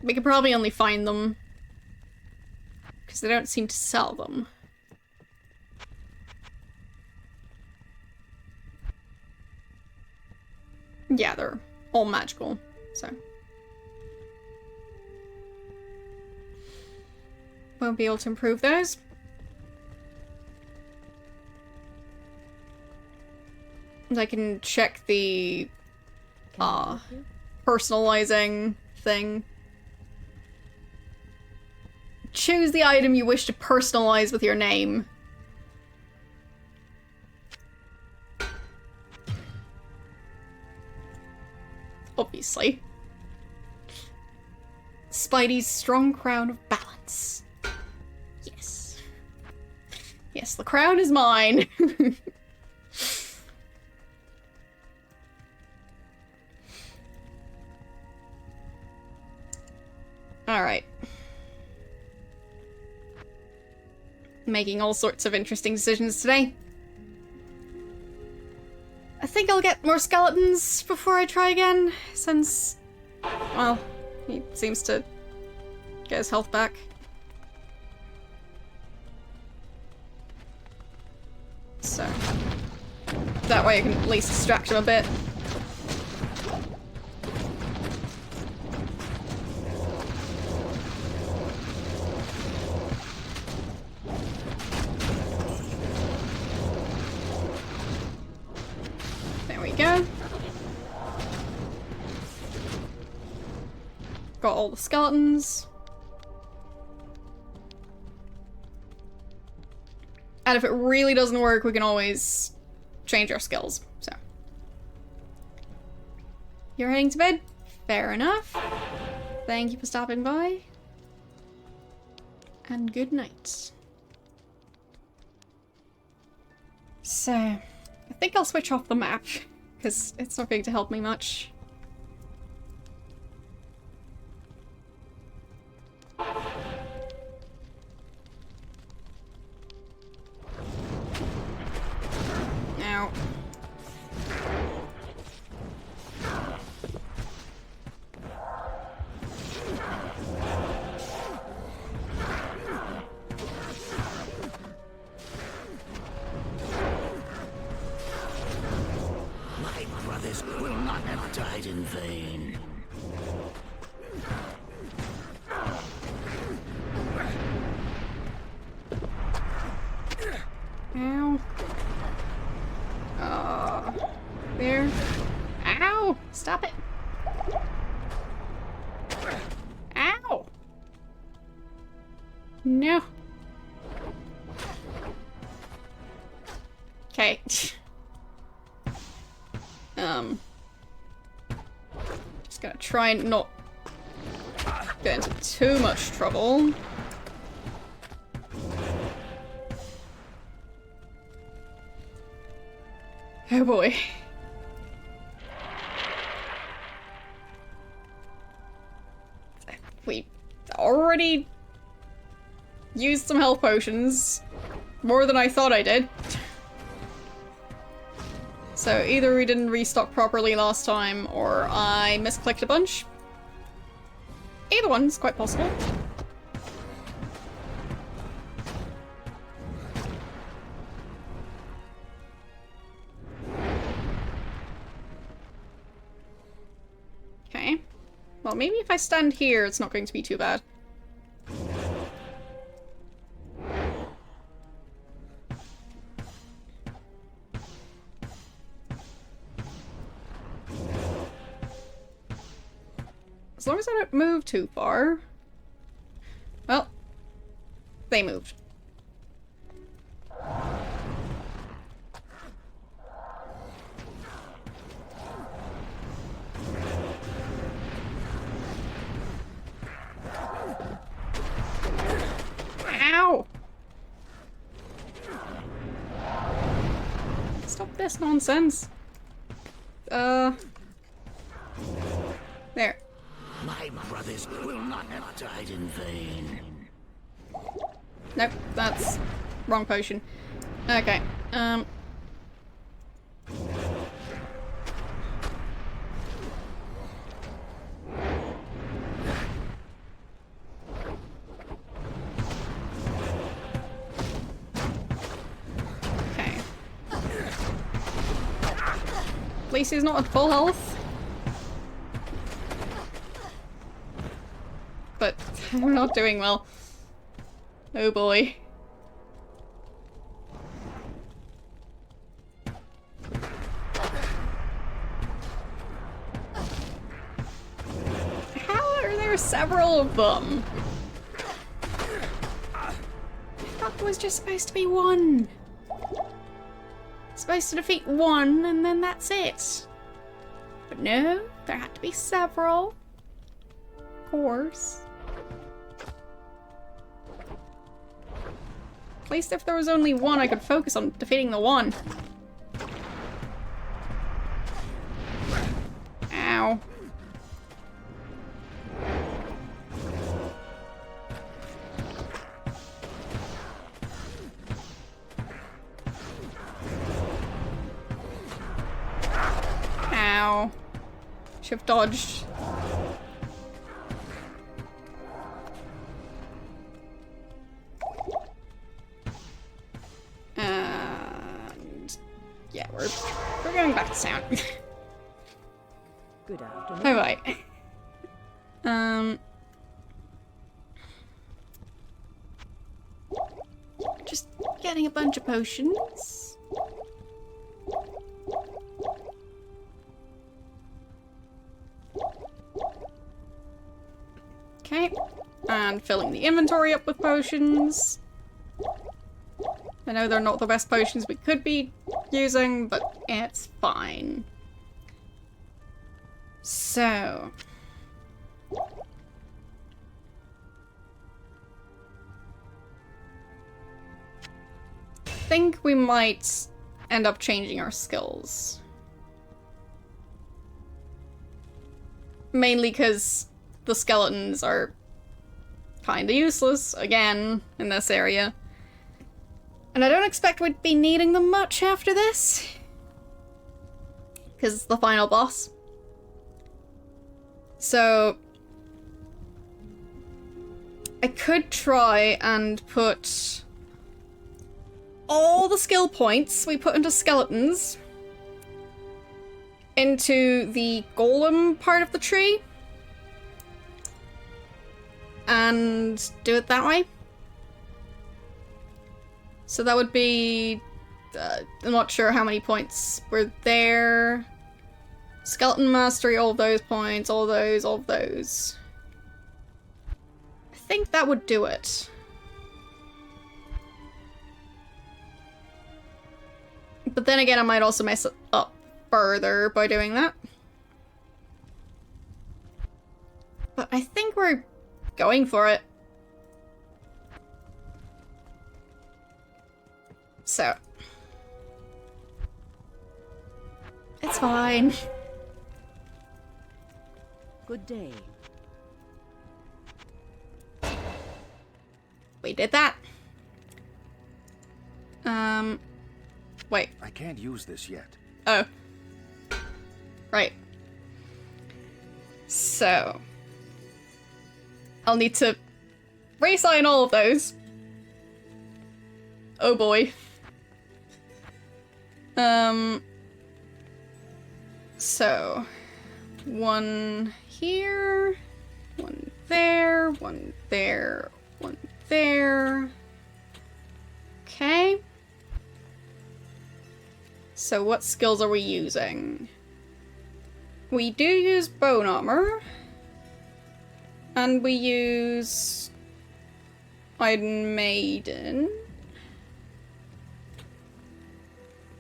We could probably only find them because they don't seem to sell them. Yeah, they're all magical, so. Won't be able to improve those. I can check the personalizing thing. Choose the item you wish to personalize with your name. Obviously. Spidey's strong crown of balance. Yes. Yes, the crown is mine. Alright. Making all sorts of interesting decisions today. I think I'll get more skeletons before I try again, since, well, he seems to get his health back. So, that way I can at least distract him a bit. got all the skeletons. And if it really doesn't work, we can always change our skills, so. You're heading to bed? Fair enough. Thank you for stopping by. And good night. So, I think I'll switch off the map, because it's not going to help me much. Now. My brothers will not have died in vain. Ow. There. Ow! Stop it. Ow! No. Okay. Just gonna try and not get into too much trouble. Oh boy. We already used some health potions. More than I thought I did. So either we didn't restock properly last time, or I misclicked a bunch. Either one's quite possible. Okay. Well, maybe if I stand here, it's not going to be too bad. As long as I don't move too far. Well, they moved. Ow! Stop this nonsense. There. My brothers will not have died in vain. Nope, that's wrong potion. Okay, okay. At least he's not at full health. But I'm not doing well. Oh boy. How are there several of them? I thought there was just supposed to be one. Supposed to defeat one and then that's it. But no, there had to be several. Of course. At least if there was only one, I could focus on defeating the one. Ow. Ow. Should've dodged. And yeah, we're going back to town. Good afternoon. Alright. Just getting a bunch of potions. and filling the inventory up with potions. I know they're not the best potions we could be using, but it's fine. So... I think we might end up changing our skills. Mainly because the skeletons are kinda useless, again, in this area. And I don't expect we'd be needing them much after this. Because it's the final boss. So... I could try and put all the skill points we put into skeletons into the golem part of the tree. And do it that way. So that would be... I'm not sure how many points were there. Skeleton mastery, all of those points, all those, all of those. I think that would do it. But then again, I might also mess it up further by doing that. But I think we're going for it. So. It's fine. Good day. We did that. Wait. I can't use this yet. Oh. Right. So. I'll need to reassign all of those. Oh boy. So. One here. One there. One there. One there. Okay. So what skills are we using? We do use bone armor. And we use Iron Maiden.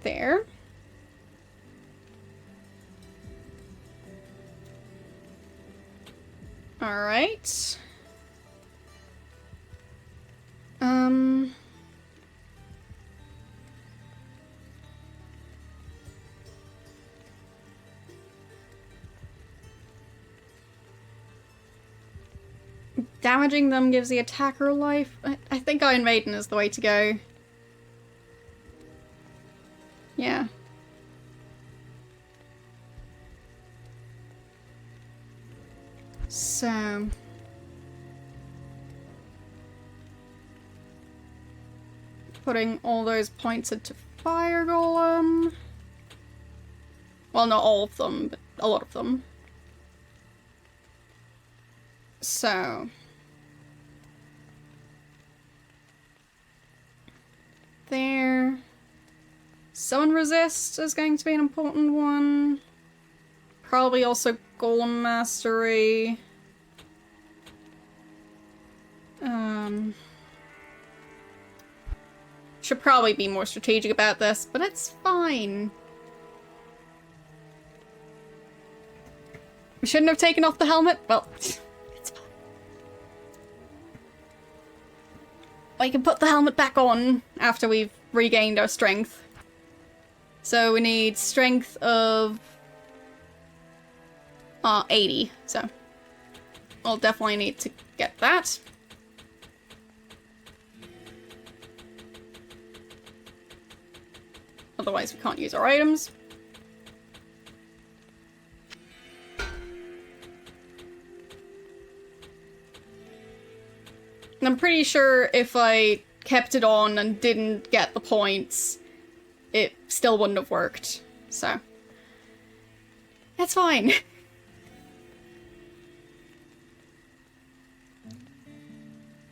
There. Alright. Damaging them gives the attacker life. I think Iron Maiden is the way to go. Yeah. So... putting all those points into Fire Golem. Well, not all of them, but a lot of them. So... there. Summon Resist is going to be an important one. Probably also Golem Mastery. Should probably be more strategic about this, but it's fine. We shouldn't have taken off the helmet? Well, it's fine. I can put the helmet back on after we've regained our strength. So we need strength of 80, so we'll definitely need to get that. Otherwise we can't use our items. And I'm pretty sure if I kept it on and didn't get the points, it still wouldn't have worked. So, that's fine.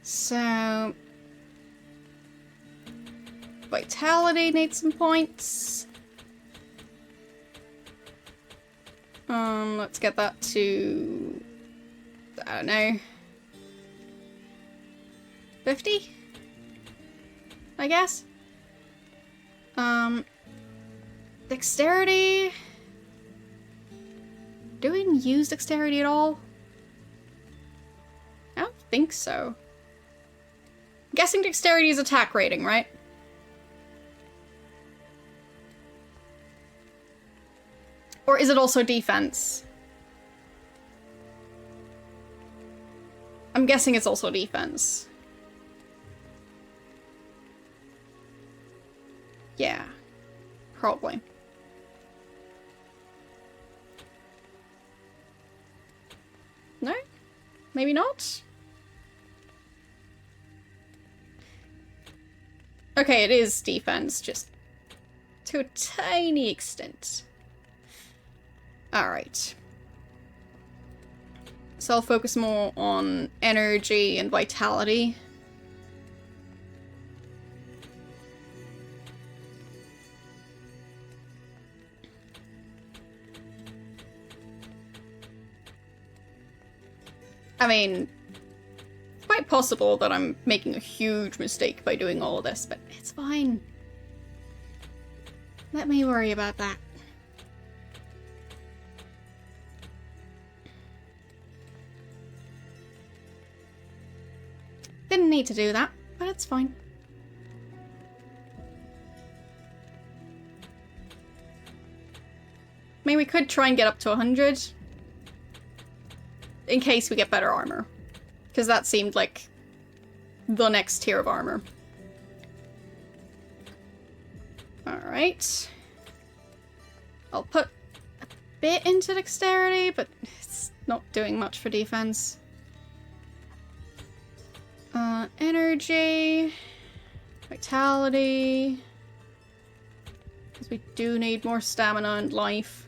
So, Vitality needs some points. Let's get that to, I don't know, 50? I guess? Dexterity? Do we even use dexterity at all? I don't think so. I'm guessing dexterity is attack rating, right? Or is it also defense? I'm guessing it's also defense. Yeah, probably. No? Maybe not? Okay, it is defense, just to a tiny extent. Alright. So I'll focus more on energy and vitality. I mean, it's quite possible that I'm making a huge mistake by doing all of this, but it's fine. Let me worry about that. Didn't need to do that, but it's fine. I mean, we could try and get up to 100. In case we get better armor. Because that seemed like the next tier of armor. Alright. I'll put a bit into dexterity, but it's not doing much for defense. Energy. Vitality. Because we do need more stamina and life.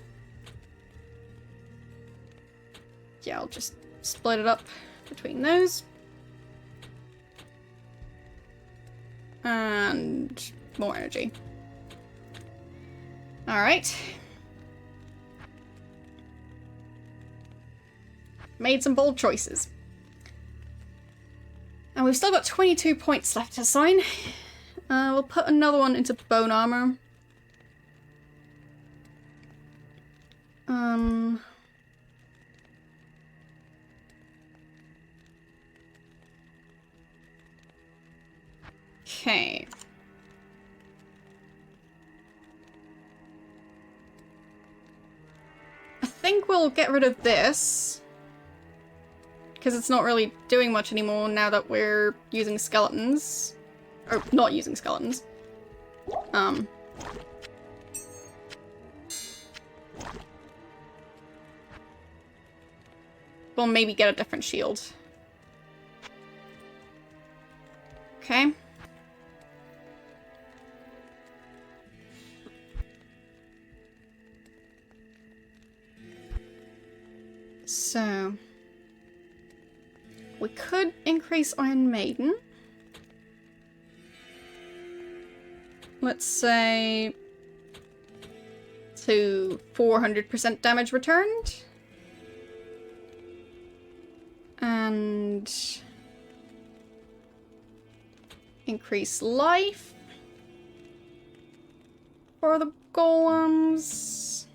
Yeah, I'll just split it up between those. And more energy. Alright. Made some bold choices. And we've still got 22 points left to assign. We'll put another one into bone armor. Okay. I think we'll get rid of this. Because it's not really doing much anymore now that we're using skeletons. Or not using skeletons. We'll maybe get a different shield. Okay. So, we could increase Iron Maiden. Let's say to 400% damage returned. And increase life for the golems.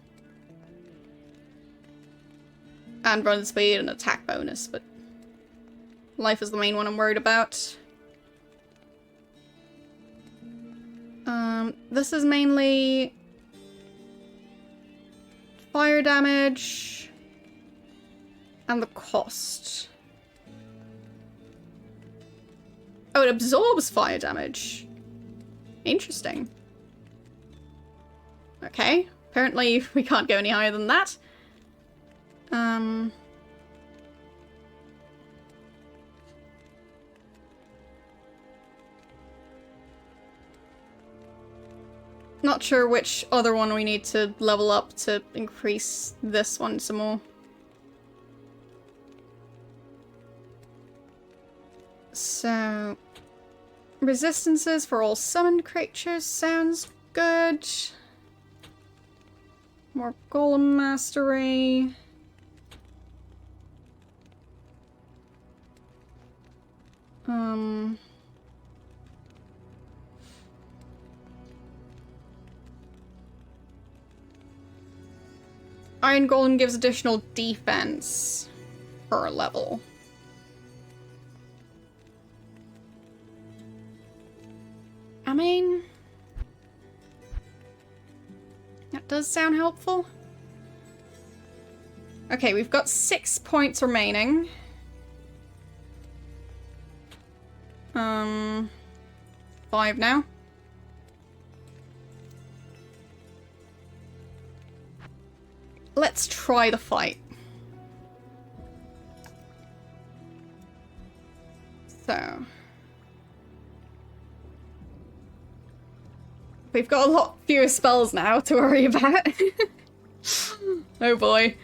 And run speed and attack bonus, but life is the main one I'm worried about. This is mainly fire damage and the cost. Oh, it absorbs fire damage. Interesting. Okay, apparently we can't go any higher than that. Not sure which other one we need to level up to increase this one some more. So, resistances for all summoned creatures sounds good. More golem mastery. Iron Golem gives additional defense per level. I mean, that does sound helpful. Okay, we've got 6 points remaining. 5 now. Let's try the fight. So. We've got a lot fewer spells now to worry about. Oh boy.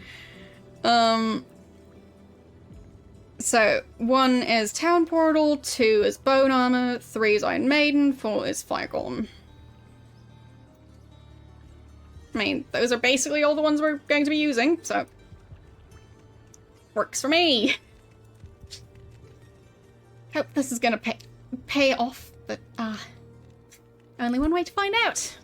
So 1 is Town Portal, 2 is Bone Armor, 3 is Iron Maiden, 4 is Fire Golem. I mean, those are basically all the ones we're going to be using, so works for me. Hope this is gonna pay off, but only one way to find out.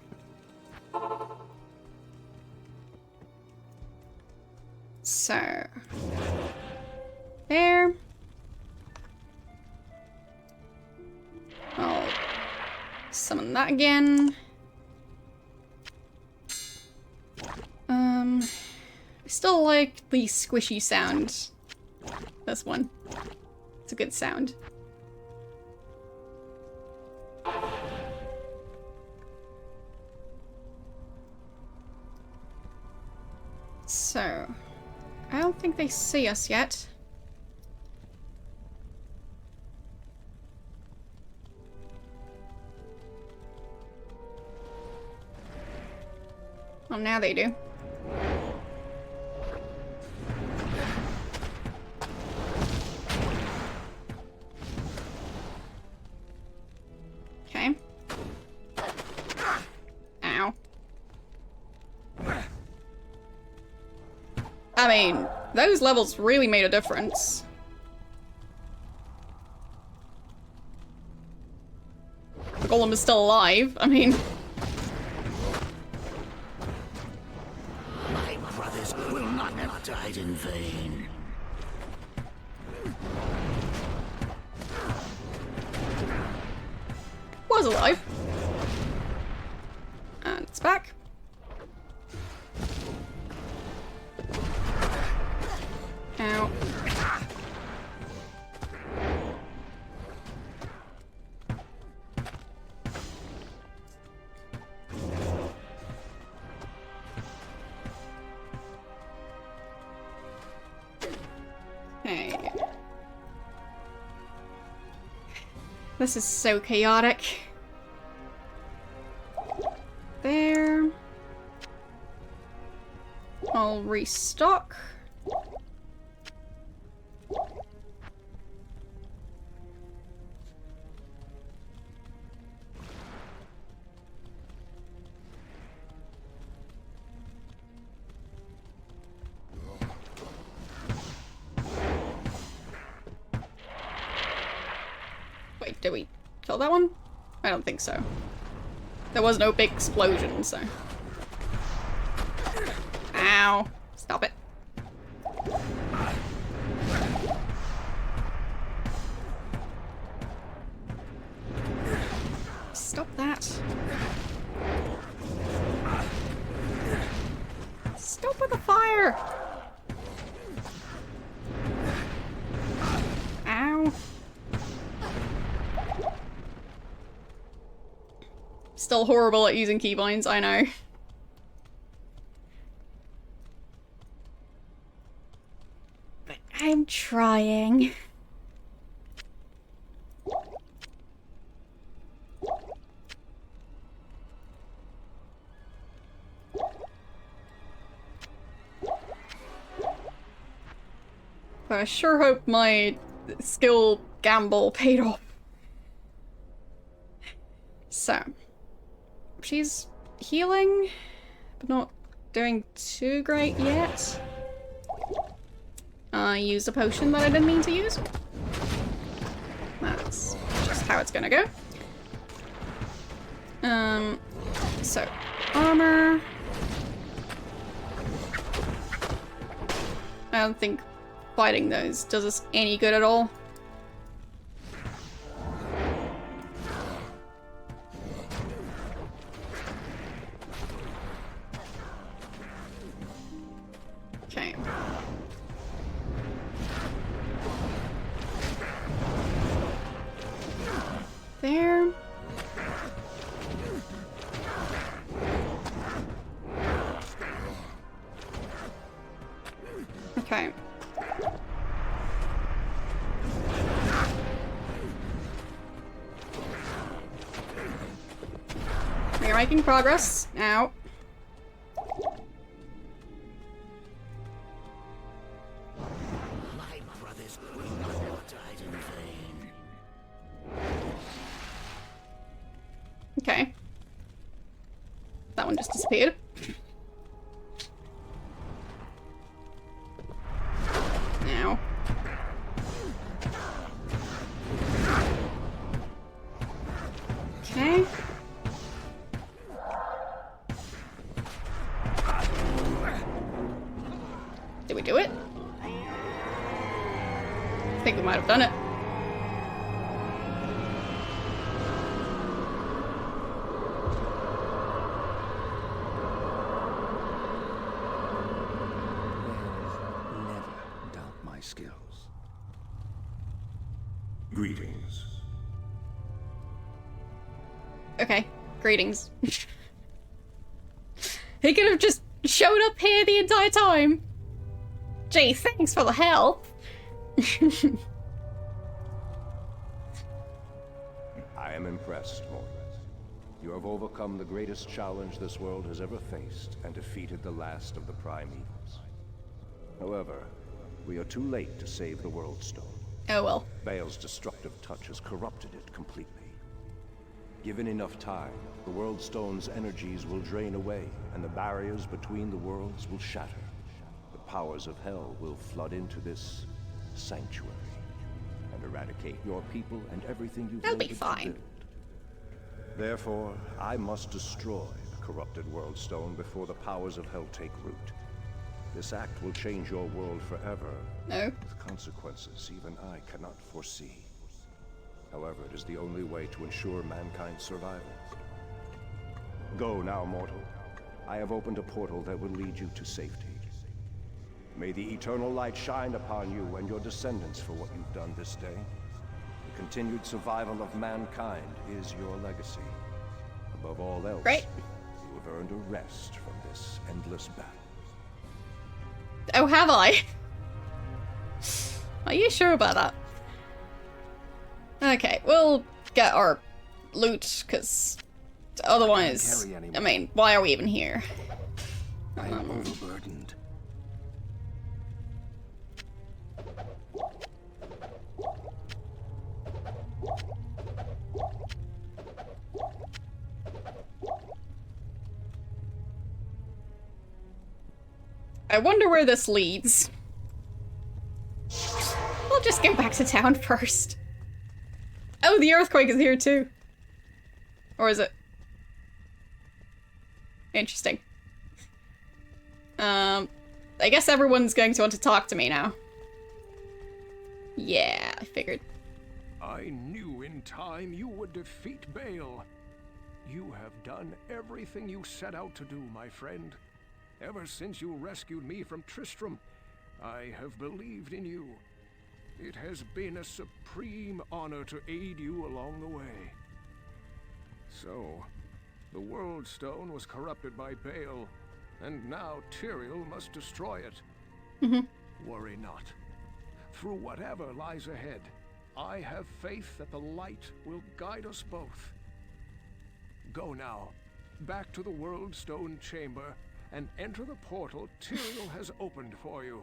So there. I'll summon that again. I still like the squishy sound. This one. It's a good sound. So, I don't think they see us yet. Well, now they do. Okay. Ow. I mean, those levels really made a difference. The golem is still alive. I mean... My brothers will not have died in vain. Was alive. And it's back. Ow. Okay. This is so chaotic. There. I'll restock. Wait, did we kill that one? I don't think so. There was no big explosion, so. Ow. Stop it. Stop that. Stop with the fire! Ow. Still horrible at using keybinds, I know. But I'm trying. But I sure hope my skill gamble paid off. So. She's healing, but not doing too great yet. I used a potion that I didn't mean to use. That's just how it's gonna go. So, armor. I don't think fighting those does us any good at all. Okay. There. Okay. We're making progress now. My brothers will not died in vain. Okay. That one just disappeared. Now. Okay. Did we do it? I think we might have done it. Never doubt my skills. Greetings. Okay, greetings. He could have just showed up here the entire time. Gee, thanks for the help. I am impressed, Mortal. You have overcome the greatest challenge this world has ever faced and defeated the last of the prime evils. However, we are too late to save the World Stone. Oh well. Baal's destructive touch has corrupted it completely. Given enough time, the World Stone's energies will drain away, and the barriers between the worlds will shatter. The powers of hell will flood into this sanctuary and eradicate your people and everything you've That'll be labored to fine. build. Therefore, I must destroy the corrupted World Stone before the powers of hell take root. This act will change your world forever, No. with consequences even I cannot foresee. However, it is the only way to ensure mankind's survival. Go now, mortal. I have opened a portal that will lead you to safety. May the eternal light shine upon you and your descendants for what you've done this day. The continued survival of mankind is your legacy. Above all else, Great. you have earned a rest from this endless battle. Oh, have I? Are you sure about that? Okay, we'll get our loot, because otherwise, I mean, why are we even here? I am overburdened. I wonder where this leads. We'll just go back to town first. Oh, the earthquake is here too. Or is it? Interesting. I guess everyone's going to want to talk to me now. Yeah, I figured. I knew in time you would defeat Baal. You have done everything you set out to do, my friend. Ever since you rescued me from Tristram, I have believed in you. It has been a supreme honor to aid you along the way. So, the World Stone was corrupted by Baal, and now Tyrael must destroy it. Worry not. Through whatever lies ahead, I have faith that the light will guide us both. Go now, back to the World Stone Chamber, and enter the portal Tyrael has opened for you.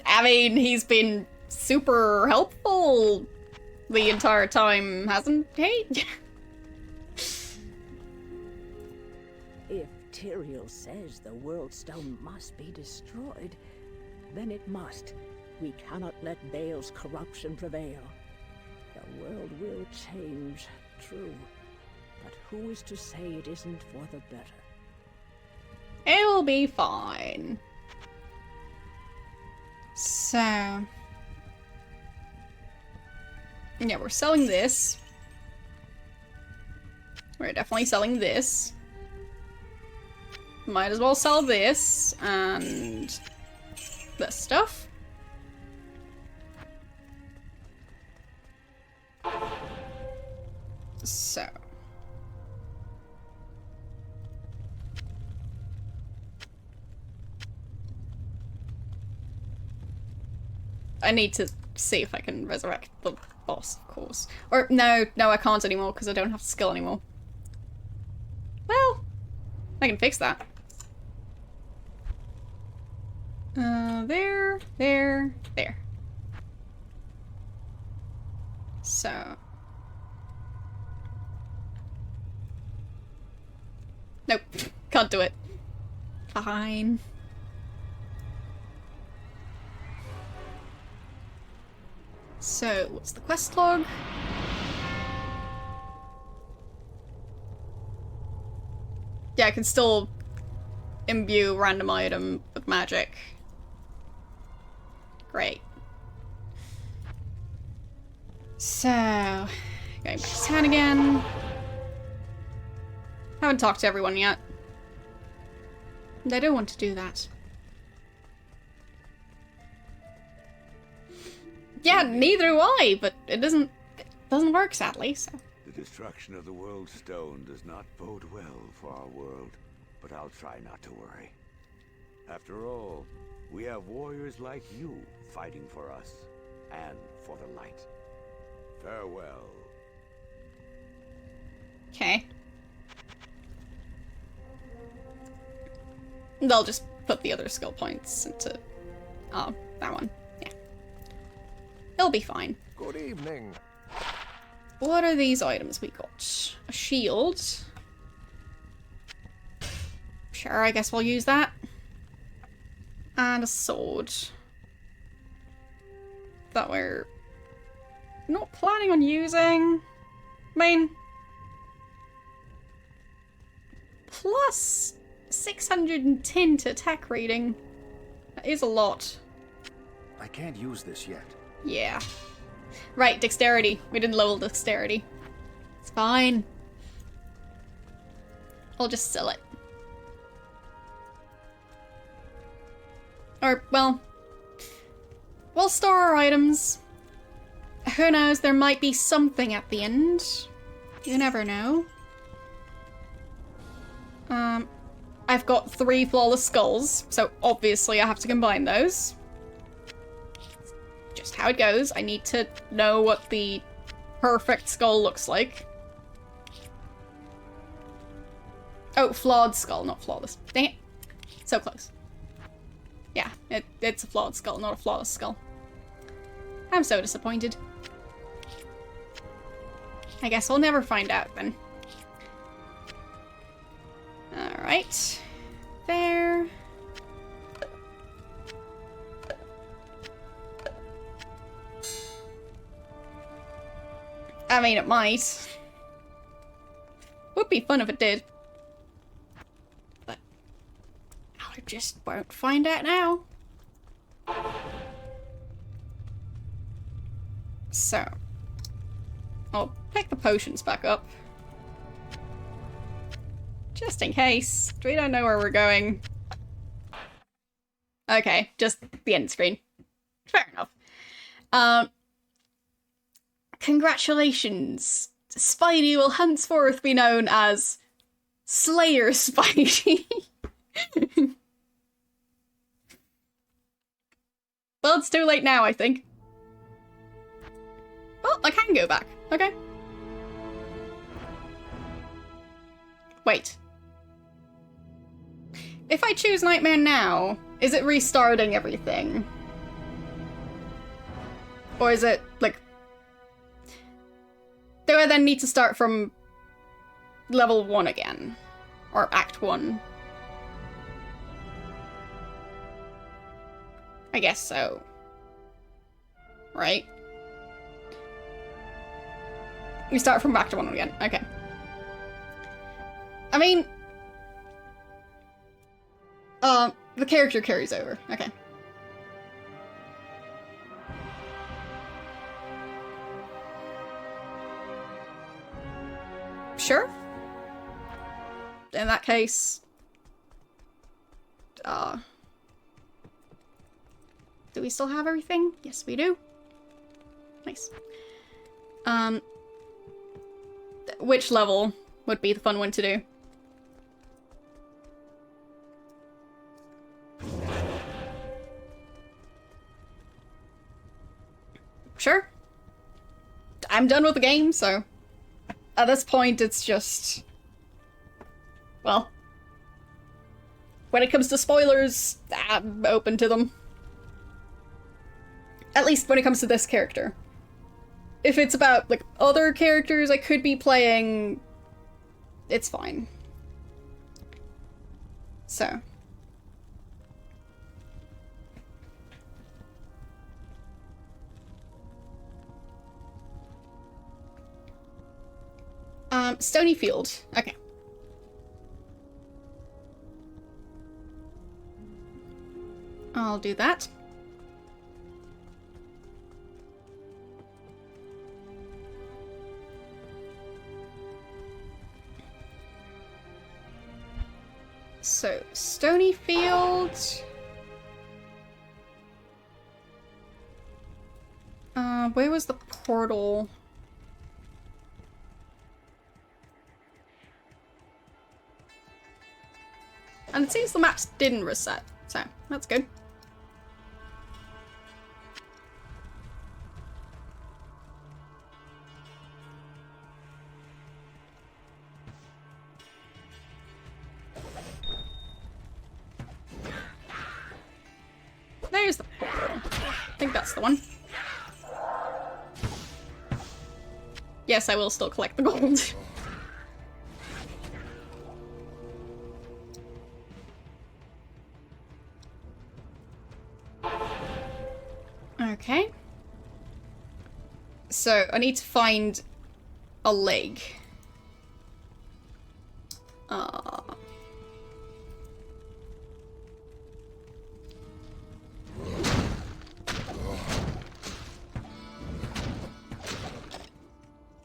I mean, he's been super helpful the entire time, hasn't he? If Tyrael says the World Stone must be destroyed, then it must. We cannot let Baal's corruption prevail. The world will change, true. But who is to say it isn't for the better? It'll be fine. So... yeah, we're selling this. We're definitely selling this. Might as well sell this, and... this stuff. So... I need to see if I can resurrect the boss, of course. Or, no, I can't anymore, because I don't have the skill anymore. Well, I can fix that. There. So... nope, can't do it. Fine. So, what's the quest log? Yeah, I can still imbue random item with magic. Great. So, going back to town again. Haven't talked to everyone yet. And I don't want to do that. Yeah, neither do I, but it doesn't work, sadly, so. The destruction of the World Stone does not bode well for our world, but I'll try not to worry. After all, we have warriors like you fighting for us, and for the light. Farewell. Okay. They'll just put the other skill points into... oh, that one. Yeah. It'll be fine. Good evening. What are these items we got? A shield. Sure, I guess we'll use that. And a sword. That we're not planning on using. I mean... plus 610 to attack rating. That is a lot. I can't use this yet. Yeah. Right, dexterity. We didn't level dexterity. It's fine. I'll just sell it. Or, well... we'll store our items. Who knows, there might be something at the end. You never know. I've got 3 flawless skulls, so obviously I have to combine those. Just how it goes. I need to know what the perfect skull looks like. Oh, flawed skull, not flawless. Dang it. So close. Yeah, it's a flawed skull, not a flawless skull. I'm so disappointed. I guess we'll never find out then. Alright. There. I mean, it might. Would be fun if it did. But I just won't find out now. So, I'll pick the potions back up. Just in case. We don't know where we're going. Okay, just the end screen. Fair enough. Congratulations. Spidey will henceforth be known as Slayer Spidey. Well, it's too late now, I think. Well, I can go back. Okay. Wait. If I choose Nightmare now, is it restarting everything? Or is it, like... do I then need to start from level 1 again? Or Act 1? I guess so. Right? We start from Act 1 again. Okay. I mean... the character carries over. Okay. Sure. In that case... do we still have everything? Yes, we do. Nice. Which level would be the fun one to do? Sure. I'm done with the game, so... at this point, it's just... well... when it comes to spoilers, I'm open to them. At least when it comes to this character. If it's about, like, other characters I could be playing... it's fine. So... Stony Field. Okay. I'll do that. So, Stony Field... where was the portal? And it seems the maps didn't reset, so that's good. There's the portal. I think that's the one. Yes, I will still collect the gold. Okay. So, I need to find a leg.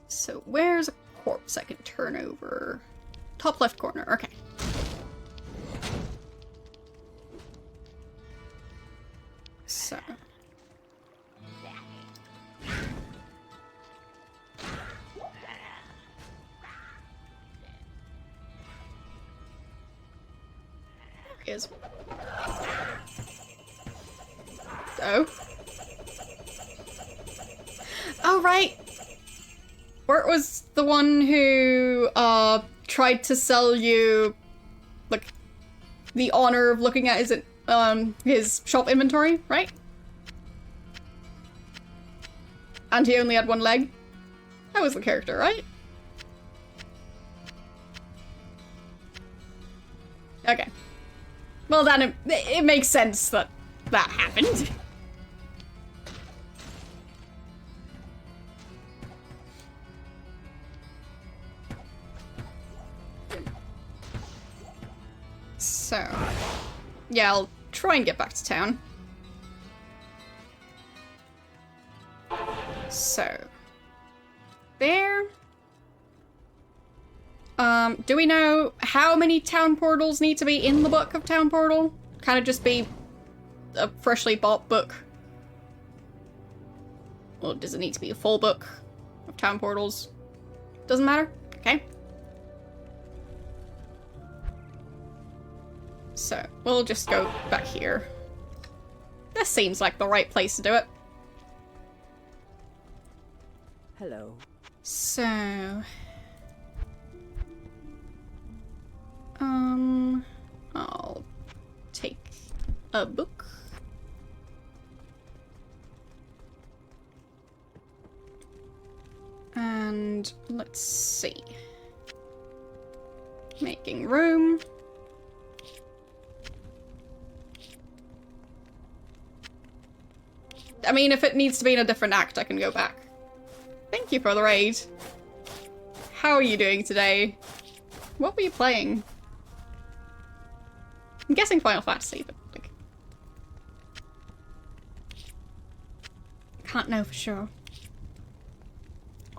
So, where's a corpse I can turn over? Top left corner, okay. So... is. Oh. Oh, right. Bert was the one who, tried to sell you, like, the honor of looking at his shop inventory, right? And he only had one leg. That was the character, right? Okay. Well, then it makes sense that that happened. So, yeah, I'll try and get back to town. So, there. Do we know how many town portals need to be in the book of town portal? Can it just be a freshly bought book? Or does it need to be a full book of town portals? Doesn't matter? Okay. So, we'll just go back here. This seems like the right place to do it. Hello. So... I'll take a book. And let's see. Making room. I mean, if it needs to be in a different act, I can go back. Thank you for the raid. How are you doing today? What were you playing? I'm guessing Final Fantasy, but like... can't know for sure.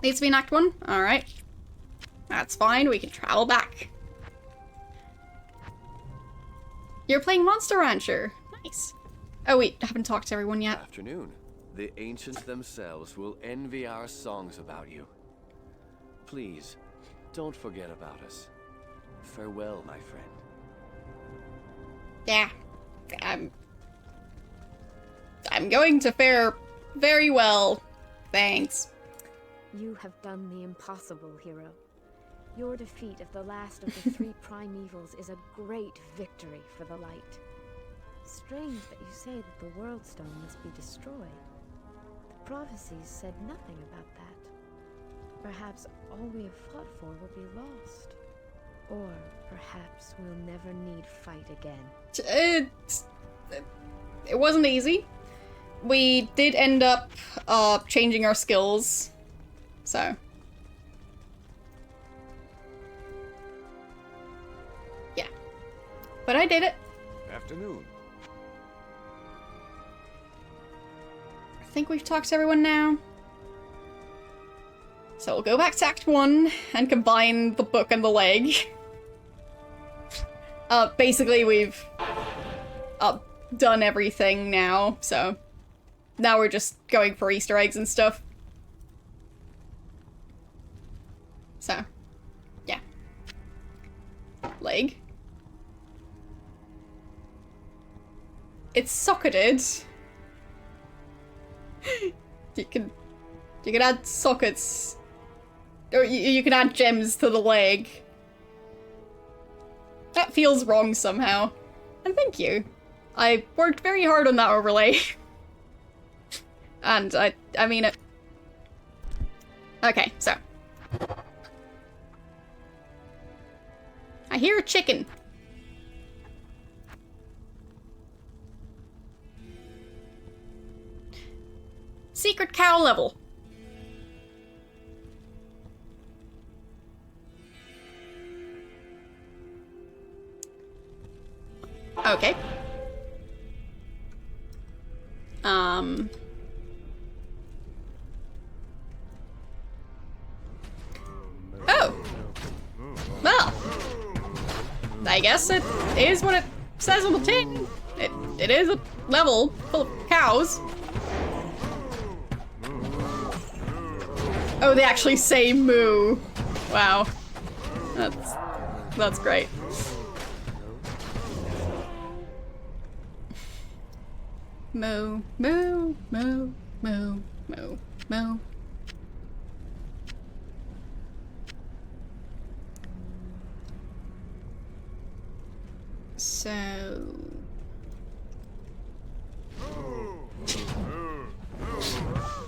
Needs to be in Act 1? Alright. That's fine, we can travel back. You're playing Monster Rancher. Nice. Oh wait, I haven't talked to everyone yet. Afternoon. The ancients themselves will envy our songs about you. Please, don't forget about us. Farewell, my friend. Yeah. I'm going to fare very well. Thanks. You have done the impossible, hero. Your defeat of the last of the three primevals is a great victory for the light. Strange that you say that the World Stone must be destroyed. The prophecies said nothing about that. Perhaps all we have fought for will be lost. Or perhaps we'll never need fight again. It wasn't easy. We did end up changing our skills. So. Yeah. But I did it. Afternoon. I think we've talked to everyone now. So we'll go back to Act 1 and combine the book and the leg. Basically we've done everything now, so now we're just going for Easter eggs and stuff. So, yeah. Leg. It's socketed. You can add sockets, or you can add gems to the leg. That feels wrong somehow. And thank you. I worked very hard on that overlay. And I mean it. Okay, so. I hear a chicken. Secret cow level. Okay. Oh. Well. I guess it is what it says on the tin. It is a level full of cows. Oh, they actually say moo. Wow. That's great. Moo, moo, moo, moo, moo, moo. So...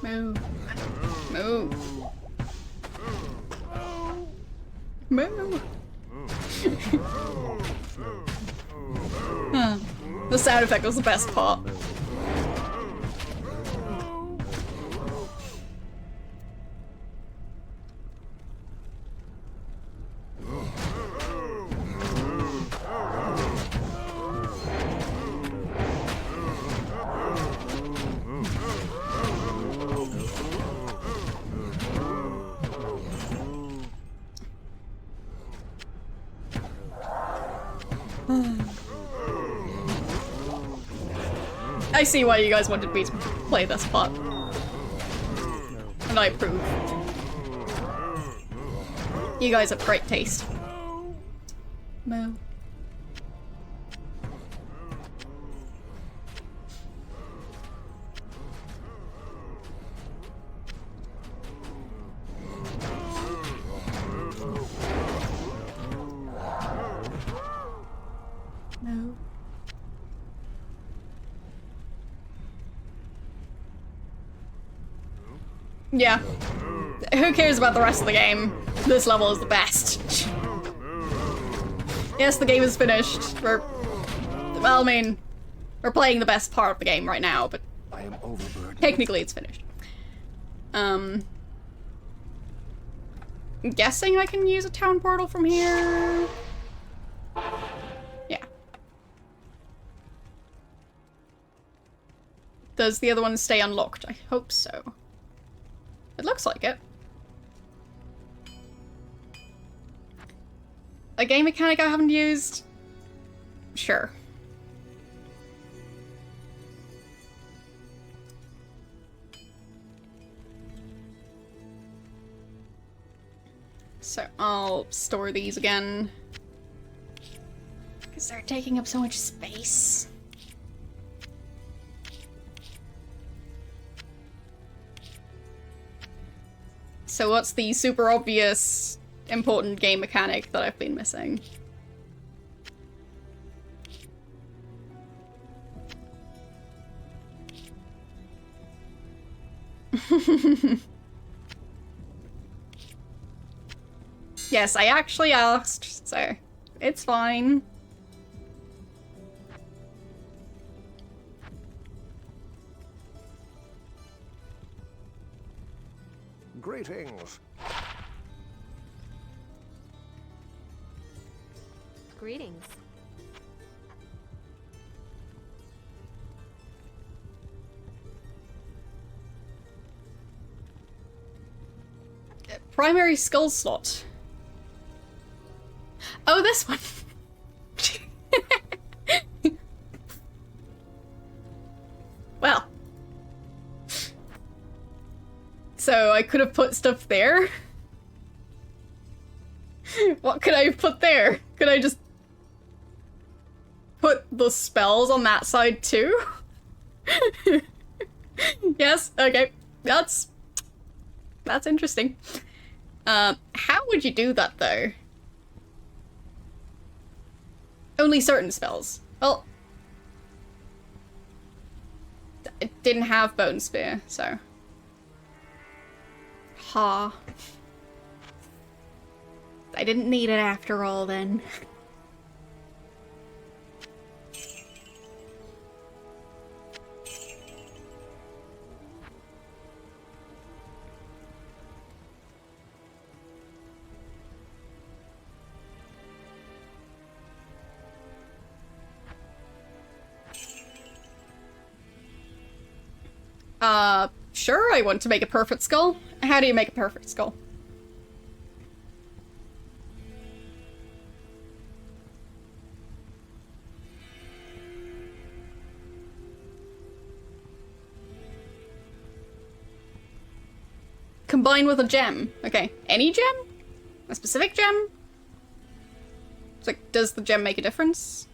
Moo. Moo. Moo. Huh. The sound effect was the best part. I see why you guys wanted me to play this part. And I approve. You guys have great taste. Moo. No. Yeah. Who cares about the rest of the game? This level is the best. Yes, the game is finished. Well, I mean, we're playing the best part of the game right now, but I am overburdened. Technically it's finished. I'm guessing I can use a town portal from here. Yeah. Does the other one stay unlocked? I hope so. It looks like it. a game mechanic I haven't used? Sure. So I'll store these again. Because they're taking up so much space. So what's the super obvious important game mechanic that I've been missing? Yes, I actually asked, so it's fine. Greetings. Greetings. Primary skull slot. Oh, this one. Well. So I could have put stuff there. What could I have put there? Could I just put the spells on that side too? Yes, okay. That's interesting. How would you do that though? Only certain spells. Well, it didn't have Bone Spear, so. Ha. I didn't need it after all then. Sure, I want to make a perfect skull. How do you make a perfect skull? Combine with a gem. Okay, any gem? A specific gem? It's like, does the gem make a difference?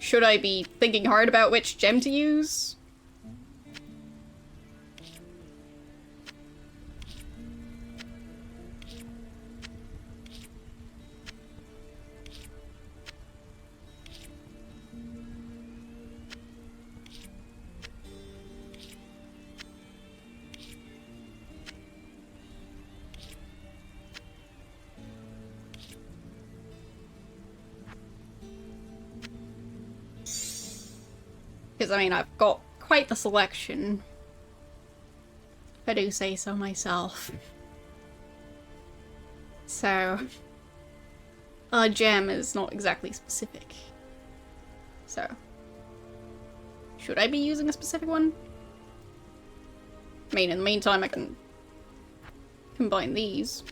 Should I be thinking hard about which gem to use? Because, I mean, I've got quite the selection. If I do say so myself. So, a gem is not exactly specific. So, should I be using a specific one? I mean, in the meantime, I can combine these.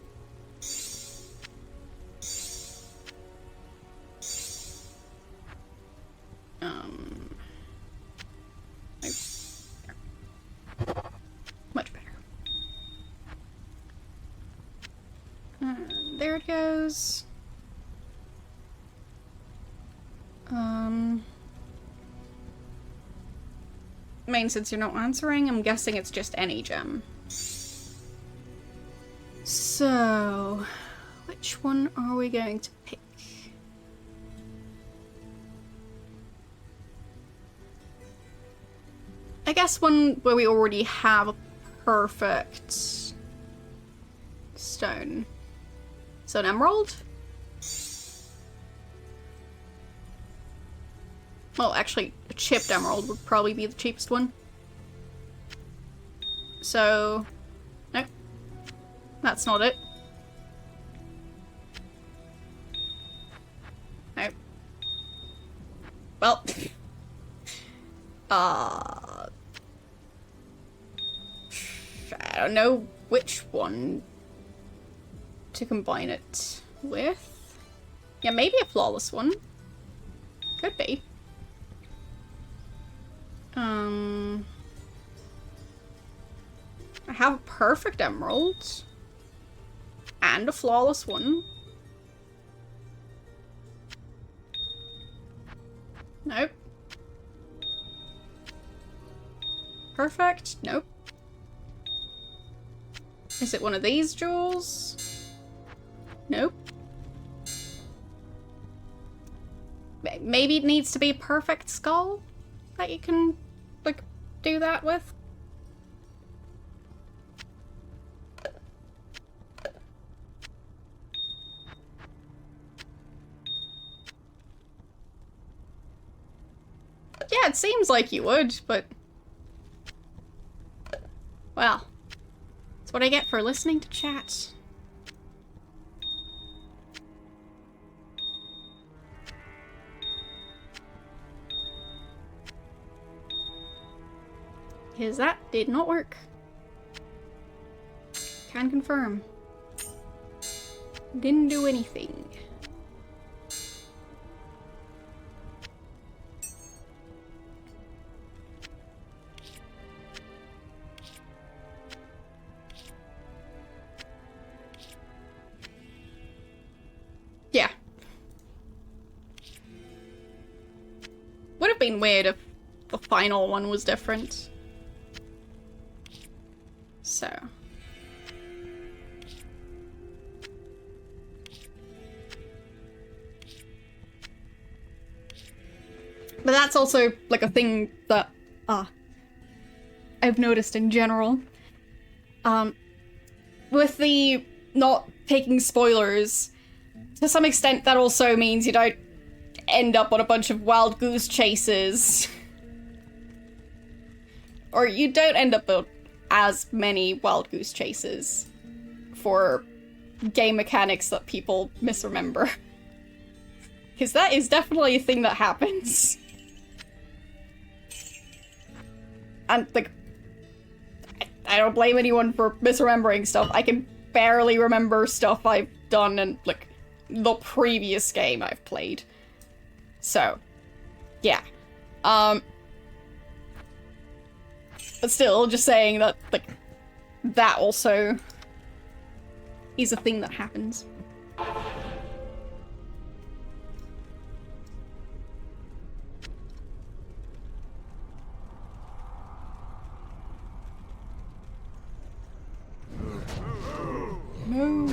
Much better. There it goes. I mean, since you're not answering, I'm guessing it's just any gem. So, which one are we going to pick? I guess one where we already have a perfect stone. So an emerald? Well, actually, a chipped emerald would probably be the cheapest one. So, no, that's not it. No. Well, I don't know which one to combine it with. Yeah, maybe a flawless one. Could be. I have a perfect emerald. And a flawless one. Nope. Perfect? Nope. Is it one of these jewels? Nope. Maybe it needs to be a perfect skull that you can, like, do that with? Yeah, it seems like you would, but... Well, that's what I get for listening to chat. Because that did not work. Can confirm. Didn't do anything. Yeah. Would have been weird if the final one was different. So. But that's also, like, a thing that, I've noticed in general. With the not taking spoilers, to some extent that also means you don't end up on a bunch of wild goose chases. Or you don't end up on as many wild goose chases for game mechanics that people misremember. Because that is definitely a thing that happens. And, like, I don't blame anyone for misremembering stuff. I can barely remember stuff I've done in, like, the previous game I've played. So, yeah. But still, just saying that, like, that also is a thing that happens. No.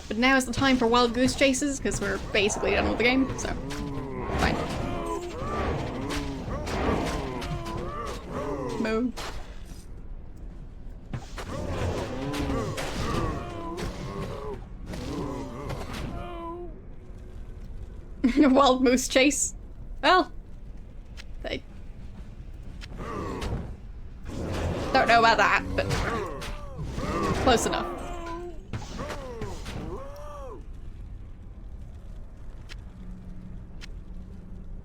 But now is the time for wild goose chases, because we're basically done with the game, so fine. Moo. A wild moose chase? Well, they don't know about that, but close enough.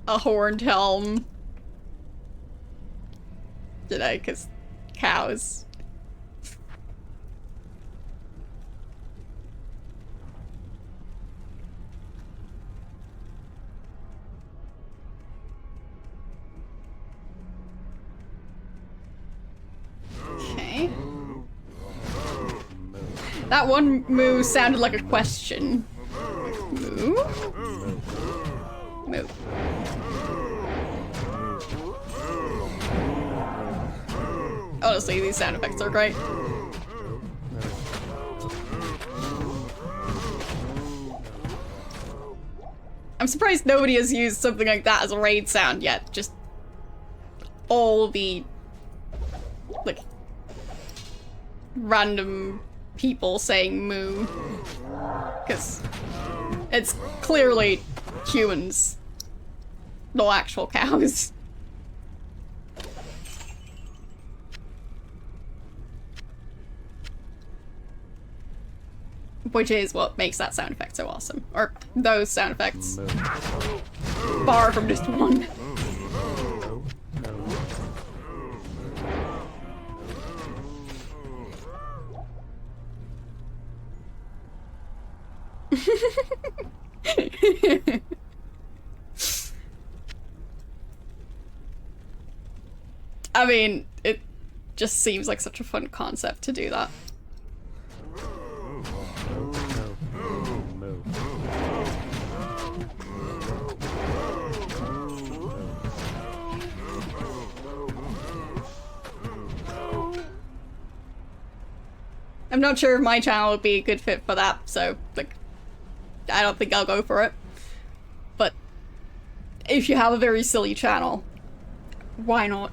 A horned helm. You know, because cows. Okay. That one moo sounded like a question. Moo? Moo. Honestly, these sound effects are great. I'm surprised nobody has used something like that as a raid sound yet. Just all the, like, random people saying moo. Because it's clearly humans, no actual cows. Which is what makes that sound effect so awesome. Or those sound effects. far from just one. I mean, it just seems like such a fun concept to do that. I'm not sure if my channel would be a good fit for that, so, like, I don't think I'll go for it. But if you have a very silly channel, why not?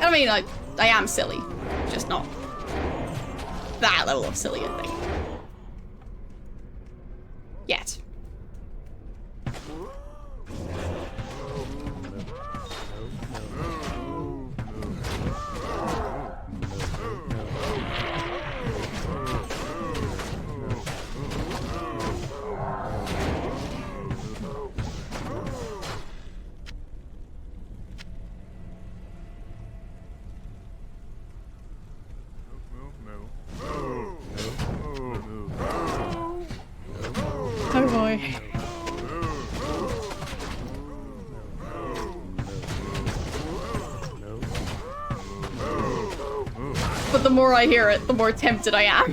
I mean, I am silly, just not that level of silly, I think. Yet. Oh boy. But the more I hear it, the more tempted I am.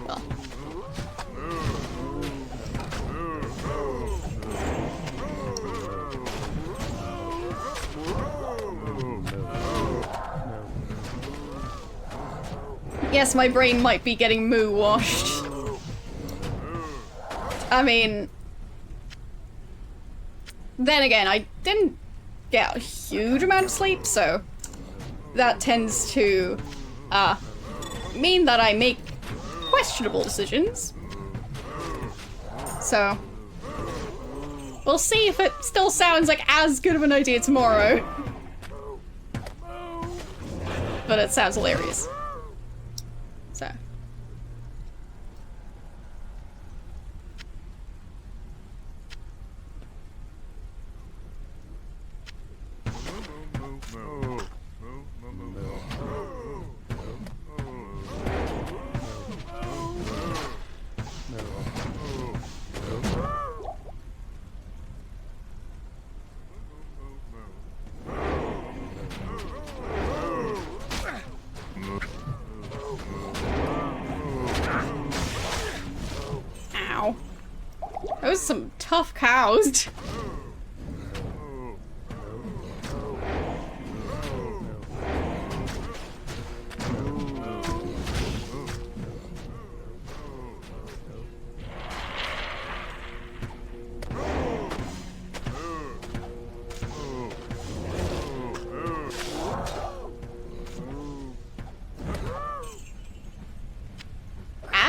Well. Yes, my brain might be getting moo washed. I mean, then again, I didn't get a huge amount of sleep, so that tends to mean that I make questionable decisions. So we'll see if it still sounds like as good of an idea tomorrow. But it sounds hilarious. So. Ow. Those are some tough cows.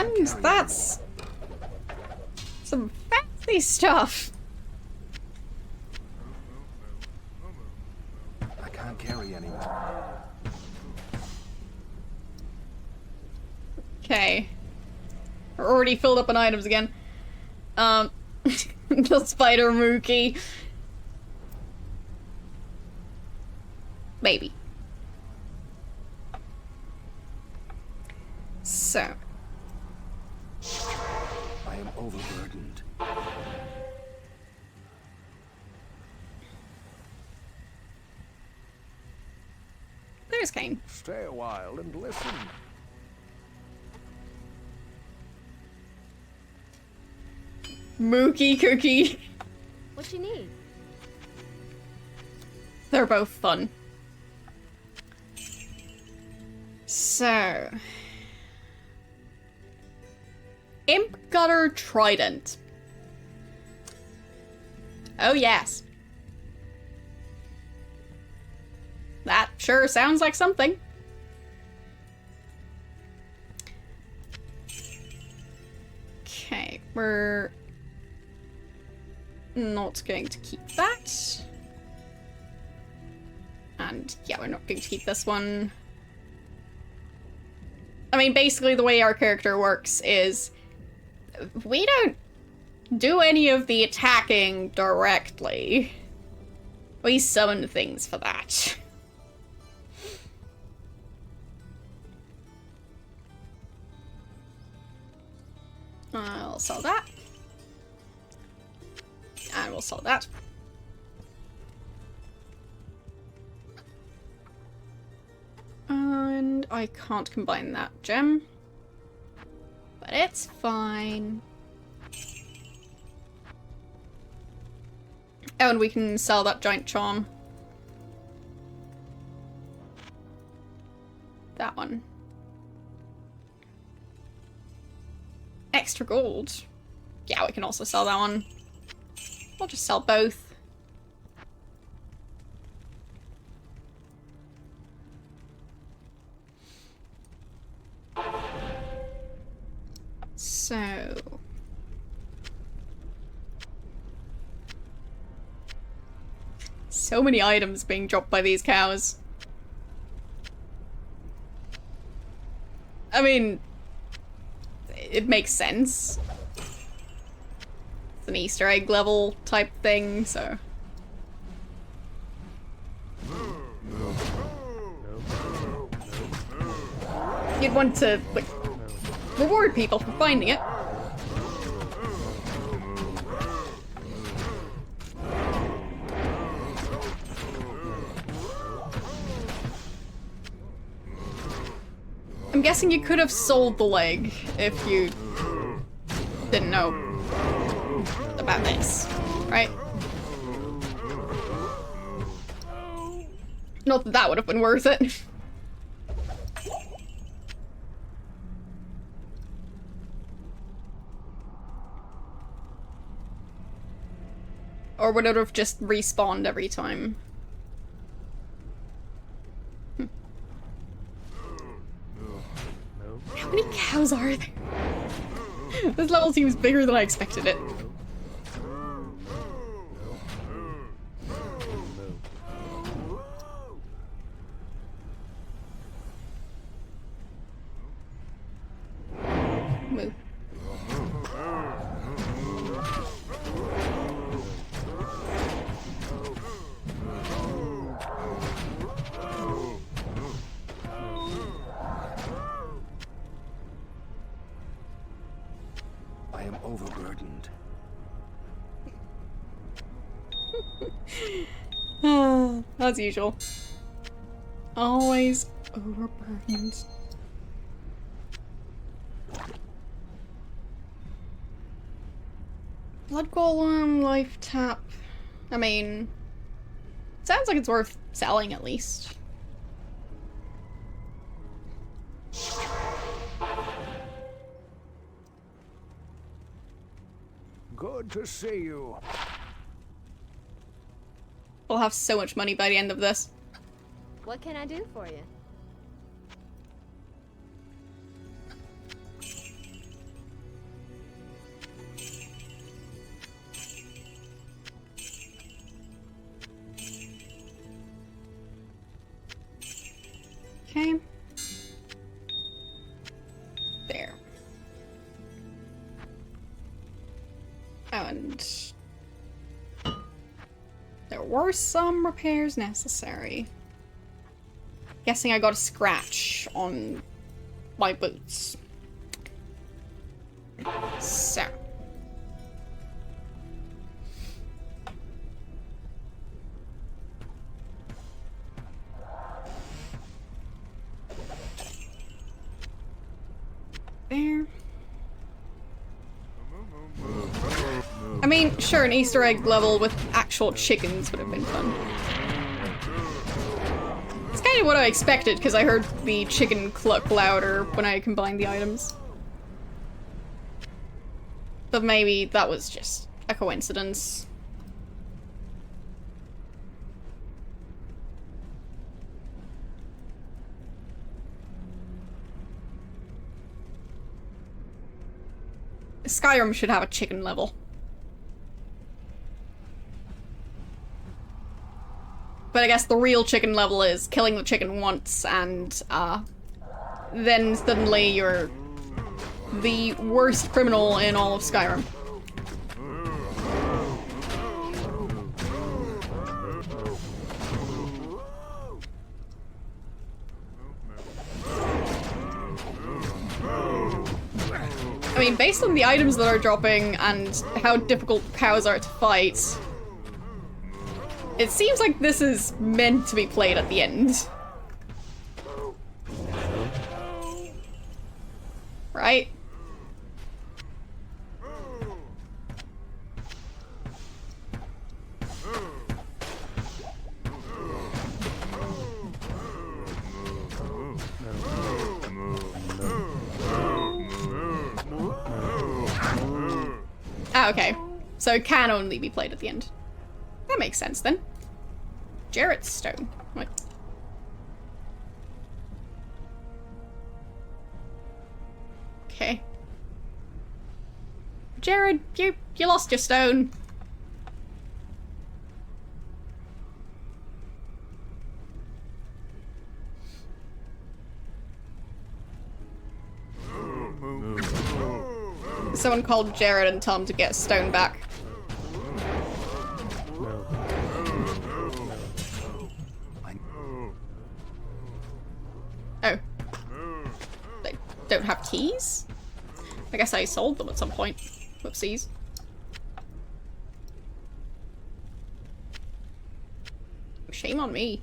And that's some fancy stuff. I can't carry anymore. Okay. We're already filled up on items again. The spider mookie. Maybe. So. I am overburdened. There's Kane. Stay a while and listen. Mookie Cookie. What you need? They're both fun. So. Imp Gutter Trident. Oh yes. That sure sounds like something. We're not going to keep that. And yeah, we're not going to keep this one. I mean, basically the way our character works is we don't do any of the attacking directly. We summon things for that. I'll sell that. And we'll sell that. And I can't combine that gem. But it's fine. Oh, and we can sell that giant charm. That one. Extra gold. Yeah, we can also sell that one. We'll just sell both. So... so many items being dropped by these cows. I mean, it makes sense. It's an Easter egg level type thing, so... you'd want to, like, reward people for finding it. I'm guessing you could have sold the leg if you didn't know about this, right? Not that that would have been worth it. Or would it have just respawned every time? How many cows are there? This level seems bigger than I expected it. Move. I am overburdened. As usual. Always overburdened. Blood Golem, Life Tap. I mean, sounds like it's worth selling at least. Good to see you. We'll have so much money by the end of this. What can I do for you? Okay. There. Oh, and there were some repairs necessary. Guessing I got a scratch on my boots. So. There. I mean, sure, an Easter egg level with actual chickens would have been fun. It's kind of what I expected, because I heard the chicken cluck louder when I combined the items. But maybe that was just a coincidence. Skyrim should have a chicken level. But I guess the real chicken level is killing the chicken once and, then suddenly you're the worst criminal in all of Skyrim. I mean, based on the items that are dropping and how difficult cows are to fight, it seems like this is meant to be played at the end. Right? Ah, okay. So it can only be played at the end. That makes sense then. Jarrett's stone. What? Okay. Jared, you lost your stone. Someone called Jared and told him to get stone back. Oh. They don't have keys? I guess I sold them at some point. Whoopsies. Shame on me.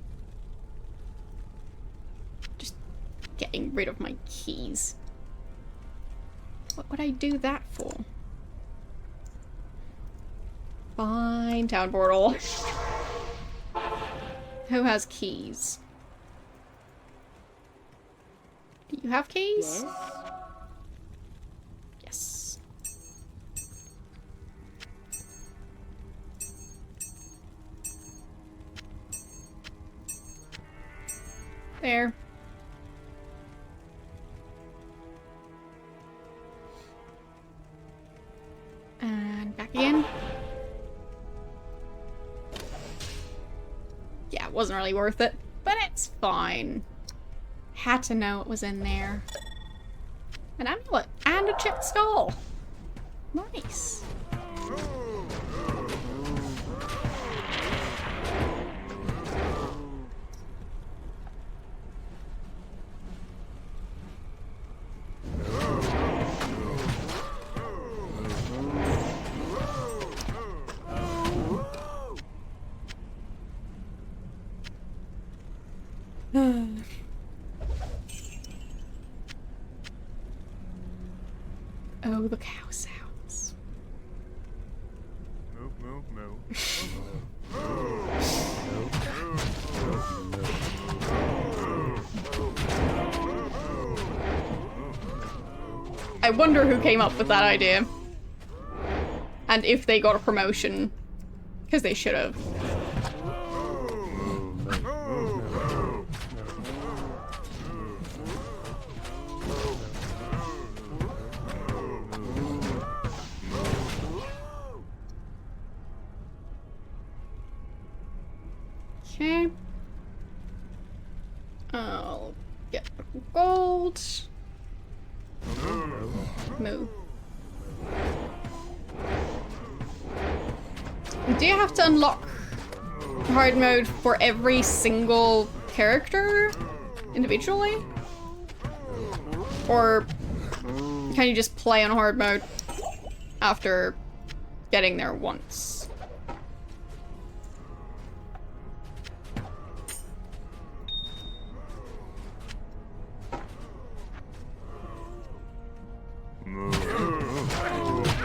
Just getting rid of my keys. What would I do that for? Fine, town portal. Who has keys? Do you have keys? Yes. There. And back again. Yeah, it wasn't really worth it, but it's fine. Had to know it was in there. An amulet and a chipped skull. Nice. Oh, the cow sounds. I wonder who came up with that idea. And if they got a promotion. Because they should have. Okay. I'll get gold. Move. Do you have to unlock hard mode for every single character individually? Or can you just play on hard mode after getting there once?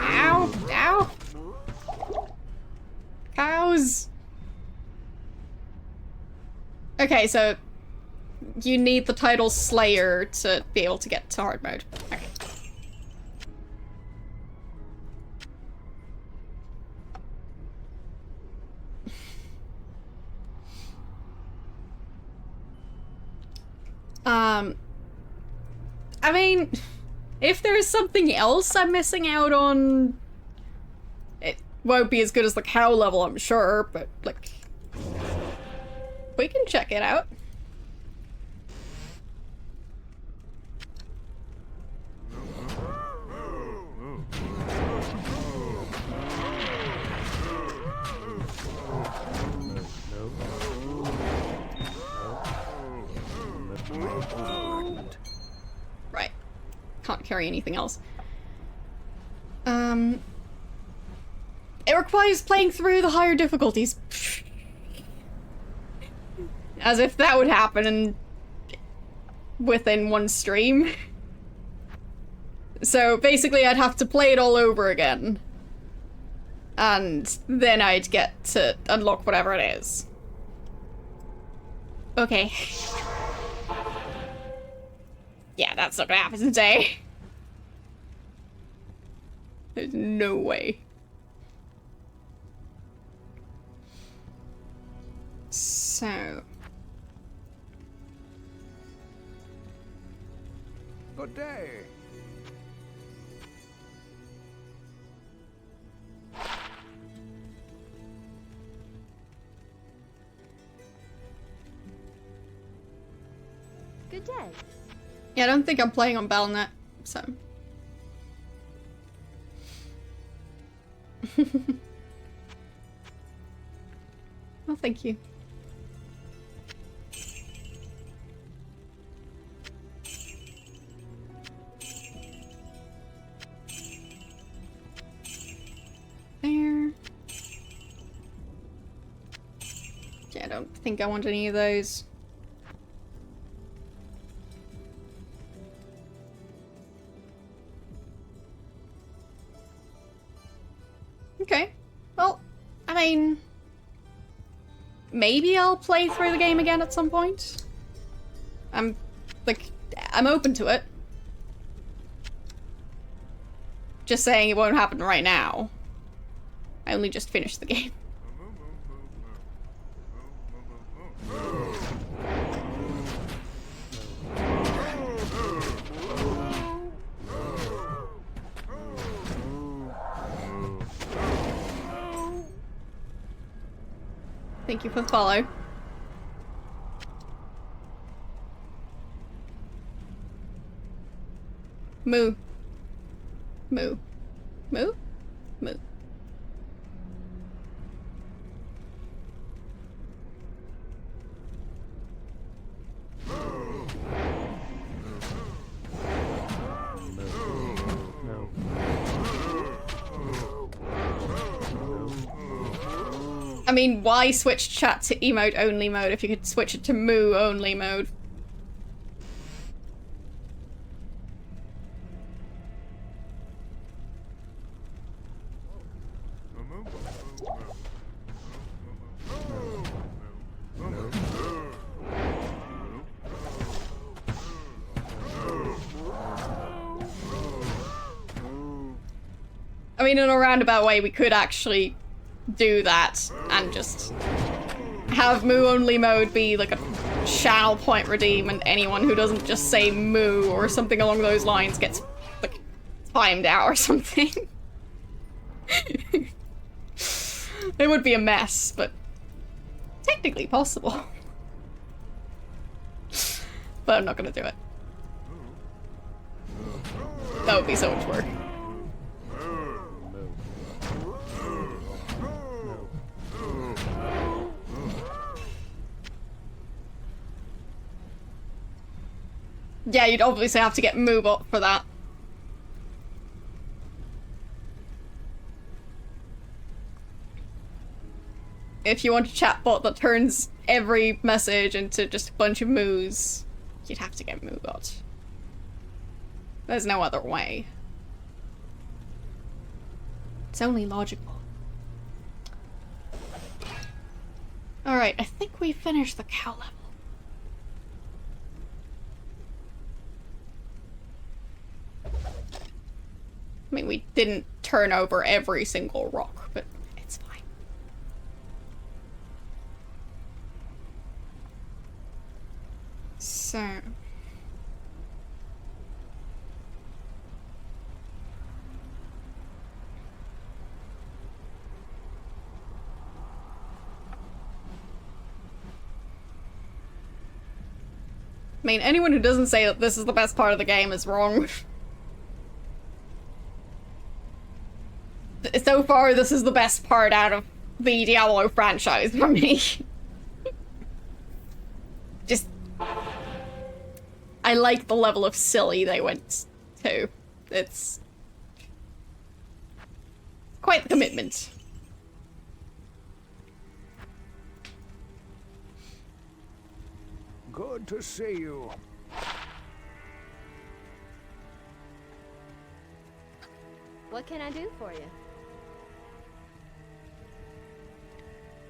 Ow! Ow! Cows! Okay, so you need the title Slayer to be able to get to hard mode. Okay. I mean, If there's something else I'm missing out on, it won't be as good as the cow level, I'm sure, but, like, we can check it out. Right. Can't carry anything else. It requires playing through the higher difficulties. As if that would happen within one stream. So basically I'd have to play it all over again. And then I'd get to unlock whatever it is. Okay. Yeah, that's not gonna happen today. There's no way. So... Good day. Good day. Yeah, I don't think I'm playing on Battle.net, so... Well, thank you. There. Yeah, I don't think I want any of those. Okay. Well, I mean... maybe I'll play through the game again at some point. I'm open to it. Just saying it won't happen right now. I only just finished the game. Thank you for the follow. Moo. Moo. Moo? Moo. I mean, why switch chat to emote only mode if you could switch it to moo only mode? I mean, in a roundabout way, we could actually do that and just have moo only mode be like a channel point redeem, and anyone who doesn't just say moo or something along those lines gets like timed out or something. It would be a mess, but technically possible. But I'm not gonna do it. That would be so much work. Yeah, you'd obviously have to get Moobot for that. If you want a chatbot that turns every message into just a bunch of moos, you'd have to get Moobot. There's no other way. It's only logical. Alright, I think we finished the cow level. I mean, we didn't turn over every single rock, but it's fine. So... I mean, anyone who doesn't say that this is the best part of the game is wrong. So far, this is the best part out of the Diablo franchise for me. Just... I like the level of silly they went to. It's... quite the commitment. Good to see you. What can I do for you?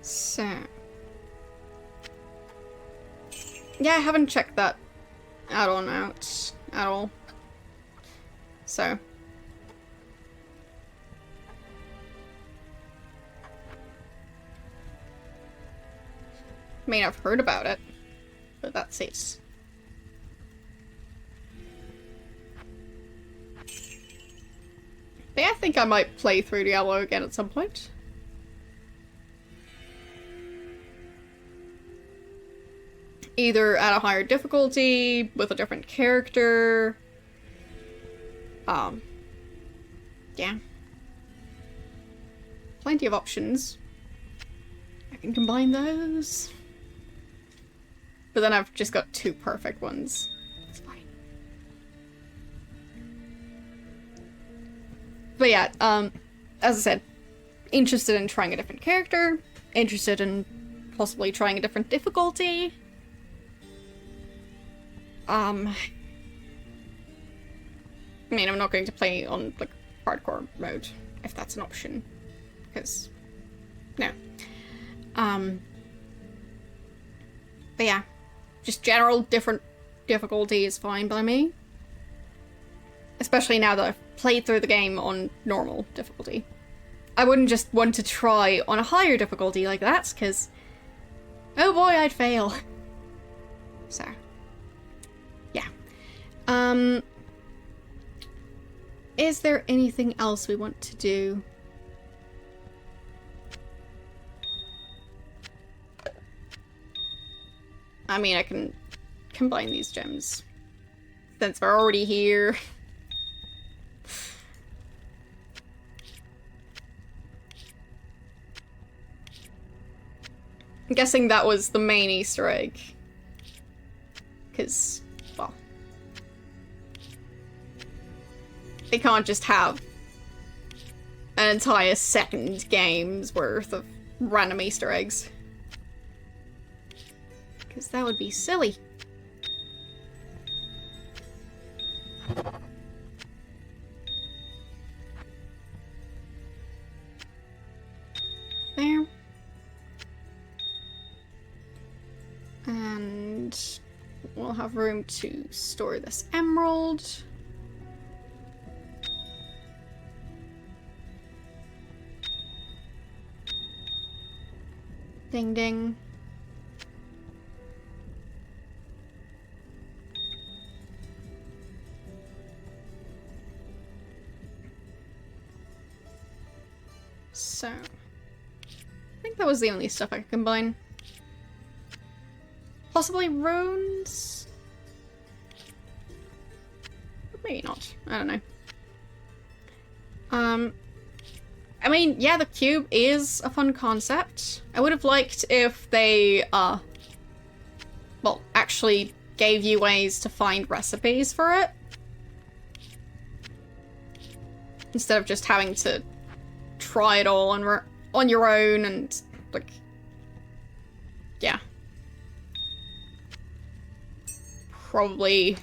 So... yeah, I haven't checked that add-on out at all. So... I mean, I've heard about it, but that's it. But yeah, I think I might play through Diablo again at some point. Either at a higher difficulty, with a different character. Yeah. Plenty of options. I can combine those. But then I've just got 2 perfect ones. It's fine. But yeah, as I said, interested in trying a different character, interested in possibly trying a different difficulty. I mean, I'm not going to play on, like, hardcore mode, if that's an option. Because, no. But yeah, just general different difficulty is fine by me. Especially now that I've played through the game on normal difficulty. I wouldn't just want to try on a higher difficulty like that, because, oh boy, I'd fail. So, yeah. Is there anything else we want to do? I mean, I can combine these gems since we're already here. I'm guessing that was the main Easter egg. Because, well, they can't just have an entire second game's worth of random Easter eggs. Because that would be silly. There. And we'll have room to store this emerald. Ding ding. So, I think that was the only stuff I could combine. Possibly runes? Maybe not. I don't know. I mean, yeah, the cube is a fun concept. I would have liked if they, well, actually gave you ways to find recipes for it. Instead of just having to try it all on your own and, like, yeah. Probably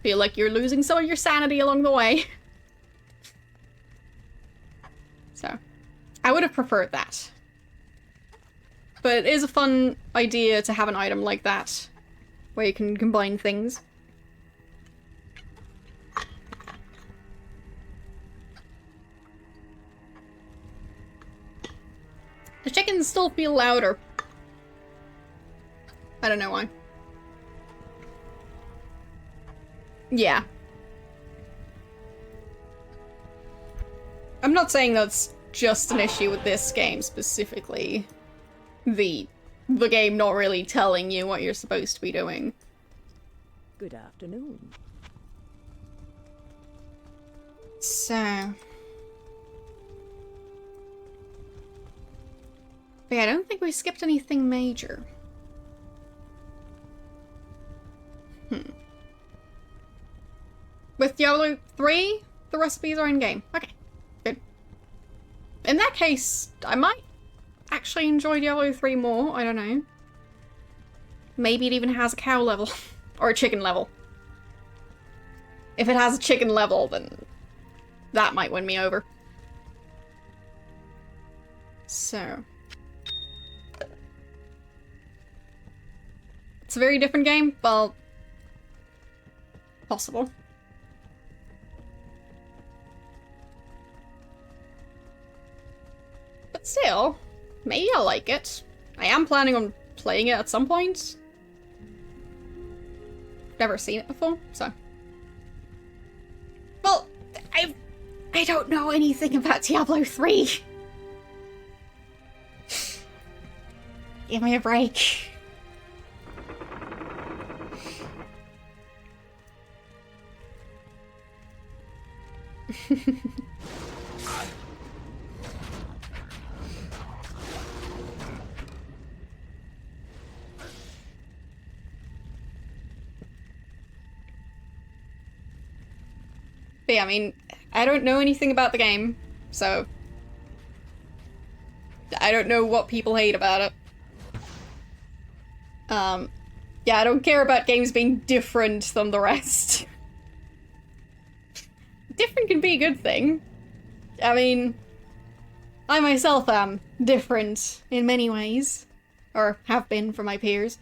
feel like you're losing some of your sanity along the way. So, I would have preferred that. But it is a fun idea to have an item like that, where you can combine things. The chickens still feel louder. I don't know why. Yeah. I'm not saying that's just an issue with this game specifically. The game not really telling you what you're supposed to be doing. Good afternoon. So... But yeah, I don't think we skipped anything major. With Diablo 3, the recipes are in-game. Okay, good. In that case, I might actually enjoy Diablo 3 more, I don't know. Maybe it even has a cow level. Or a chicken level. If it has a chicken level, then that might win me over. So... It's a very different game, well... Possible. But still, maybe I'll like it. I am planning on playing it at some point. Never seen it before, so... Well, I don't know anything about Diablo 3. Give me a break. But yeah, I mean, I don't know anything about the game, so... I don't know what people hate about it. Yeah, I don't care about games being different than the rest. Different can be a good thing. I mean, I myself am different in many ways. Or have been for my peers.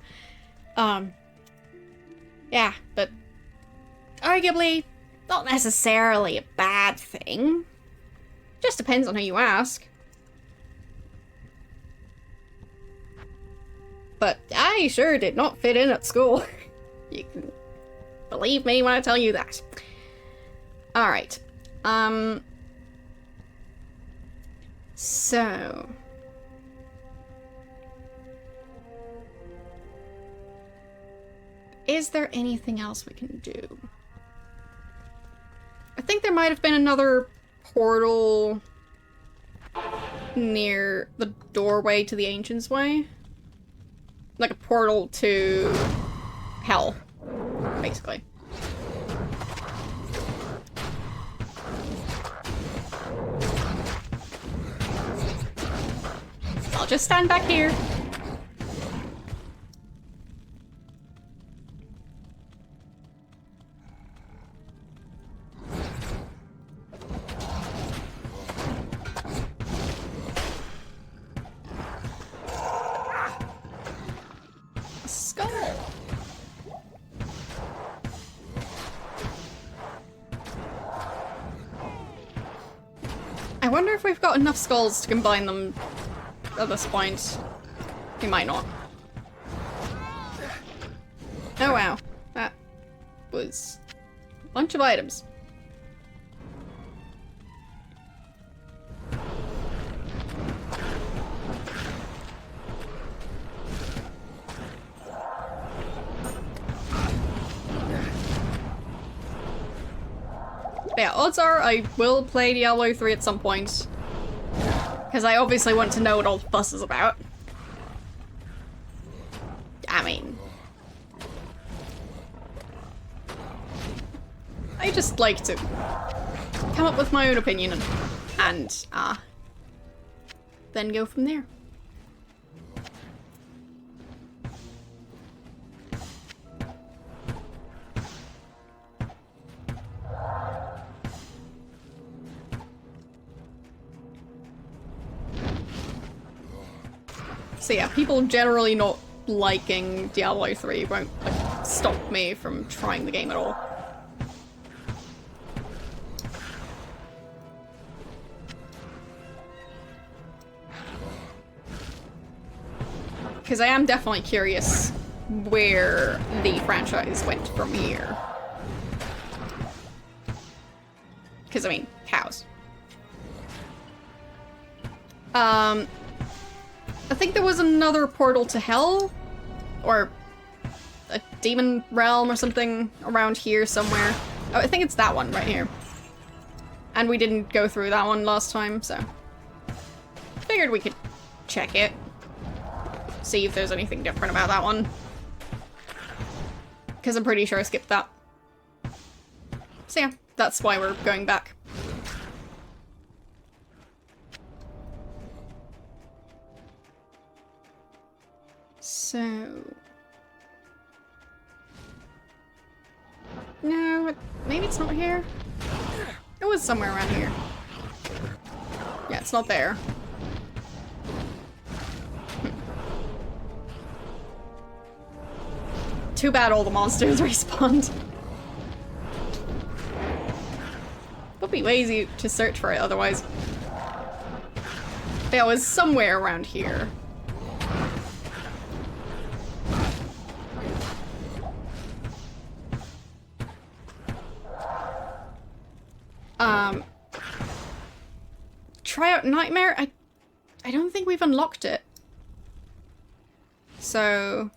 Yeah, but arguably not necessarily a bad thing. Just depends on who you ask. But I sure did not fit in at school. You can believe me when I tell you that. Alright. So... Is there anything else we can do? I think there might have been another portal near the doorway to the Ancient's Way. Like a portal to hell, basically. I'll just stand back here. I wonder if we've got enough skulls to combine them at this point. We might not. Oh wow. That was a bunch of items. But yeah, odds are I will play Diablo 3 at some point. Because I obviously want to know what all the fuss is about. I mean... I just like to come up with my own opinion and then go from there. So yeah, people generally not liking Diablo 3 won't like, stop me from trying the game at all. Because I am definitely curious where the franchise went from here. Because, I mean, cows. I think there was another portal to hell, or a demon realm or something around here somewhere. Oh, I think it's that one right here. And we didn't go through that one last time, so... Figured we could check it. See if there's anything different about that one. Because I'm pretty sure I skipped that. So yeah, that's why we're going back. So... No, maybe it's not here. It was somewhere around here. Yeah, it's not there. Too bad all the monsters respawned. Would be way easy to search for it otherwise. It was somewhere around here. Try out Nightmare? I don't think we've unlocked it. So...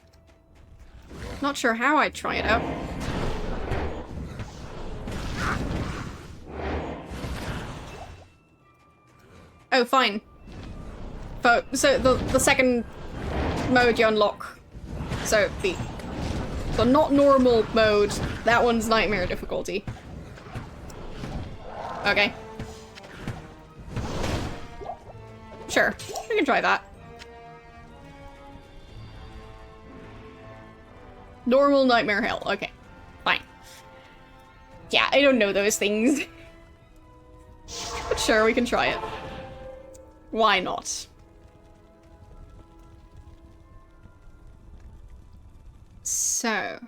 Not sure how I'd try it out. Oh, fine. So the second mode you unlock. So the not normal mode, that one's Nightmare difficulty. Okay. Sure, we can try that. Normal, Nightmare, Hell. Okay, fine. Yeah, I don't know those things. But sure, we can try it. Why not? So...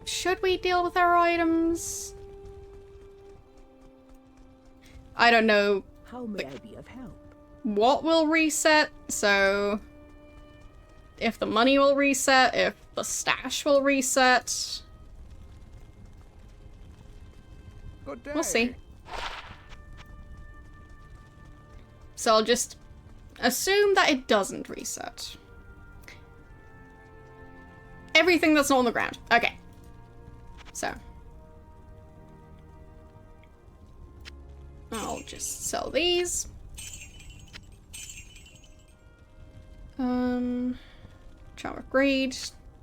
Should we deal with our items? I don't know. How may I be of help? What will reset, so... If the money will reset, if the stash will reset... Good day. We'll see. So I'll just assume that it doesn't reset. Everything that's not on the ground. Okay. So. I'll just sell these. Charm upgrade.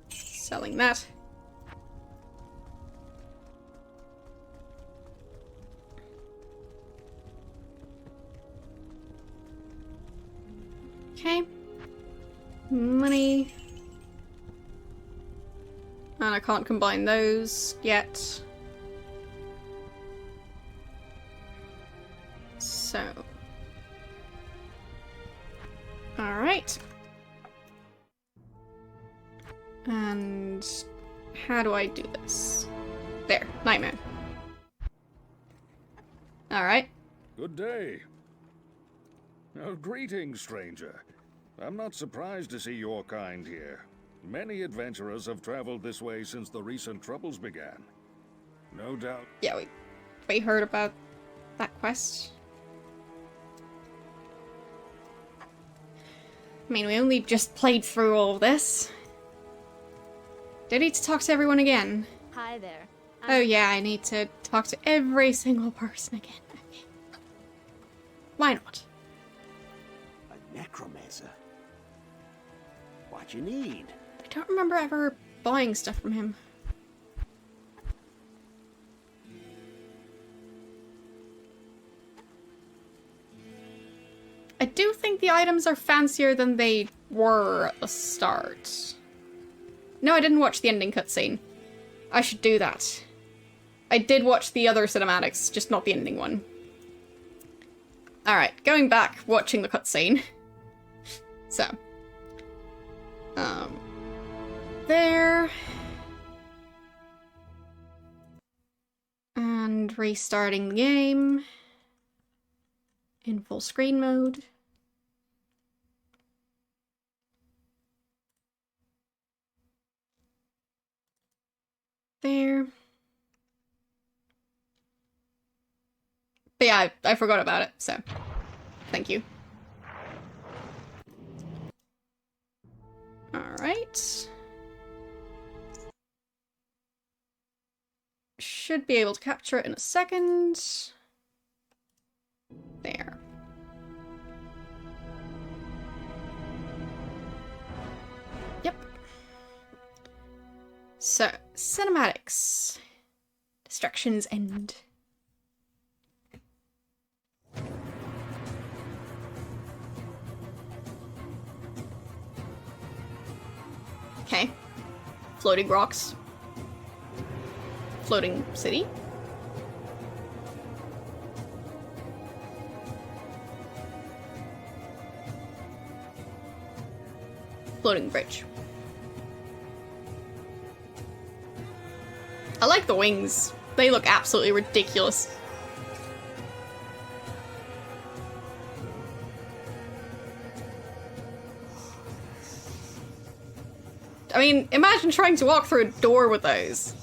Selling that. Okay. Money. And I can't combine those yet. So. Alright. And how do I do this? There, Nightmare. Alright. Good day. Greetings, stranger. I'm not surprised to see your kind here. Many adventurers have traveled this way since the recent troubles began. No doubt. Yeah, we heard about that quest. I mean, we only just played through all of this. Do I need to talk to everyone again? Hi there. Oh yeah, I need to talk to every single person again. Okay. Why not? A necromancer? What you need? I don't remember ever buying stuff from him. I do think the items are fancier than they were at the start. No, I didn't watch the ending cutscene. I should do that. I did watch the other cinematics, just not the ending one. Alright, going back, watching the cutscene. So. There. And restarting the game. In full screen mode. There. But yeah, I forgot about it, so thank you. Alright. Should be able to capture it in a second. There. Yep. So, cinematics. Distractions end. Okay. Floating rocks. Floating city. Floating bridge. I like the wings. They look absolutely ridiculous. I mean, imagine trying to walk through a door with those.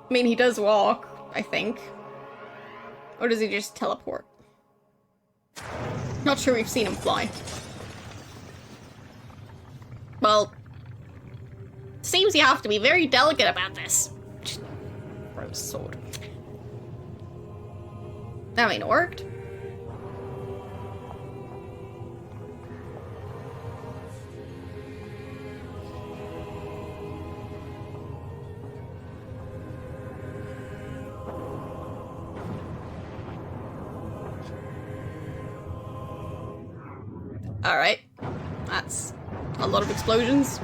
I mean, he does walk, I think. Or does he just teleport? Not sure we've seen him fly. Well, seems you have to be very delicate about this. Rose sword. That ain't worked. Alright. That's a lot of explosions.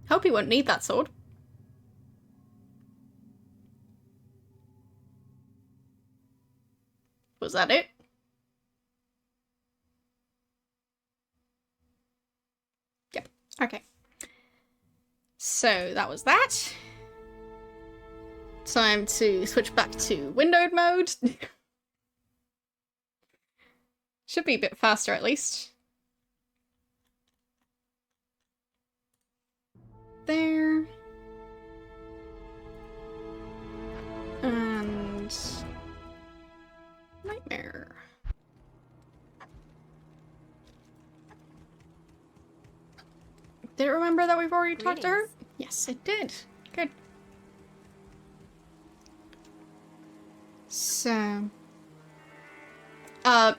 Hope he won't need that sword. Was that it? Yep. Okay. So that was that. Time to switch back to windowed mode. Should be a bit faster at least. There. And... Nightmare. Did it remember that we've already talked to her? Yes, it did. Good. So...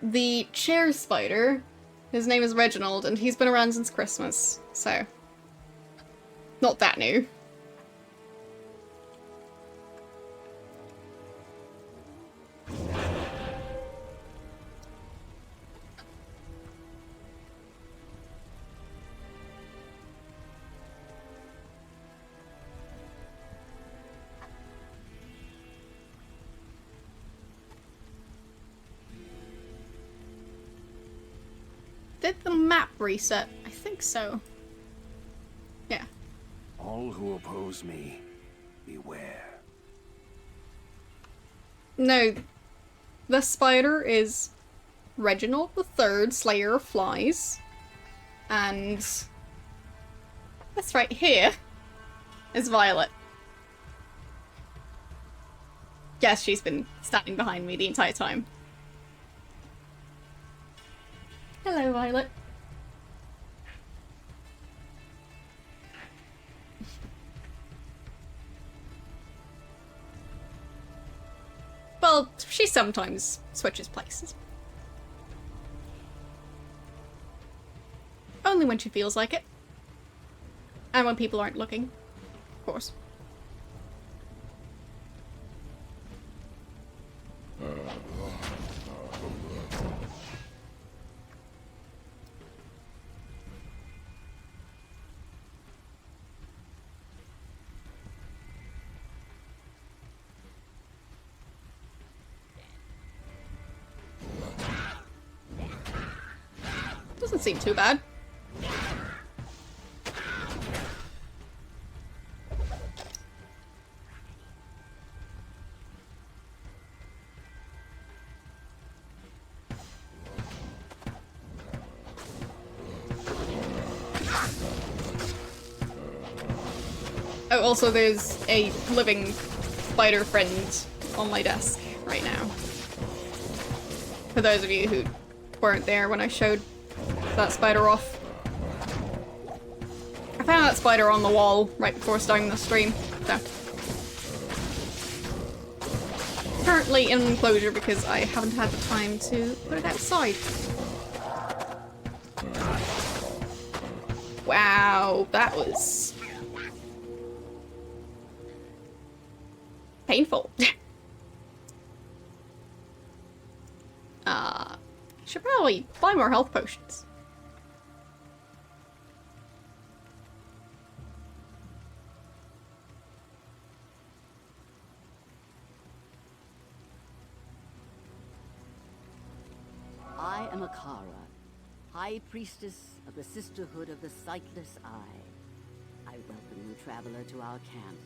the chair spider, his name is Reginald, and he's been around since Christmas, so... Not that new. Did the map reset? I think so. Yeah. All who oppose me, beware. No, the spider is Reginald III, Slayer of Flies, and this right here is Violet. Yes, she's been standing behind me the entire time. Hello, Violet. Well, she sometimes switches places. Only when she feels like it. And when people aren't looking, of course. Doesn't seem too bad. Oh, also there's a living spider friend on my desk right now. For those of you who weren't there when I showed that spider off. I found that spider on the wall right before starting the stream, so. Currently in an enclosure because I haven't had the time to put it outside. Wow, that was painful. Should probably buy more health potions. I am Akara, High Priestess of the Sisterhood of the Sightless Eye. I welcome you, traveler, to our camp.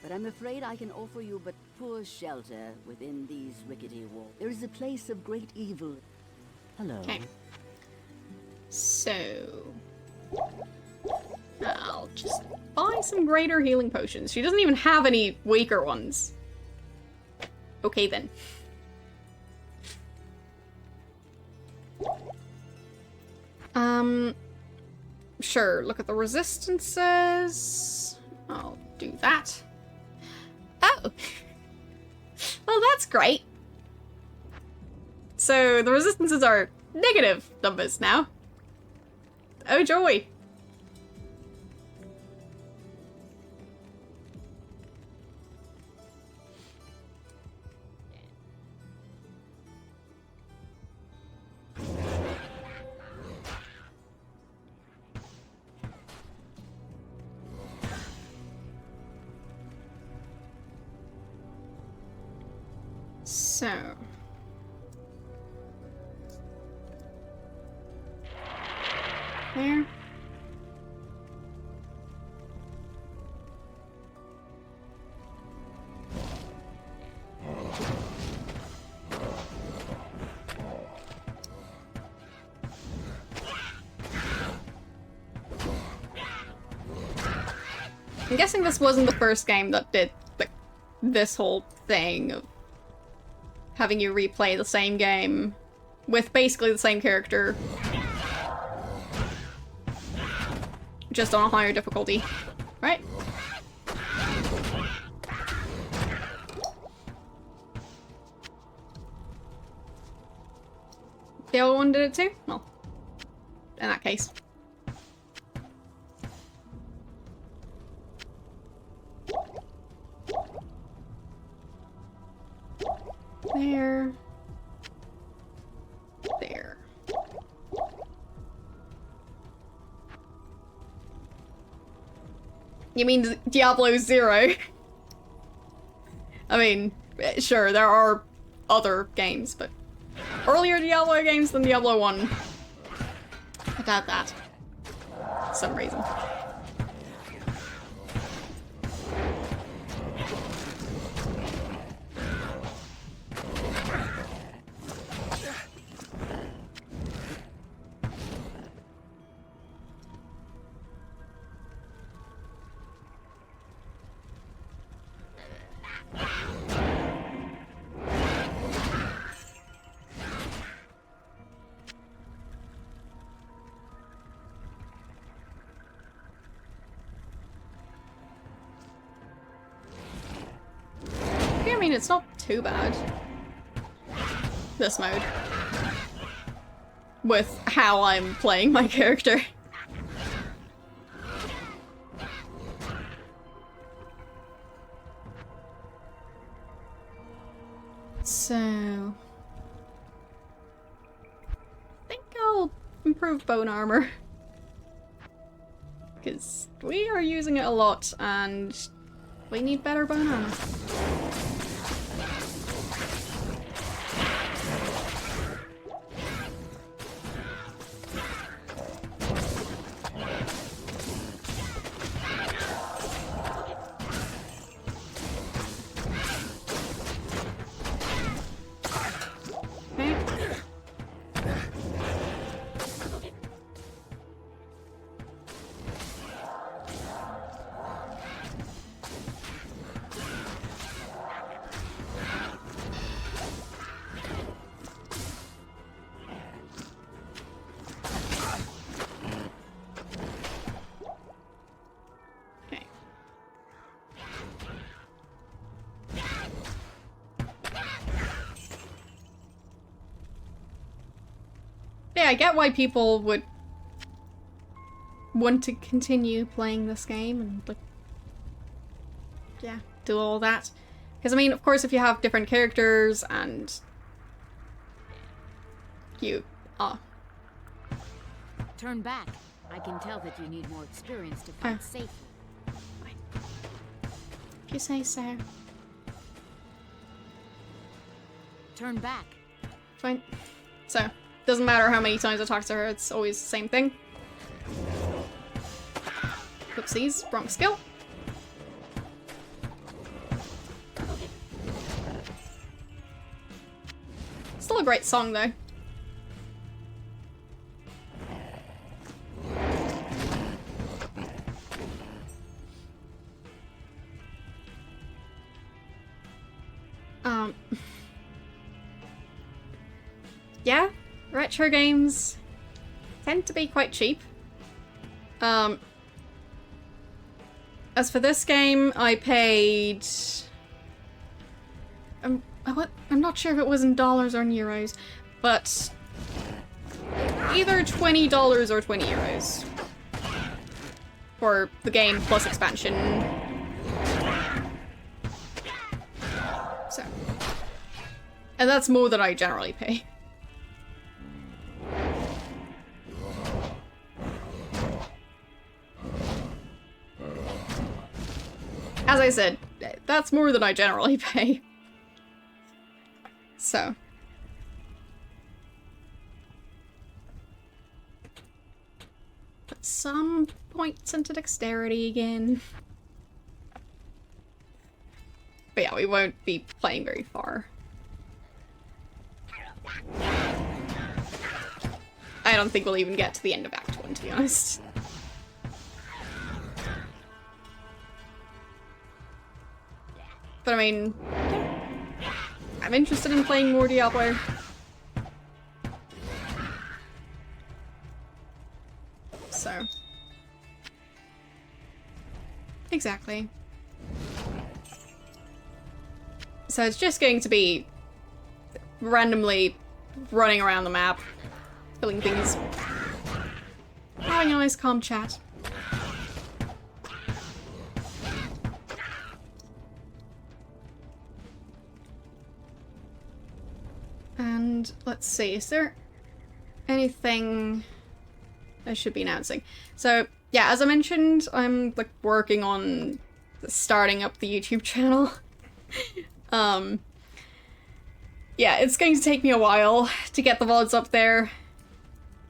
But I'm afraid I can offer you but poor shelter within these rickety walls. There is a place of great evil. Hello. Okay. So... I'll just buy some greater healing potions. She doesn't even have any weaker ones. Okay then. Sure, look at the resistances. I'll do that. Oh! Well, that's great. So, the resistances are negative numbers now. Oh joy! So... There. I'm guessing this wasn't the first game that did like this whole thing of having you replay the same game with basically the same character, just on a higher difficulty, right? The other one did it too? Well, in that case. There. There. You mean Diablo 0? I mean, sure, there are other games, but earlier Diablo games than Diablo 1. I doubt that. For some reason. I mean, it's not too bad. This mode. With how I'm playing my character. So... I think I'll improve bone armor. Because we are using it a lot and we need better bone armor. I get why people would want to continue playing this game and, like, yeah, do all that. Because, I mean, of course, if you have different characters and you... Turn back. I can tell that you need more experience to fight safely. Fine. If you say so. Turn back. Fine. So, doesn't matter how many times I talk to her, it's always the same thing. Whoopsies, wrong skill. Still a great song, though. Yeah, retro games tend to be quite cheap. As for this game, I paid... I'm not sure if it was in dollars or in euros, but either $20 or 20 euros for the game plus expansion. So, and that's more than I generally pay. As I said, that's more than I generally pay. So. Put some points into dexterity again. But yeah, we won't be playing very far. I don't think we'll even get to the end of Act 1, to be honest. But I mean, I'm interested in playing more Diablo. So. Exactly. So it's just going to be randomly running around the map, killing things, having a nice calm chat. And let's see, is there anything I should be announcing? So yeah, as I mentioned, I'm like working on starting up the YouTube channel. Yeah, it's going to take me a while to get the VODs up there.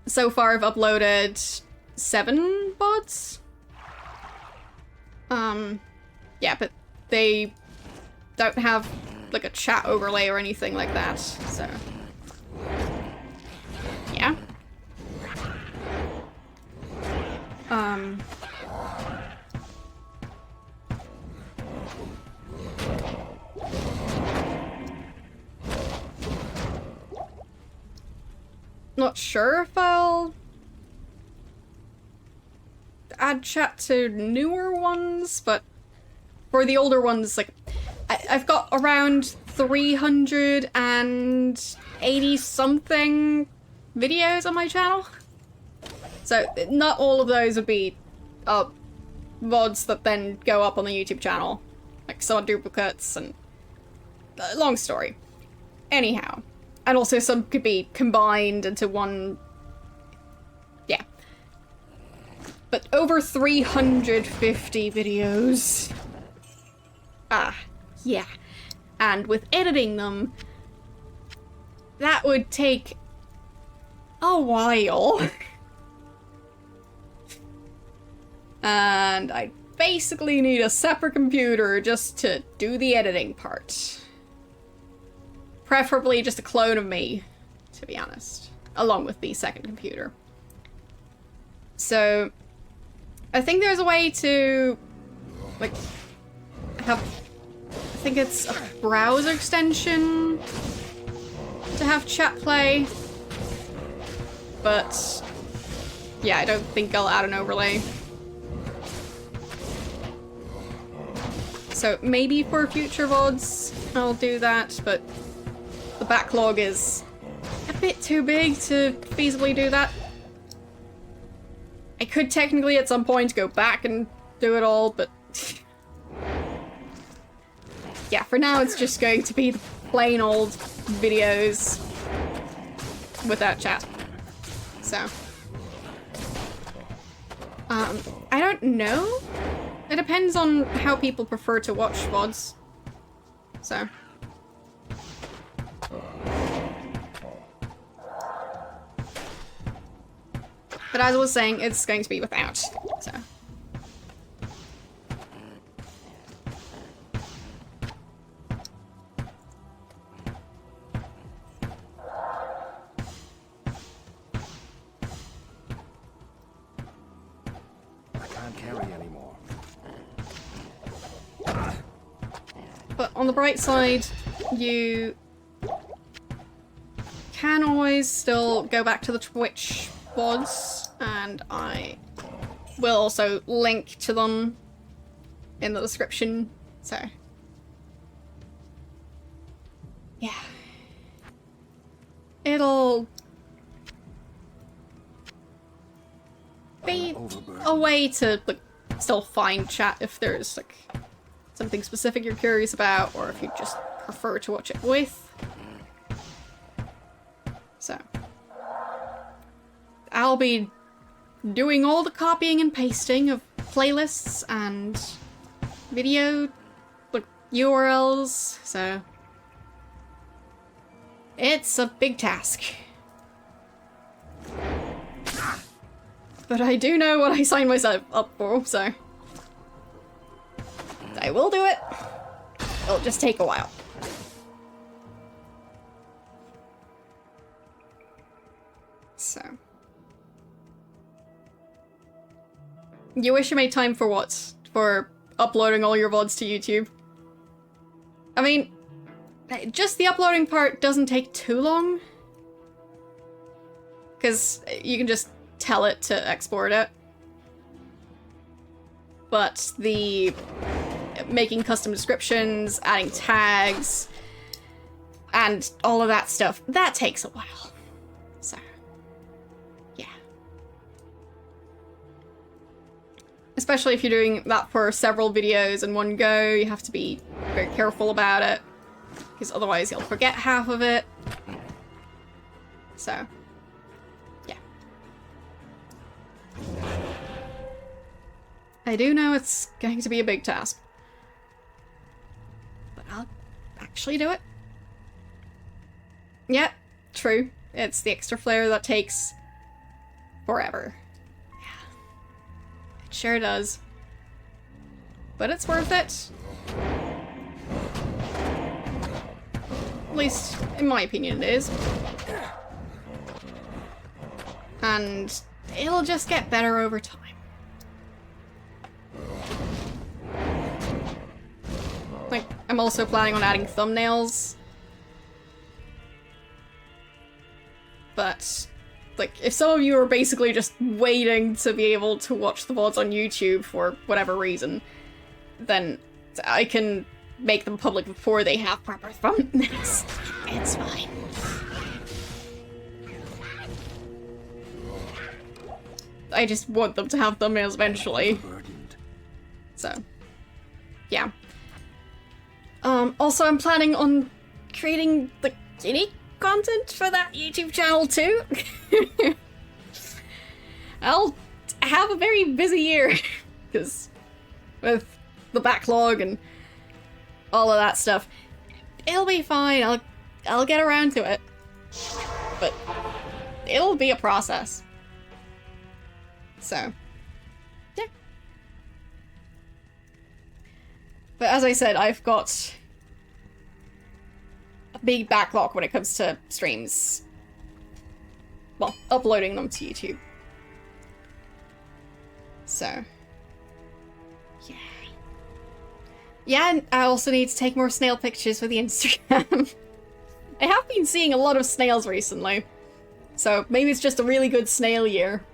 So far I've uploaded 7 VODs. Yeah, but they don't have like a chat overlay or anything like that, so yeah. Not sure if I'll add chat to newer ones, but for the older ones, like, I've got around 380 something videos on my channel. So not all of those would be VODs that then go up on the YouTube channel. Like some duplicates and long story. Anyhow. And also some could be combined into one. Yeah. But over 350 videos. Yeah. And with editing them, that would take a while. And I basically need a separate computer just to do the editing part. Preferably just a clone of me, to be honest, along with the second computer. So, I think there's a way to, like, have, I think it's a browser extension to have chat play. But, yeah, I don't think I'll add an overlay. So maybe for future VODs I'll do that, but the backlog is a bit bit too big to feasibly do that. I could technically at some point go back and do it all, but yeah, for now it's just going to be the plain old videos without chat. So, I don't know. It depends on how people prefer to watch VODs. So. But as I was saying, it's going to be without, so. I can't carry anymore. But on the bright side, you can always still go back to the Twitch VODs, and I will also link to them in the description, so yeah. It'll be a way to like still find chat if there's like something specific you're curious about, or if you just prefer to watch it with. So I'll be doing all the copying and pasting of playlists and video like URLs, so it's a big task. But I do know what I signed myself up for, so I will do it. It'll just take a while. So. You wish you made time for what? For uploading all your VODs to YouTube? I mean, just the uploading part doesn't take too long. Because you can just tell it to export it. But the making custom descriptions, adding tags, and all of that stuff, that takes a while. So, yeah. Especially if you're doing that for several videos in one go, you have to be very careful about it, because otherwise you'll forget half of it. So, yeah. I do know it's going to be a big task. But I'll actually do it. Yeah, true. It's the extra flair that takes forever. Yeah. It sure does. But it's worth it. At least, in my opinion, it is. And it'll just get better over time. Like, I'm also planning on adding thumbnails. But, like, if some of you are basically just waiting to be able to watch the VODs on YouTube for whatever reason, then I can make them public before they have proper thumbnails. It's fine. I just want them to have thumbnails eventually. So, yeah. Also, I'm planning on creating the unique content for that YouTube channel too. I'll have a very busy year because with the backlog and all of that stuff, it'll be fine. I'll get around to it, but it'll be a process. So, yeah. But as I said, I've got a big backlog when it comes to streams. Well, uploading them to YouTube. So, yeah. Yeah, and I also need to take more snail pictures for the Instagram. I have been seeing a lot of snails recently. So, maybe it's just a really good snail year.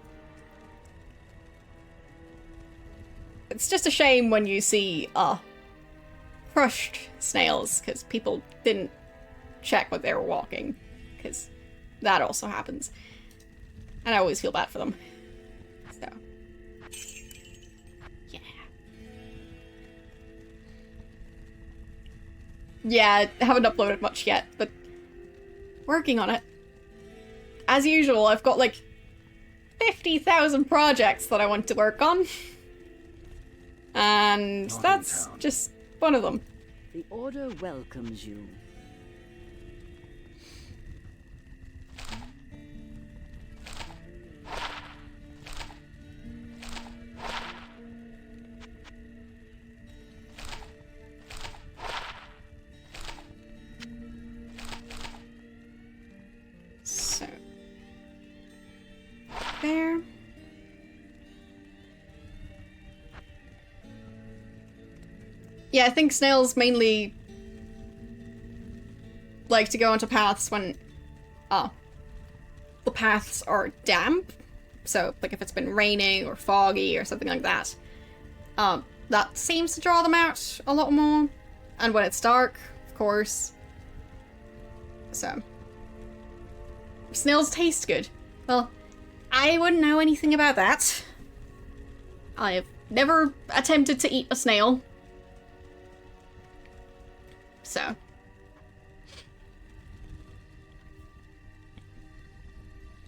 It's just a shame when you see, crushed snails, because people didn't check what they were walking. Because that also happens. And I always feel bad for them. So. Yeah. Yeah, I haven't uploaded much yet, but working on it. As usual, I've got like 50,000 projects that I want to work on. And that's just one of them. The Order welcomes you. So. There. Yeah, I think snails mainly like to go onto paths when the paths are damp. So, like if it's been raining or foggy or something like that. That seems to draw them out a lot more. And when it's dark, of course. So. Snails taste good. Well, I wouldn't know anything about that. I have never attempted to eat a snail. So.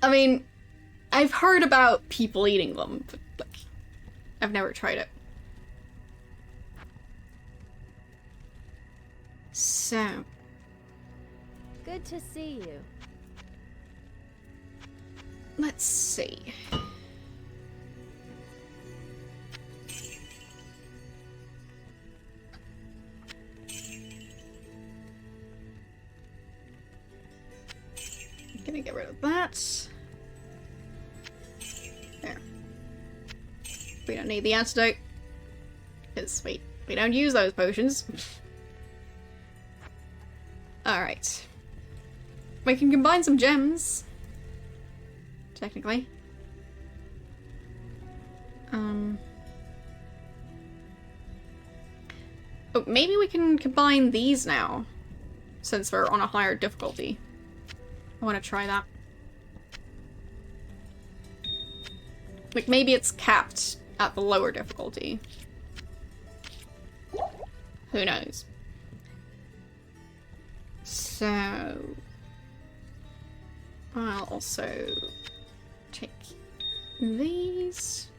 I mean, I've heard about people eating them, but like, I've never tried it. So. Good to see you. Let's see. I'm gonna get rid of that. There. We don't need the antidote. Because we don't use those potions. Alright. We can combine some gems. Technically. Oh, maybe we can combine these now. Since we're on a higher difficulty. I want to try that. Like, maybe it's capped at the lower difficulty. Who knows? So... I'll also take these.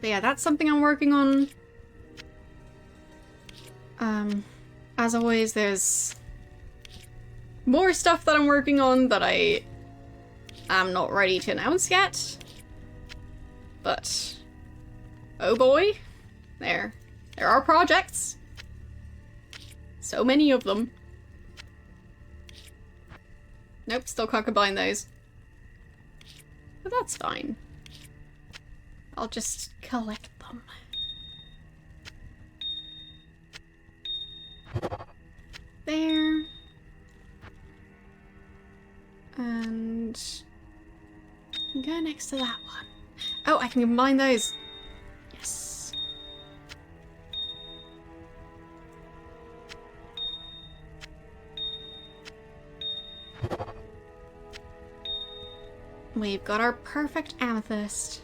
But yeah, that's something I'm working on. As always, there's more stuff that I'm working on that I am not ready to announce yet. But, oh boy, there are projects. So many of them. Nope, still can't combine those. But that's fine. I'll just collect them. There. And go next to that one. Oh, I can combine those. Yes. We've got our perfect amethyst.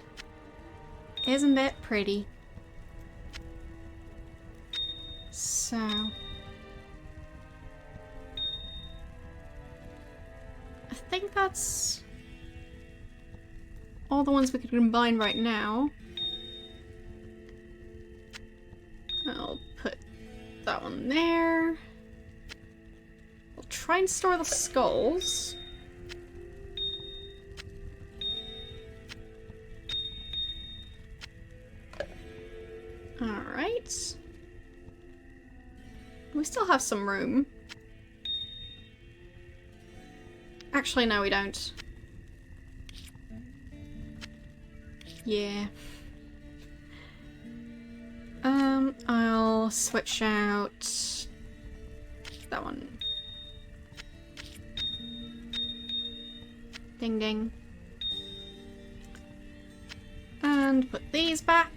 Isn't it pretty? So... I think that's all the ones we could combine right now. I'll put that one there. We'll try and store the skulls. Alright. We still have some room. Actually, no, we don't. Yeah. I'll switch out that one. Ding ding. And put these back.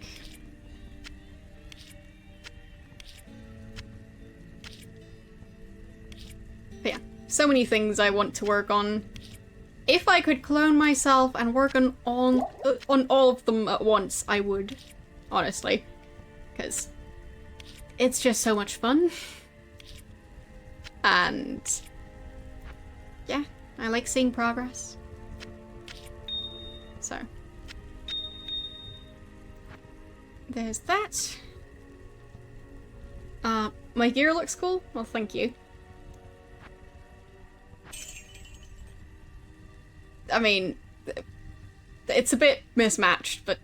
so many things I want to work on. If I could clone myself and work on all of them at once, I would, honestly, because it's just so much fun. And yeah, I like seeing progress. So there's that. My gear looks cool. Well, thank you. I mean, it's a bit mismatched, but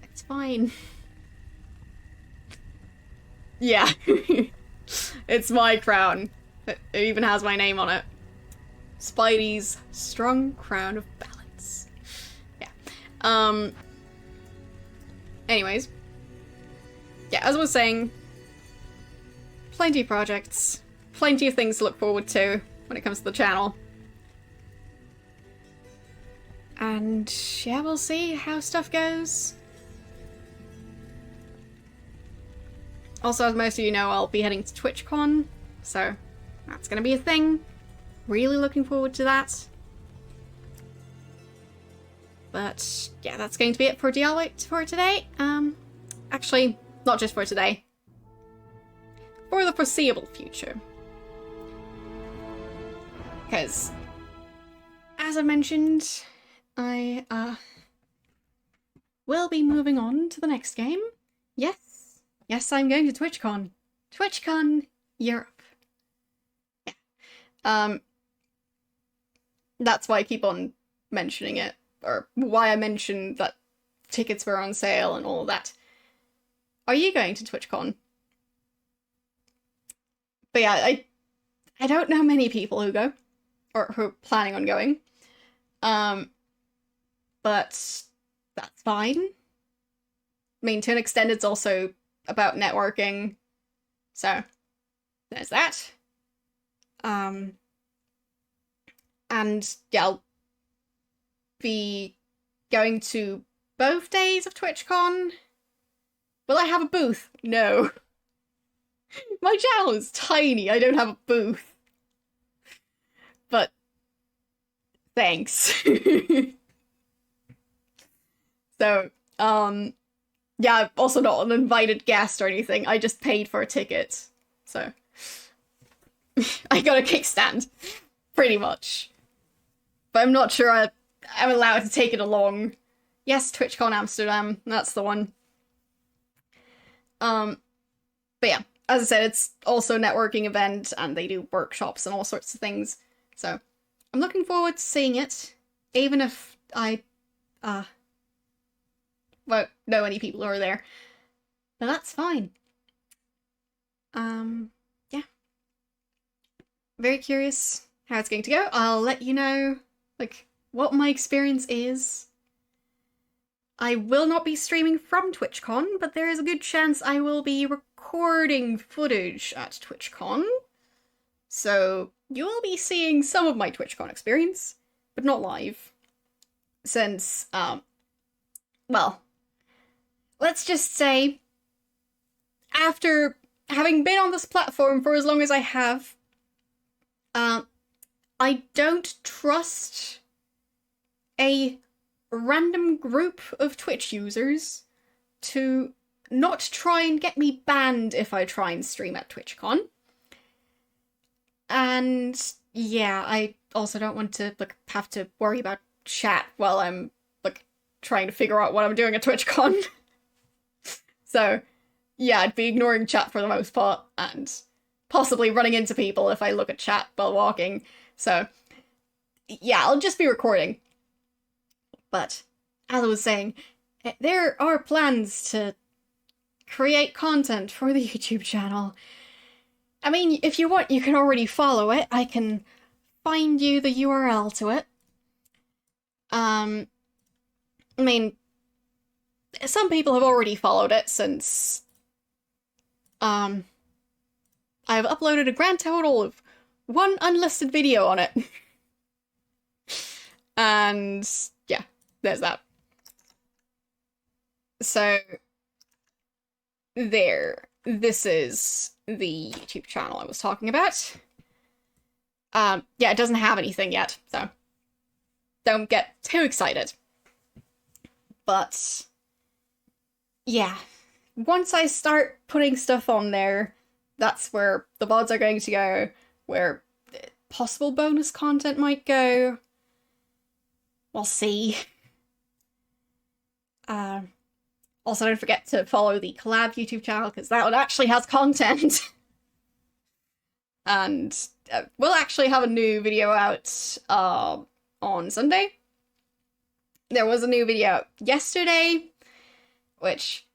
it's fine. Yeah. It's my crown. It even has my name on it. Spidey's strong crown of balance. Yeah. Anyways. Yeah, as I was saying, plenty of projects, plenty of things to look forward to when it comes to the channel. And yeah, we'll see how stuff goes. Also, as most of you know, I'll be heading to TwitchCon, so that's gonna be a thing. Really looking forward to that. But yeah, that's going to be it for Diablo for today. Actually, not just for today. For the foreseeable future. Because, as I mentioned, I will be moving on to the next game. Yes. Yes, I'm going to TwitchCon. TwitchCon Europe. Yeah. That's why I keep on mentioning it, or why I mentioned that tickets were on sale and all of that. Are you going to TwitchCon? But yeah, I don't know many people who go, or who are planning on going. But that's fine. I mean, to an extent, it's also about networking. So, there's that. And yeah, I'll be going to both days of TwitchCon. Will I have a booth? No. My channel is tiny, I don't have a booth. But, thanks. So, yeah, I'm also not an invited guest or anything, I just paid for a ticket. So, I got a kickstand, pretty much. But I'm not sure I'm allowed to take it along. Yes, TwitchCon Amsterdam, that's the one. But yeah, as I said, it's also a networking event, and they do workshops and all sorts of things. So, I'm looking forward to seeing it, even if I, won't know any people who are there. But that's fine. Yeah. Very curious how it's going to go. I'll let you know, like, what my experience is. I will not be streaming from TwitchCon, but there is a good chance I will be recording footage at TwitchCon. So you will be seeing some of my TwitchCon experience, but not live. Since, well, let's just say, after having been on this platform for as long as I have, I don't trust a random group of Twitch users to not try and get me banned if I try and stream at TwitchCon. And yeah, I also don't want to like have to worry about chat while I'm like trying to figure out what I'm doing at TwitchCon. So yeah, I'd be ignoring chat for the most part and possibly running into people if I look at chat while walking. So yeah, I'll just be recording. But, as I was saying, there are plans to create content for the YouTube channel. I mean, if you want, you can already follow it. I can find you the URL to it. I mean, some people have already followed it since, I've uploaded a grand total of 1 unlisted video on it. And yeah, there's that. So, there. This is the YouTube channel I was talking about. Yeah, it doesn't have anything yet, so don't get too excited. But yeah, once I start putting stuff on there, that's where the VODs are going to go, where possible bonus content might go. We'll see. Also, don't forget to follow the collab YouTube channel, because that one actually has content. And we'll actually have a new video out on Sunday. There was a new video out yesterday, which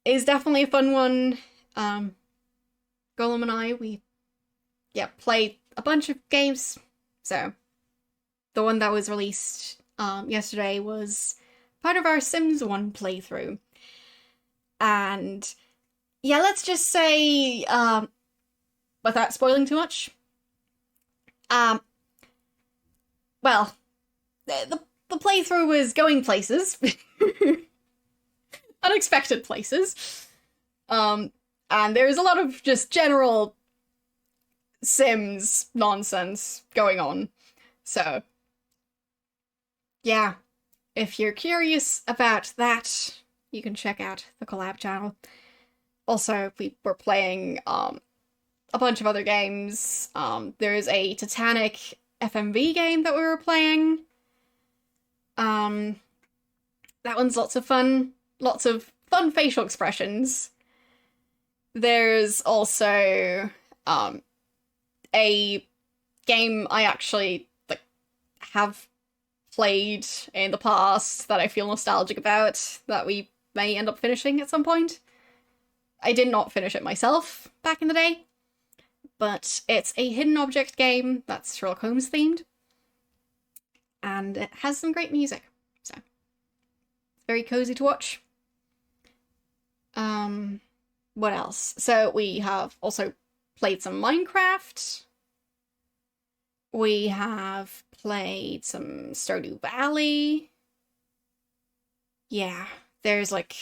is definitely a fun one. Golem and I, we played a bunch of games. So the one that was released yesterday was part of our Sims 1 playthrough. And yeah, let's just say, without spoiling too much, well, the playthrough was going places. Unexpected places. And there's a lot of just general Sims nonsense going on. So, yeah, if you're curious about that, you can check out the collab channel. Also, we were playing a bunch of other games. There's a Titanic FMV game that we were playing. That one's lots of fun. Lots of fun facial expressions. There's also a game I actually have played in the past that I feel nostalgic about, that we may end up finishing at some point. I did not finish it myself back in the day, but it's a hidden object game that's Sherlock Holmes themed, and it has some great music, so it's very cozy to watch. What else? So we have also played some Minecraft. We have played some Stardew Valley. Yeah, there's like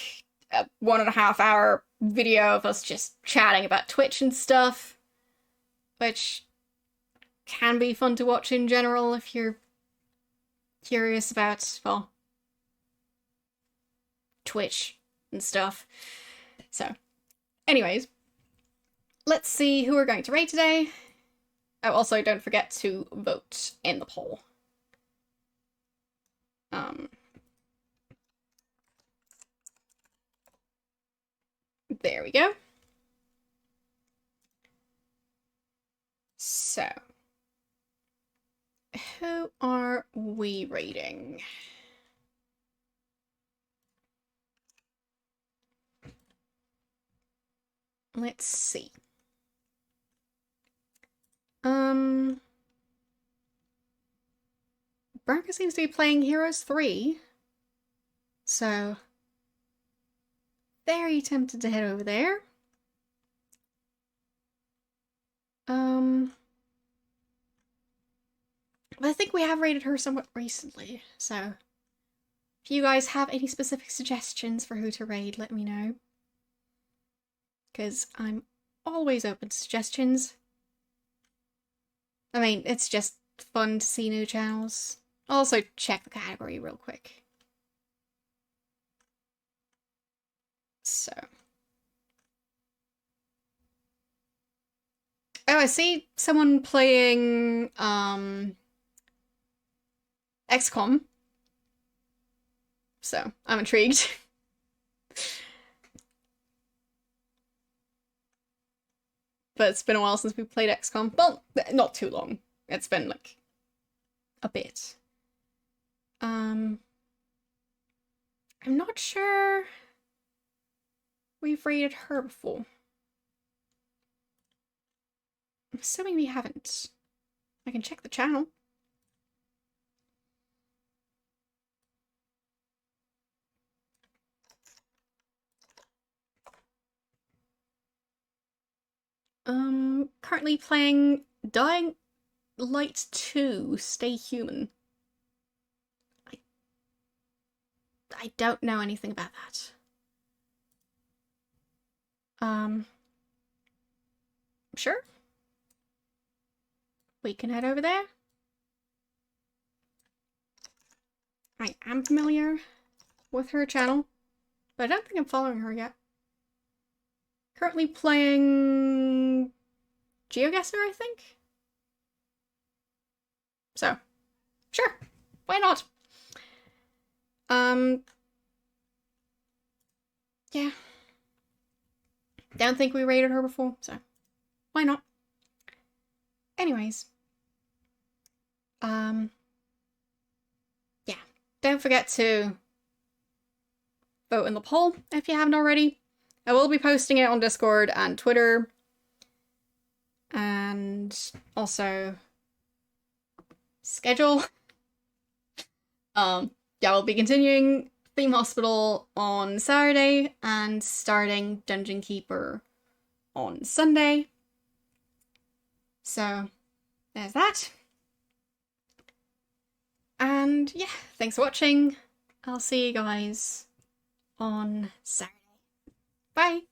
a 1.5 hour video of us just chatting about Twitch and stuff, which can be fun to watch in general if you're curious about, well, Twitch and stuff. So, anyways, let's see who we're going to raid today. Oh, also, don't forget to vote in the poll. There we go. So, who are we raiding? Let's see. Branka seems to be playing Heroes 3. So, very tempted to head over there. But I think we have rated her somewhat recently, so if you guys have any specific suggestions for who to raid, let me know. Because I'm always open to suggestions. I mean, it's just fun to see new channels. Also, check the category real quick. So. Oh, I see someone playing, XCOM. So, I'm intrigued. But it's been a while since we played XCOM. Well, not too long. It's been, like, a bit. I'm not sure we've rated her before. I'm assuming we haven't. I can check the channel. Currently playing Dying Light 2, Stay Human. I don't know anything about that. Sure? we can head over there. I am familiar with her channel, but I don't think I'm following her yet. Currently playing GeoGuessr, I think? So, sure, why not? Yeah. Don't think we rated her before, so why not? Anyways. Yeah. Don't forget to vote in the poll if you haven't already. I will be posting it on Discord and Twitter. And also schedule. Yeah, we'll be continuing Theme Hospital on Saturday and starting Dungeon Keeper on Sunday. So there's that. And yeah, thanks for watching. I'll see you guys on Saturday. Bye!